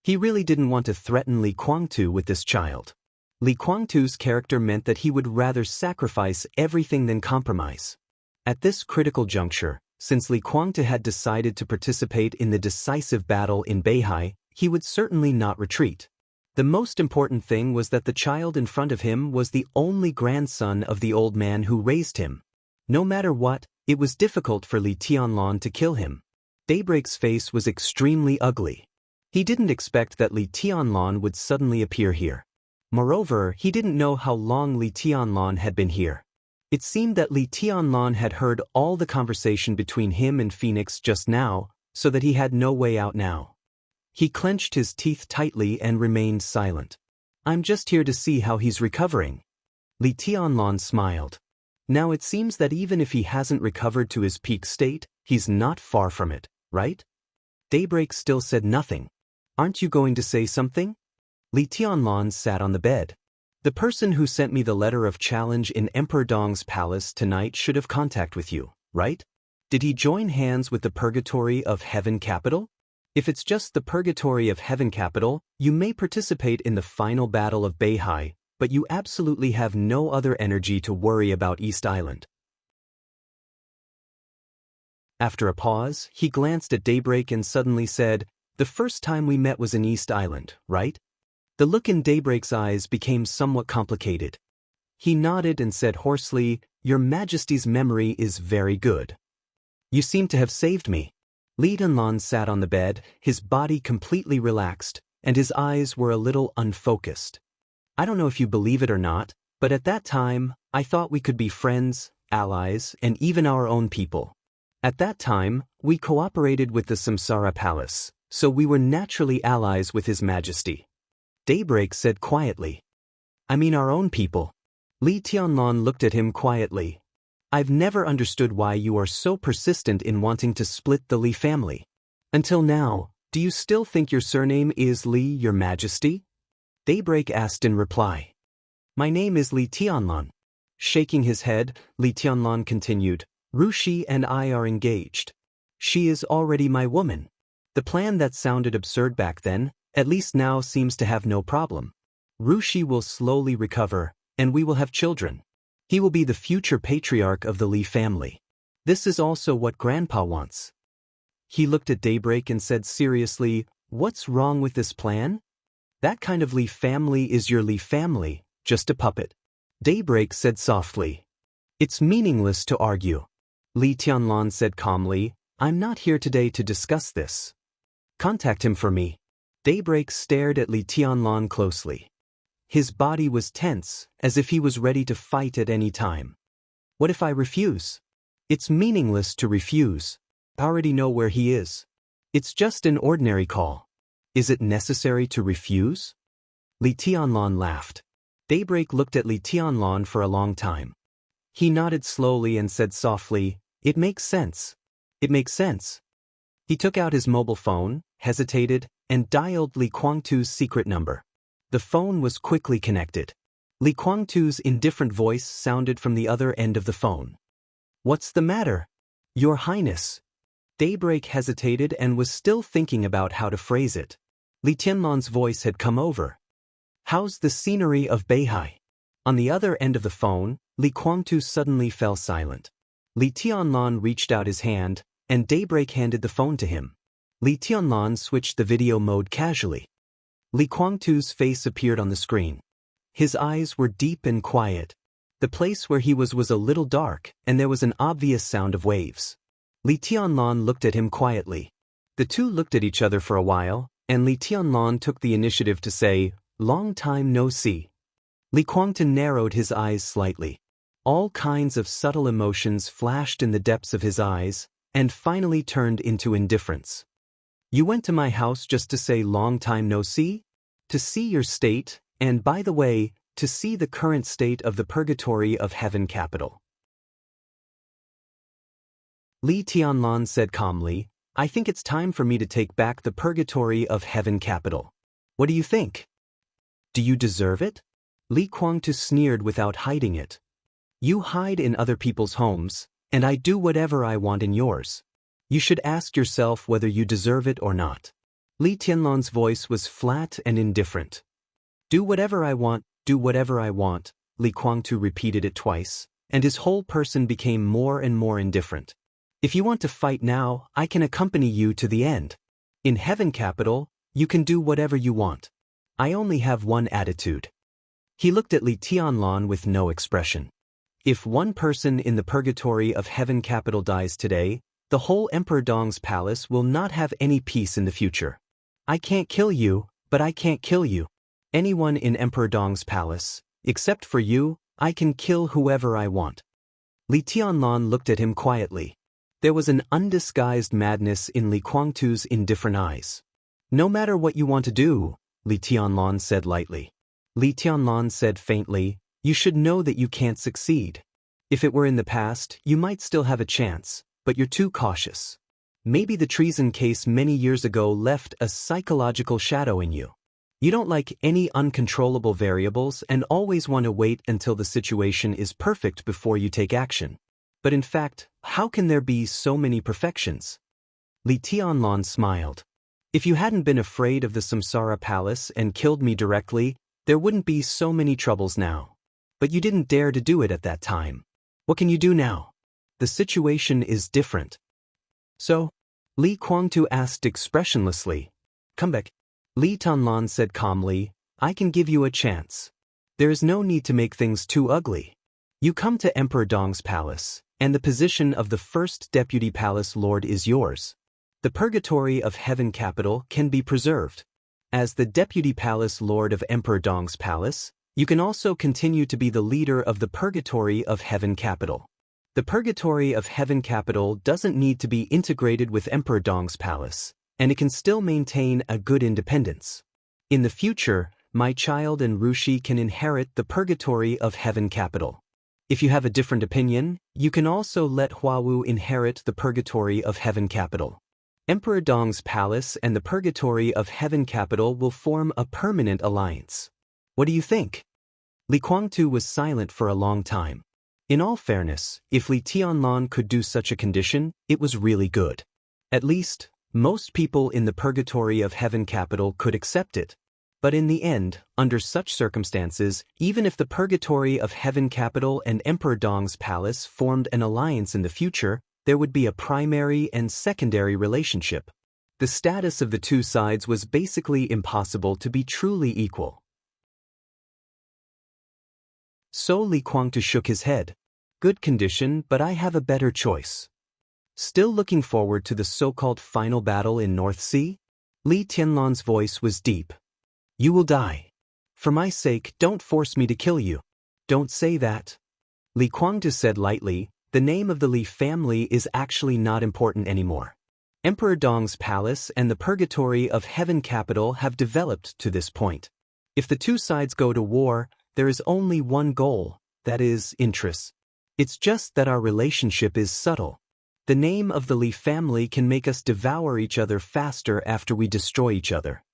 Speaker 1: He really didn't want to threaten Li Guangtu with this child. Li Guangtu's character meant that he would rather sacrifice everything than compromise. At this critical juncture, since Li Guangtu had decided to participate in the decisive battle in Beihai, he would certainly not retreat. The most important thing was that the child in front of him was the only grandson of the old man who raised him. No matter what, it was difficult for Li Tianlan to kill him. Daybreak's face was extremely ugly. He didn't expect that Li Tianlan would suddenly appear here. Moreover, he didn't know how long Li Tianlan had been here. It seemed that Li Tianlan had heard all the conversation between him and Phoenix just now, so that he had no way out now. He clenched his teeth tightly and remained silent. I'm just here to see how he's recovering. Li Tianlan smiled. Now it seems that even if he hasn't recovered to his peak state, he's not far from it, right? Daybreak still said nothing. Aren't you going to say something? Li Tianlan sat on the bed. The person who sent me the letter of challenge in Emperor Dong's palace tonight should have contact with you, right? Did he join hands with the purgatory of heaven capital? If it's just the purgatory of heaven capital, you may participate in the final battle of Beihai, but you absolutely have no other energy to worry about East Island. After a pause, he glanced at Daybreak and suddenly said, The first time we met was in East Island, right? The look in Daybreak's eyes became somewhat complicated. He nodded and said hoarsely, Your Majesty's memory is very good. You seem to have saved me. Li Tianlan sat on the bed, his body completely relaxed, and his eyes were a little unfocused. I don't know if you believe it or not, but at that time, I thought we could be friends, allies, and even our own people. At that time, we cooperated with the Samsara Palace, so we were naturally allies with His Majesty. Daybreak said quietly. I mean our own people. Li Tianlan looked at him quietly. I've never understood why you are so persistent in wanting to split the Li family. Until now, do you still think your surname is Li, Your Majesty? Daybreak asked in reply. My name is Li Tianlan. Shaking his head, Li Tianlan continued, Rushi and I are engaged. She is already my woman. The plan that sounded absurd back then, at least now seems to have no problem. Rushi will slowly recover, and we will have children. He will be the future patriarch of the Li family. This is also what Grandpa wants. He looked at Daybreak and said seriously, What's wrong with this plan? That kind of Li family is your Li family, just a puppet. Daybreak said softly. It's meaningless to argue. Li Tianlan said calmly, I'm not here today to discuss this. Contact him for me. Daybreak stared at Li Tianlan closely. His body was tense, as if he was ready to fight at any time. What if I refuse? It's meaningless to refuse. I already know where he is. It's just an ordinary call. Is it necessary to refuse? Li Tianlan laughed. Daybreak looked at Li Tianlan for a long time. He nodded slowly and said softly, "It makes sense. It makes sense." He took out his mobile phone, hesitated, and dialed Li Guangtu's secret number. The phone was quickly connected. Li Guangtu's indifferent voice sounded from the other end of the phone. "What's the matter? Your Highness." Daybreak hesitated and was still thinking about how to phrase it. Li Tianlan's voice had come over. "How's the scenery of Beihai?" On the other end of the phone, Li Guangtu suddenly fell silent. Li Tianlan reached out his hand, and Daybreak handed the phone to him. Li Tianlan switched the video mode casually. Li Guangtu's face appeared on the screen. His eyes were deep and quiet. The place where he was a little dark, and there was an obvious sound of waves. Li Tianlan looked at him quietly. The two looked at each other for a while, and Li Tianlan took the initiative to say, "Long time no see." Li Guangtu narrowed his eyes slightly. All kinds of subtle emotions flashed in the depths of his eyes, and finally turned into indifference. "You went to my house just to say long time no see? To see your state, and by the way, to see the current state of the purgatory of heaven capital." Li Tianlan said calmly, "I think it's time for me to take back the purgatory of heaven capital. What do you think?" "Do you deserve it?" Li Guangtu sneered without hiding it. "You hide in other people's homes, and I do whatever I want in yours. You should ask yourself whether you deserve it or not." Li Tianlan's voice was flat and indifferent. "Do whatever I want, do whatever I want," Li Guangtu repeated it twice, and his whole person became more and more indifferent. "If you want to fight now, I can accompany you to the end. In heaven capital, you can do whatever you want. I only have one attitude." He looked at Li Tianlan with no expression. "If one person in the purgatory of heaven capital dies today, the whole Emperor Dong's palace will not have any peace in the future. I can't kill you, but I can't kill you. Anyone in Emperor Dong's palace, except for you, I can kill whoever I want." Li Tianlan looked at him quietly. There was an undisguised madness in Li Guangtu's indifferent eyes. "No matter what you want to do," Li Tianlan said lightly. Li Tianlan said faintly, "You should know that you can't succeed. If it were in the past, you might still have a chance, but you're too cautious. Maybe the treason case many years ago left a psychological shadow in you. You don't like any uncontrollable variables and always want to wait until the situation is perfect before you take action. But in fact, how can there be so many perfections?" Li Tianlan smiled. "If you hadn't been afraid of the Samsara palace and killed me directly, there wouldn't be so many troubles now. But you didn't dare to do it at that time. What can you do now? The situation is different." "So?" Li Guangtu asked expressionlessly. "Come back." Li Tianlan said calmly, "I can give you a chance. There is no need to make things too ugly. You come to Emperor Dong's palace, and the position of the first deputy palace lord is yours. The purgatory of heaven capital can be preserved. As the deputy palace lord of Emperor Dong's palace, you can also continue to be the leader of the purgatory of heaven capital. The purgatory of heaven capital doesn't need to be integrated with Emperor Dong's palace, and it can still maintain a good independence. In the future, my child and Rushi can inherit the purgatory of heaven capital. If you have a different opinion, you can also let Huawu inherit the purgatory of heaven capital. Emperor Dong's palace and the purgatory of heaven capital will form a permanent alliance. What do you think?" Li Guangtu was silent for a long time. In all fairness, if Li Tianlan could do such a condition, it was really good. At least, most people in the purgatory of heaven capital could accept it. But in the end, under such circumstances, even if the purgatory of heaven capital and Emperor Dong's palace formed an alliance in the future, there would be a primary and secondary relationship. The status of the two sides was basically impossible to be truly equal. So Li Guangtu shook his head. "Good condition, but I have a better choice." "Still looking forward to the so-called final battle in North Sea?" Li Tianlan's voice was deep. "You will die. For my sake, don't force me to kill you. Don't say that. Li Kuangtu said lightly, the name of the Li family is actually not important anymore. Emperor Dong's palace and the purgatory of heaven capital have developed to this point. If the two sides go to war, there is only one goal, that is, interests. It's just that our relationship is subtle. The name of the Li family can make us devour each other faster after we destroy each other.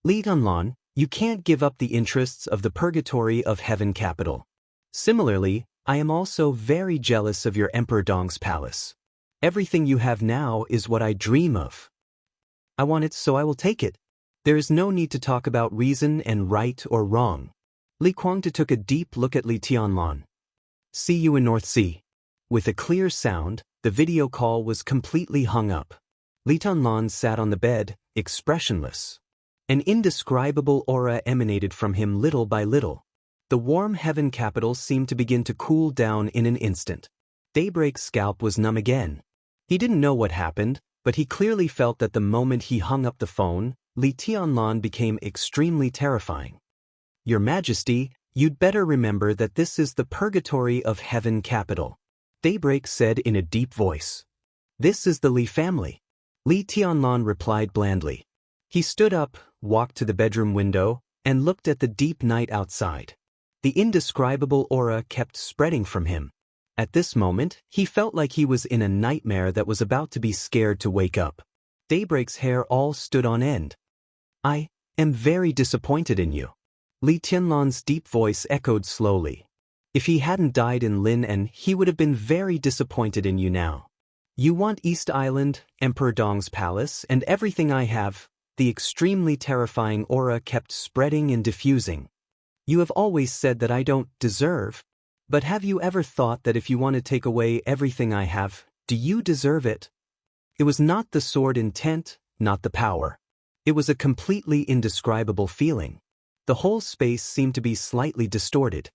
Speaker 1: Li Tianlan, you can't give up the interests of the purgatory of heaven capital. Similarly, I am also very jealous of your Emperor Dong's palace. Everything you have now is what I dream of. I want it, so I will take it. There is no need to talk about reason and right or wrong. Li Kuangtu took a deep look at Li Tianlan. See you in North Sea. With a clear sound, the video call was completely hung up. Li Tianlan sat on the bed, expressionless. An indescribable aura emanated from him little by little. The warm heaven capital seemed to begin to cool down in an instant. Daybreak's scalp was numb again. He didn't know what happened, but he clearly felt that the moment he hung up the phone, Li Tianlan became extremely terrifying. Your Majesty, you'd better remember that this is the purgatory of heaven capital. Daybreak said in a deep voice. This is the Li family. Li Tianlan replied blandly. He stood up, walked to the bedroom window, and looked at the deep night outside. The indescribable aura kept spreading from him. At this moment, he felt like he was in a nightmare that was about to be scared to wake up. Daybreak's hair all stood on end. I am very disappointed in you. Li Tianlan's deep voice echoed slowly. If he hadn't died in Lin and he would have been very disappointed in you now. You want East Island, Emperor Dong's palace, and everything I have. The extremely terrifying aura kept spreading and diffusing. You have always said that I don't deserve. But have you ever thought that if you want to take away everything I have, do you deserve it? It was not the sword intent, not the power. It was a completely indescribable feeling. The whole space seemed to be slightly distorted.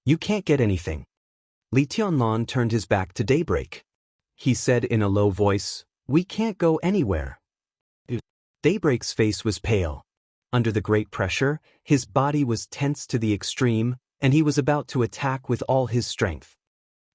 Speaker 1: You can't get anything. Li Tianlan turned his back to Daybreak. He said in a low voice, we can't go anywhere. Daybreak's face was pale. Under the great pressure, his body was tense to the extreme, and he was about to attack with all his strength.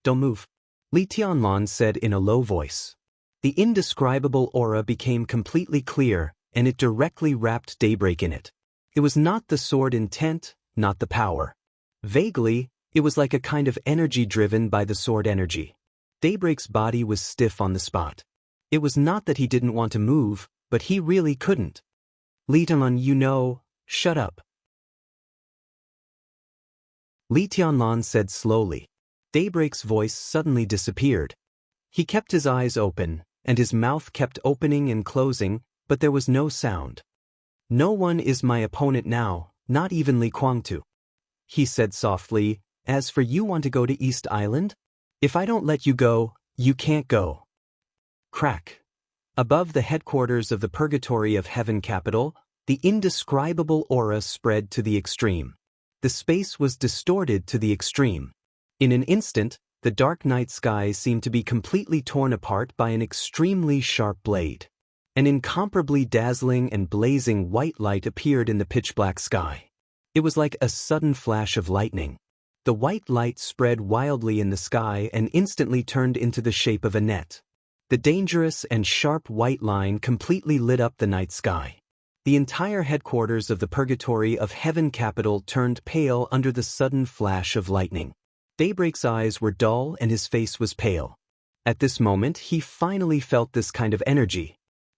Speaker 1: Don't move, Li Tianlan said in a low voice. The indescribable aura became completely clear, and it directly wrapped Daybreak in it. It was not the sword intent, not the power. Vaguely, it was like a kind of energy driven by the sword energy. Daybreak's body was stiff on the spot. It was not that he didn't want to move, but he really couldn't. Li Tianlan, shut up. Li Tianlan said slowly. Daybreak's voice suddenly disappeared. He kept his eyes open, and his mouth kept opening and closing, but there was no sound. No one is my opponent now, not even Li Kuangtu. He said softly, as for you want to go to East Island? If I don't let you go, you can't go. Crack. Above the headquarters of the purgatory of heaven capital, the indescribable aura spread to the extreme. The space was distorted to the extreme. In an instant, the dark night sky seemed to be completely torn apart by an extremely sharp blade. An incomparably dazzling and blazing white light appeared in the pitch-black sky. It was like a sudden flash of lightning. The white light spread wildly in the sky and instantly turned into the shape of a net. The dangerous and sharp white line completely lit up the night sky. The entire headquarters of the purgatory of heaven capital turned pale under the sudden flash of lightning. Daybreak's eyes were dull and his face was pale. At this moment, he finally felt this kind of energy.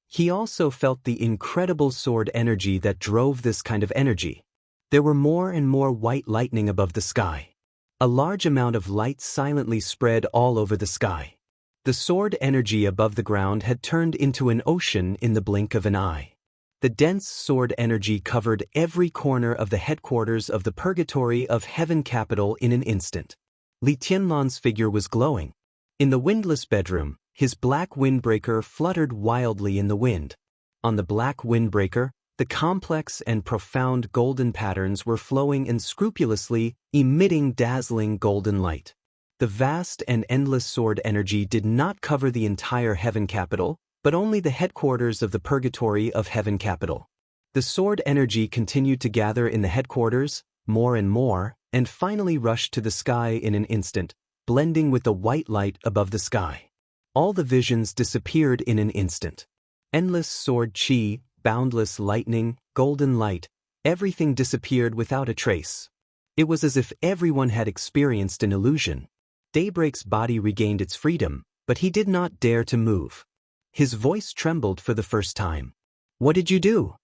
Speaker 1: He also felt the incredible sword energy that drove this kind of energy. There were more and more white lightning above the sky. A large amount of light silently spread all over the sky. The sword energy above the ground had turned into an ocean in the blink of an eye. The dense sword energy covered every corner of the headquarters of the purgatory of heaven capital in an instant. Li Tianlan's figure was glowing. In the windless bedroom, his black windbreaker fluttered wildly in the wind. On the black windbreaker, the complex and profound golden patterns were flowing unscrupulously, emitting dazzling golden light. The vast and endless sword energy did not cover the entire heaven capital, but only the headquarters of the purgatory of heaven capital. The sword energy continued to gather in the headquarters, more and more, and finally rushed to the sky in an instant, blending with the white light above the sky. All the visions disappeared in an instant. Endless sword chi, boundless lightning, golden light, everything disappeared without a trace. It was as if everyone had experienced an illusion. Daybreak's body regained its freedom, but he did not dare to move. His voice trembled for the first time. "What did you do?"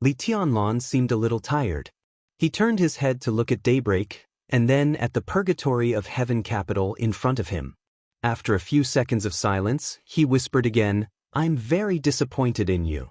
Speaker 1: Li Tianlan seemed a little tired. He turned his head to look at Daybreak, and then at the purgatory of heaven capital in front of him. After a few seconds of silence, he whispered again, "I'm very disappointed in you."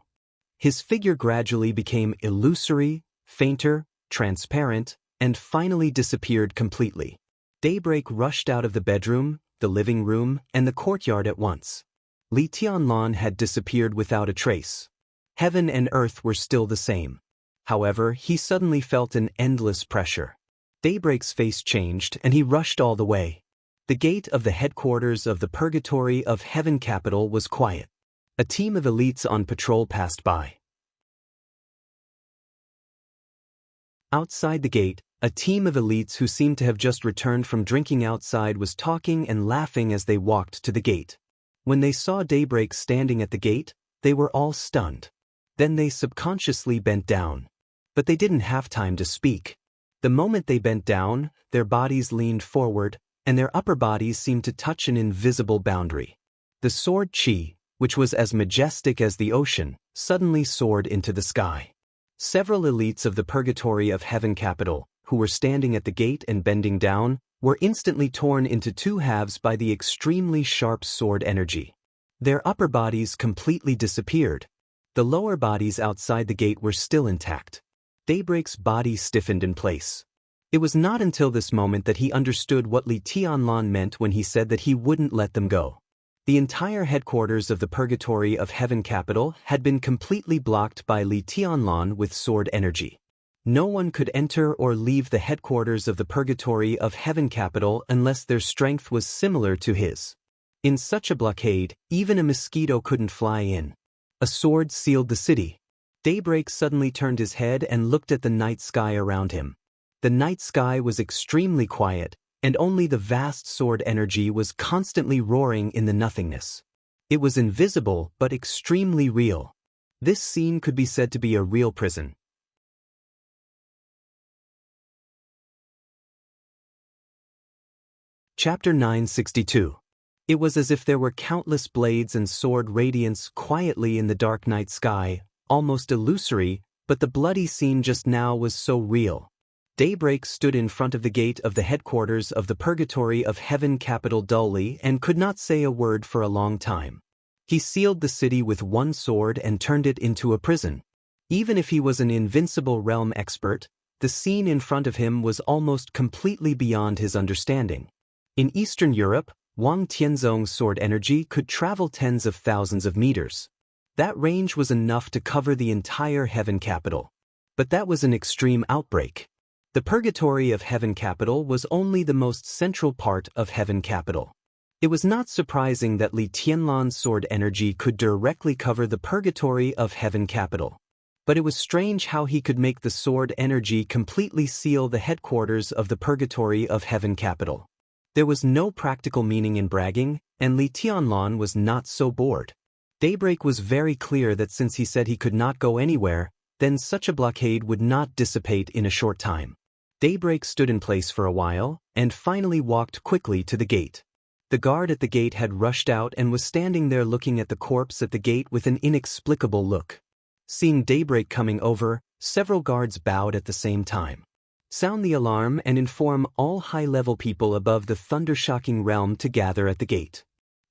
Speaker 1: His figure gradually became illusory, fainter, transparent, and finally disappeared completely. Daybreak rushed out of the bedroom, the living room, and the courtyard at once. Li Tianlan had disappeared without a trace. Heaven and earth were still the same. However, he suddenly felt an endless pressure. Daybreak's face changed, and he rushed all the way. The gate of the headquarters of the Purgatory of Heaven Capital was quiet. A team of elites on patrol passed by. Outside the gate, a team of elites who seemed to have just returned from drinking outside was talking and laughing as they walked to the gate. When they saw Daybreak standing at the gate, they were all stunned. Then they subconsciously bent down. But they didn't have time to speak. The moment they bent down, their bodies leaned forward, and their upper bodies seemed to touch an invisible boundary. The sword chi, which was as majestic as the ocean, suddenly soared into the sky. Several elites of the Purgatory of Heaven Capital, who were standing at the gate and bending down, were instantly torn into two halves by the extremely sharp sword energy. Their upper bodies completely disappeared. The lower bodies outside the gate were still intact. Daybreak's body stiffened in place. It was not until this moment that he understood what Li Tianlan meant when he said that he wouldn't let them go. The entire headquarters of the Purgatory of Heaven Capital had been completely blocked by Li Tianlan with sword energy. No one could enter or leave the headquarters of the Purgatory of Heaven Capital unless their strength was similar to his. In such a blockade, even a mosquito couldn't fly in. A sword sealed the city. Daybreak suddenly turned his head and looked at the night sky around him. The night sky was extremely quiet, and only the vast sword energy was constantly roaring in the nothingness. It was invisible but extremely real. This scene could be said to be a real prison. Chapter 962. It was as if there were countless blades and sword radiance quietly in the dark night sky, almost illusory, but the bloody scene just now was so real. Daybreak stood in front of the gate of the headquarters of the Purgatory of Heaven Capital dully and could not say a word for a long time. He sealed the city with one sword and turned it into a prison. Even if he was an invincible realm expert, the scene in front of him was almost completely beyond his understanding. In Eastern Europe, Wang Tianzong's sword energy could travel tens of thousands of meters. That range was enough to cover the entire Heaven Capital. But that was an extreme outbreak. The Purgatory of Heaven Capital was only the most central part of Heaven Capital. It was not surprising that Li Tianlan's sword energy could directly cover the Purgatory of Heaven Capital. But it was strange how he could make the sword energy completely seal the headquarters of the Purgatory of Heaven Capital. There was no practical meaning in bragging, and Li Tianlan was not so bored. Daybreak was very clear that since he said he could not go anywhere, then such a blockade would not dissipate in a short time. Daybreak stood in place for a while, and finally walked quickly to the gate. The guard at the gate had rushed out and was standing there looking at the corpse at the gate with an inexplicable look. Seeing Daybreak coming over, several guards bowed at the same time. Sound the alarm and inform all high-level people above the thunder-shocking realm to gather at the gate.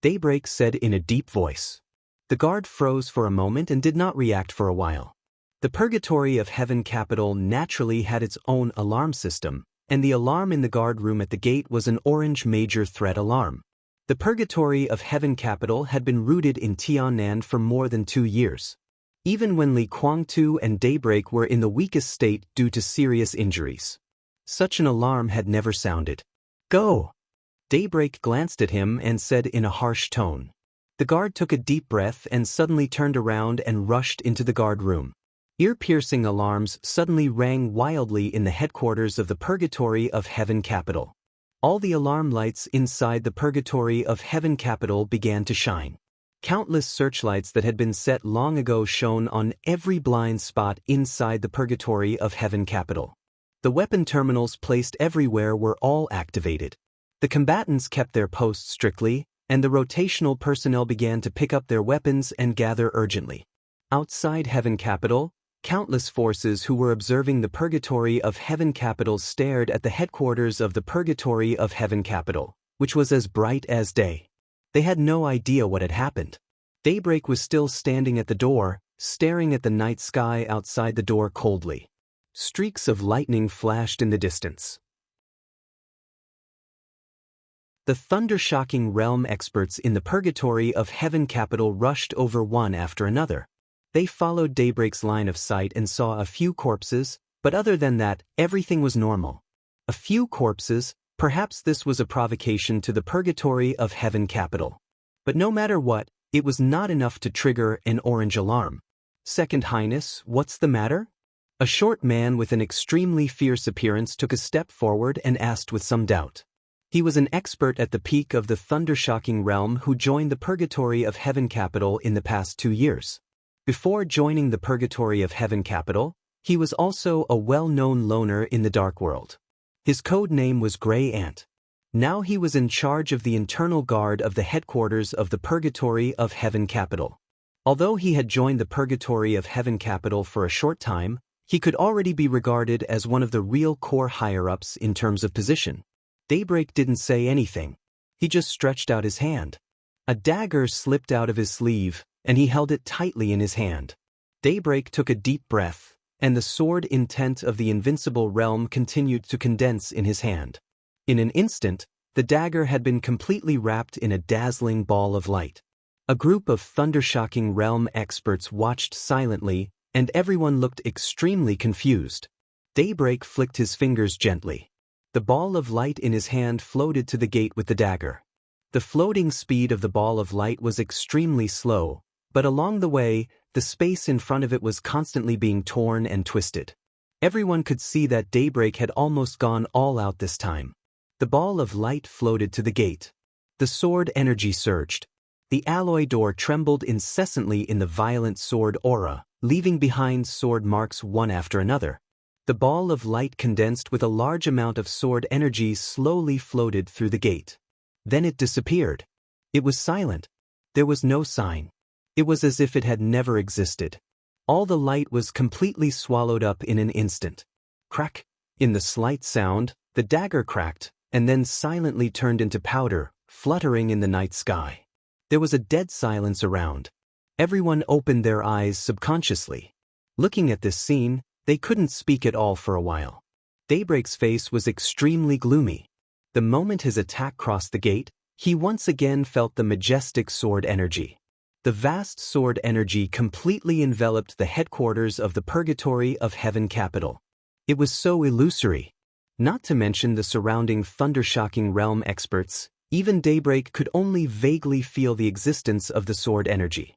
Speaker 1: Daybreak said in a deep voice. The guard froze for a moment and did not react for a while. The Purgatory of Heaven Capital naturally had its own alarm system, and the alarm in the guard room at the gate was an orange major threat alarm. The Purgatory of Heaven Capital had been rooted in Tiannan for more than 2 years. Even when Li Guangtu and Daybreak were in the weakest state due to serious injuries. Such an alarm had never sounded. Go! Daybreak glanced at him and said in a harsh tone. The guard took a deep breath and suddenly turned around and rushed into the guard room. Ear-piercing alarms suddenly rang wildly in the headquarters of the Purgatory of Heaven Capital. All the alarm lights inside the Purgatory of Heaven Capital began to shine. Countless searchlights that had been set long ago shone on every blind spot inside the Purgatory of Heaven Capital. The weapon terminals placed everywhere were all activated. The combatants kept their posts strictly, and the rotational personnel began to pick up their weapons and gather urgently. Outside Heaven Capital, countless forces who were observing the Purgatory of Heaven Capital stared at the headquarters of the Purgatory of Heaven Capital, which was as bright as day. They had no idea what had happened. Daybreak was still standing at the door, staring at the night sky outside the door coldly. Streaks of lightning flashed in the distance. The thunder-shocking realm experts in the Purgatory of Heaven Capital rushed over one after another. They followed Daybreak's line of sight and saw a few corpses, but other than that, everything was normal. A few corpses, perhaps this was a provocation to the Purgatory of Heaven Capital. But no matter what, it was not enough to trigger an orange alarm. Second Highness, what's the matter? A short man with an extremely fierce appearance took a step forward and asked with some doubt. He was an expert at the peak of the thunder-shocking realm who joined the Purgatory of Heaven Capital in the past 2 years. Before joining the Purgatory of Heaven Capital, he was also a well-known loner in the Dark World. His code name was Grey Ant. Now he was in charge of the internal guard of the headquarters of the Purgatory of Heaven Capital. Although he had joined the Purgatory of Heaven Capital for a short time, he could already be regarded as one of the real core higher-ups in terms of position. Daybreak didn't say anything. He just stretched out his hand. A dagger slipped out of his sleeve, and he held it tightly in his hand. Daybreak took a deep breath, and the sword intent of the invincible realm continued to condense in his hand. In an instant, the dagger had been completely wrapped in a dazzling ball of light. A group of thunder-shocking realm experts watched silently, and everyone looked extremely confused. Daybreak flicked his fingers gently. The ball of light in his hand floated to the gate with the dagger. The floating speed of the ball of light was extremely slow, but along the way, the space in front of it was constantly being torn and twisted. Everyone could see that Daybreak had almost gone all out this time. The ball of light floated to the gate. The sword energy surged. The alloy door trembled incessantly in the violent sword aura, leaving behind sword marks one after another. The ball of light condensed with a large amount of sword energy slowly floated through the gate. Then it disappeared. It was silent. There was no sign. It was as if it had never existed. All the light was completely swallowed up in an instant. Crack! In the slight sound, the dagger cracked, and then silently turned into powder, fluttering in the night sky. There was a dead silence around. Everyone opened their eyes subconsciously. Looking at this scene, they couldn't speak at all for a while. Daybreak's face was extremely gloomy. The moment his attack crossed the gate, he once again felt the majestic sword energy. The vast sword energy completely enveloped the headquarters of the Purgatory of Heaven Capital. It was so illusory. Not to mention the surrounding thunder-shocking realm experts, even Daybreak could only vaguely feel the existence of the sword energy.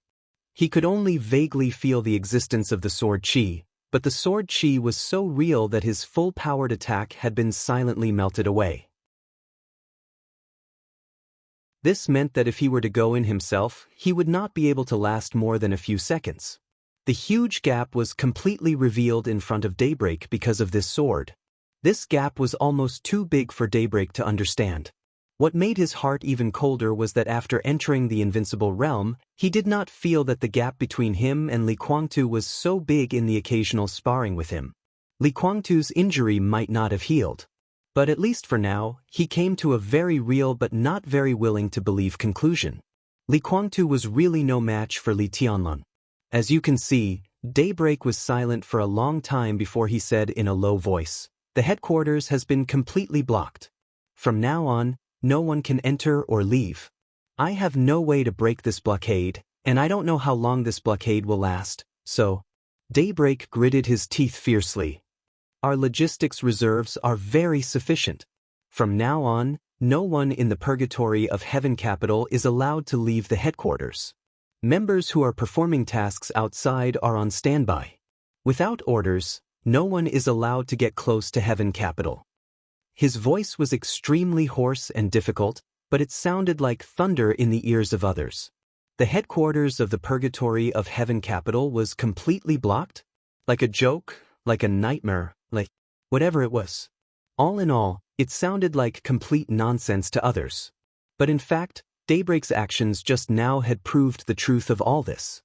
Speaker 1: He could only vaguely feel the existence of the sword chi, but the sword chi was so real that his full-powered attack had been silently melted away. This meant that if he were to go in himself, he would not be able to last more than a few seconds. The huge gap was completely revealed in front of Daybreak because of this sword. This gap was almost too big for Daybreak to understand. What made his heart even colder was that after entering the invincible realm, he did not feel that the gap between him and Li Guangtu was so big in the occasional sparring with him. Li Guangtu's injury might not have healed. But at least for now, he came to a very real but not very willing to believe conclusion. Li Guangtu was really no match for Li Tianlun. As you can see, Daybreak was silent for a long time before he said in a low voice, "The headquarters has been completely blocked. From now on, no one can enter or leave. I have no way to break this blockade, and I don't know how long this blockade will last, so..." Daybreak gritted his teeth fiercely. "Our logistics reserves are very sufficient. From now on, no one in the Purgatory of Heaven Capital is allowed to leave the headquarters. Members who are performing tasks outside are on standby. Without orders, no one is allowed to get close to Heaven Capital. His voice was extremely hoarse and difficult, but it sounded like thunder in the ears of others. The headquarters of the Purgatory of Heaven Capital was completely blocked? Like a joke, like a nightmare, like whatever it was. All in all, it sounded like complete nonsense to others. But in fact, Daybreak's actions just now had proved the truth of all this.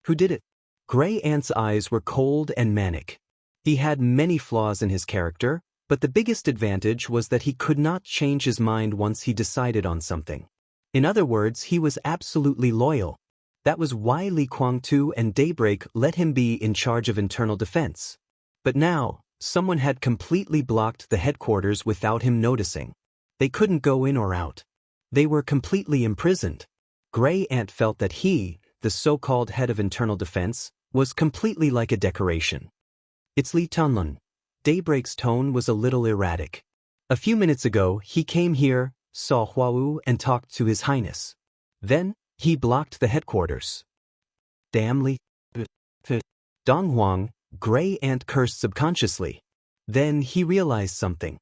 Speaker 1: Who did it? Gray Ant's eyes were cold and manic. He had many flaws in his character, but the biggest advantage was that he could not change his mind once he decided on something. In other words, he was absolutely loyal. That was why Li Guangtu and Daybreak let him be in charge of internal defense. But now, someone had completely blocked the headquarters without him noticing. They couldn't go in or out. They were completely imprisoned. Gray Ant felt that he, the so-called head of internal defense, was completely like a decoration. It's Li Tianlun. Daybreak's tone was a little erratic. A few minutes ago, he came here, saw Huawu and talked to His Highness. Then, he blocked the headquarters. Damn Li. Dong Huang, Gray Ant cursed subconsciously. Then he realized something.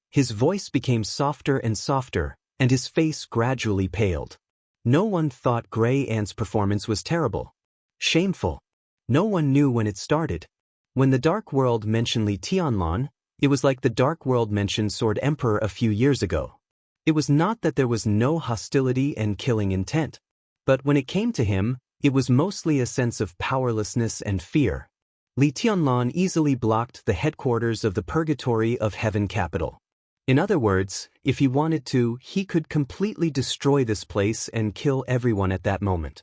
Speaker 1: His voice became softer and softer, and his face gradually paled. No one thought Gray Ant's performance was terrible. Shameful. No one knew when it started. When the Dark World mentioned Li Tianlun, it was like the Dark World mentioned Sword Emperor a few years ago. It was not that there was no hostility and killing intent. But when it came to him, it was mostly a sense of powerlessness and fear. Li Tianlun easily blocked the headquarters of the Purgatory of Heaven Capital. In other words, if he wanted to, he could completely destroy this place and kill everyone at that moment.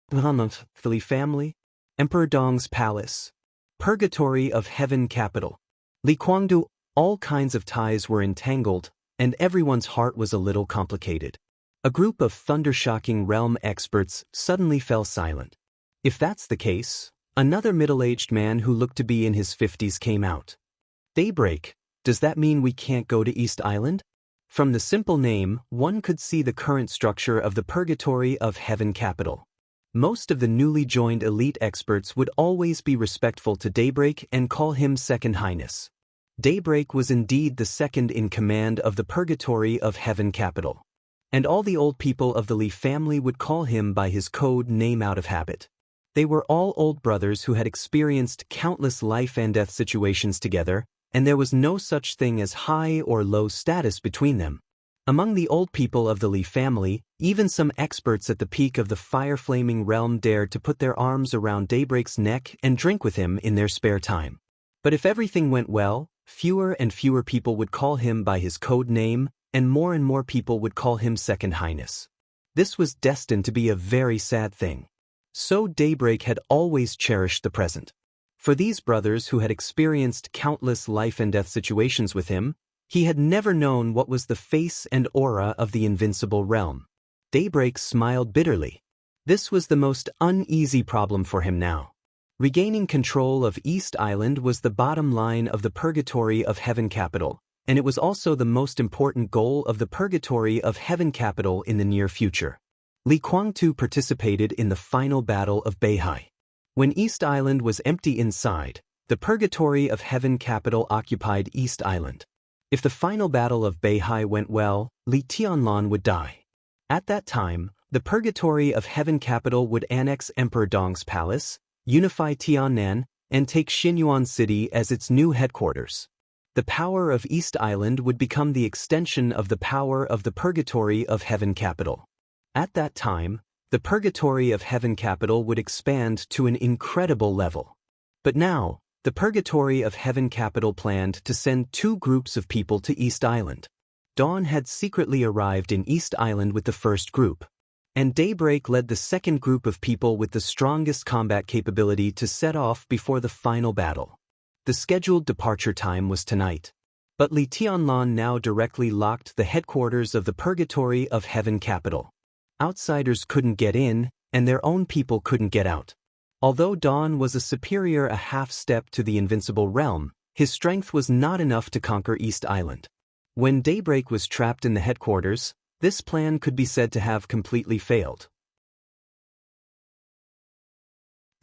Speaker 1: The family, Emperor Dong's palace, Purgatory of Heaven Capital. Li Guangdu, all kinds of ties were entangled, and everyone's heart was a little complicated. A group of thunder-shocking realm experts suddenly fell silent. If that's the case, another middle-aged man who looked to be in his 50s came out. Daybreak, does that mean we can't go to East Island? From the simple name, one could see the current structure of the Purgatory of Heaven Capital. Most of the newly joined elite experts would always be respectful to Daybreak and call him Second Highness. Daybreak was indeed the second in command of the Purgatory of Heaven Capital. And all the old people of the Li family would call him by his code name out of habit. They were all old brothers who had experienced countless life and death situations together, and there was no such thing as high or low status between them. Among the old people of the Li family, even some experts at the peak of the fire-flaming realm dared to put their arms around Daybreak's neck and drink with him in their spare time. But if everything went well, fewer and fewer people would call him by his code name, and more people would call him Second Highness. This was destined to be a very sad thing. So Daybreak had always cherished the present. For these brothers who had experienced countless life and death situations with him, he had never known what was the face and aura of the invincible realm. Daybreak smiled bitterly. This was the most uneasy problem for him now. Regaining control of East Island was the bottom line of the Purgatory of Heaven Capital, and it was also the most important goal of the Purgatory of Heaven Capital in the near future. Li Guangtu participated in the final battle of Beihai. When East Island was empty inside, the Purgatory of Heaven Capital occupied East Island. If the final battle of Beihai went well, Li Tianlun would die. At that time, the Purgatory of Heaven Capital would annex Emperor Dong's palace, unify Tiannan, and take Xinyuan City as its new headquarters. The power of East Island would become the extension of the power of the Purgatory of Heaven Capital. At that time, the Purgatory of Heaven Capital would expand to an incredible level. But now, the Purgatory of Heaven Capital planned to send two groups of people to East Island. Dawn had secretly arrived in East Island with the first group, and Daybreak led the second group of people with the strongest combat capability to set off before the final battle. The scheduled departure time was tonight. But Li Tianlun now directly locked the headquarters of the Purgatory of Heaven Capital. Outsiders couldn't get in, and their own people couldn't get out. Although Dawn was a superior a half step to the invincible realm, his strength was not enough to conquer East Island. When Daybreak was trapped in the headquarters, this plan could be said to have completely failed.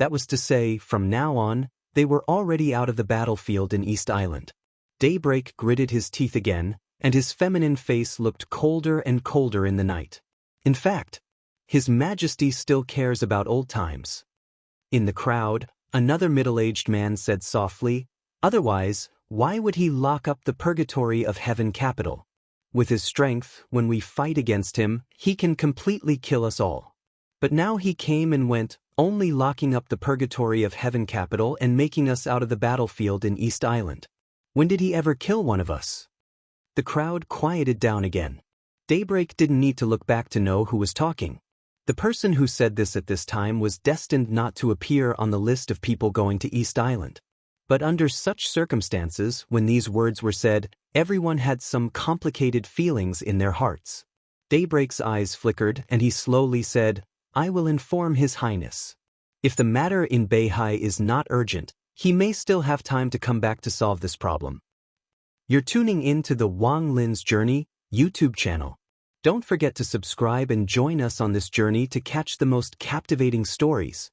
Speaker 1: That was to say, from now on, they were already out of the battlefield in East Island. Daybreak gritted his teeth again, and his feminine face looked colder and colder in the night. In fact, His Majesty still cares about old times. In the crowd, another middle-aged man said softly, "Otherwise, why would he lock up the purgatory of heaven capital? With his strength, when we fight against him, he can completely kill us all. But now he came and went, only locking up the purgatory of heaven capital and making us out of the battlefield in East Island. When did he ever kill one of us?" The crowd quieted down again. Daybreak didn't need to look back to know who was talking. The person who said this at this time was destined not to appear on the list of people going to East Island. But under such circumstances, when these words were said, everyone had some complicated feelings in their hearts. Daybreak's eyes flickered, and he slowly said, "I will inform His Highness. If the matter in Beihai is not urgent, he may still have time to come back to solve this problem." You're tuning in to the Wang Lin's Journey YouTube channel. Don't forget to subscribe and join us on this journey to catch the most captivating stories.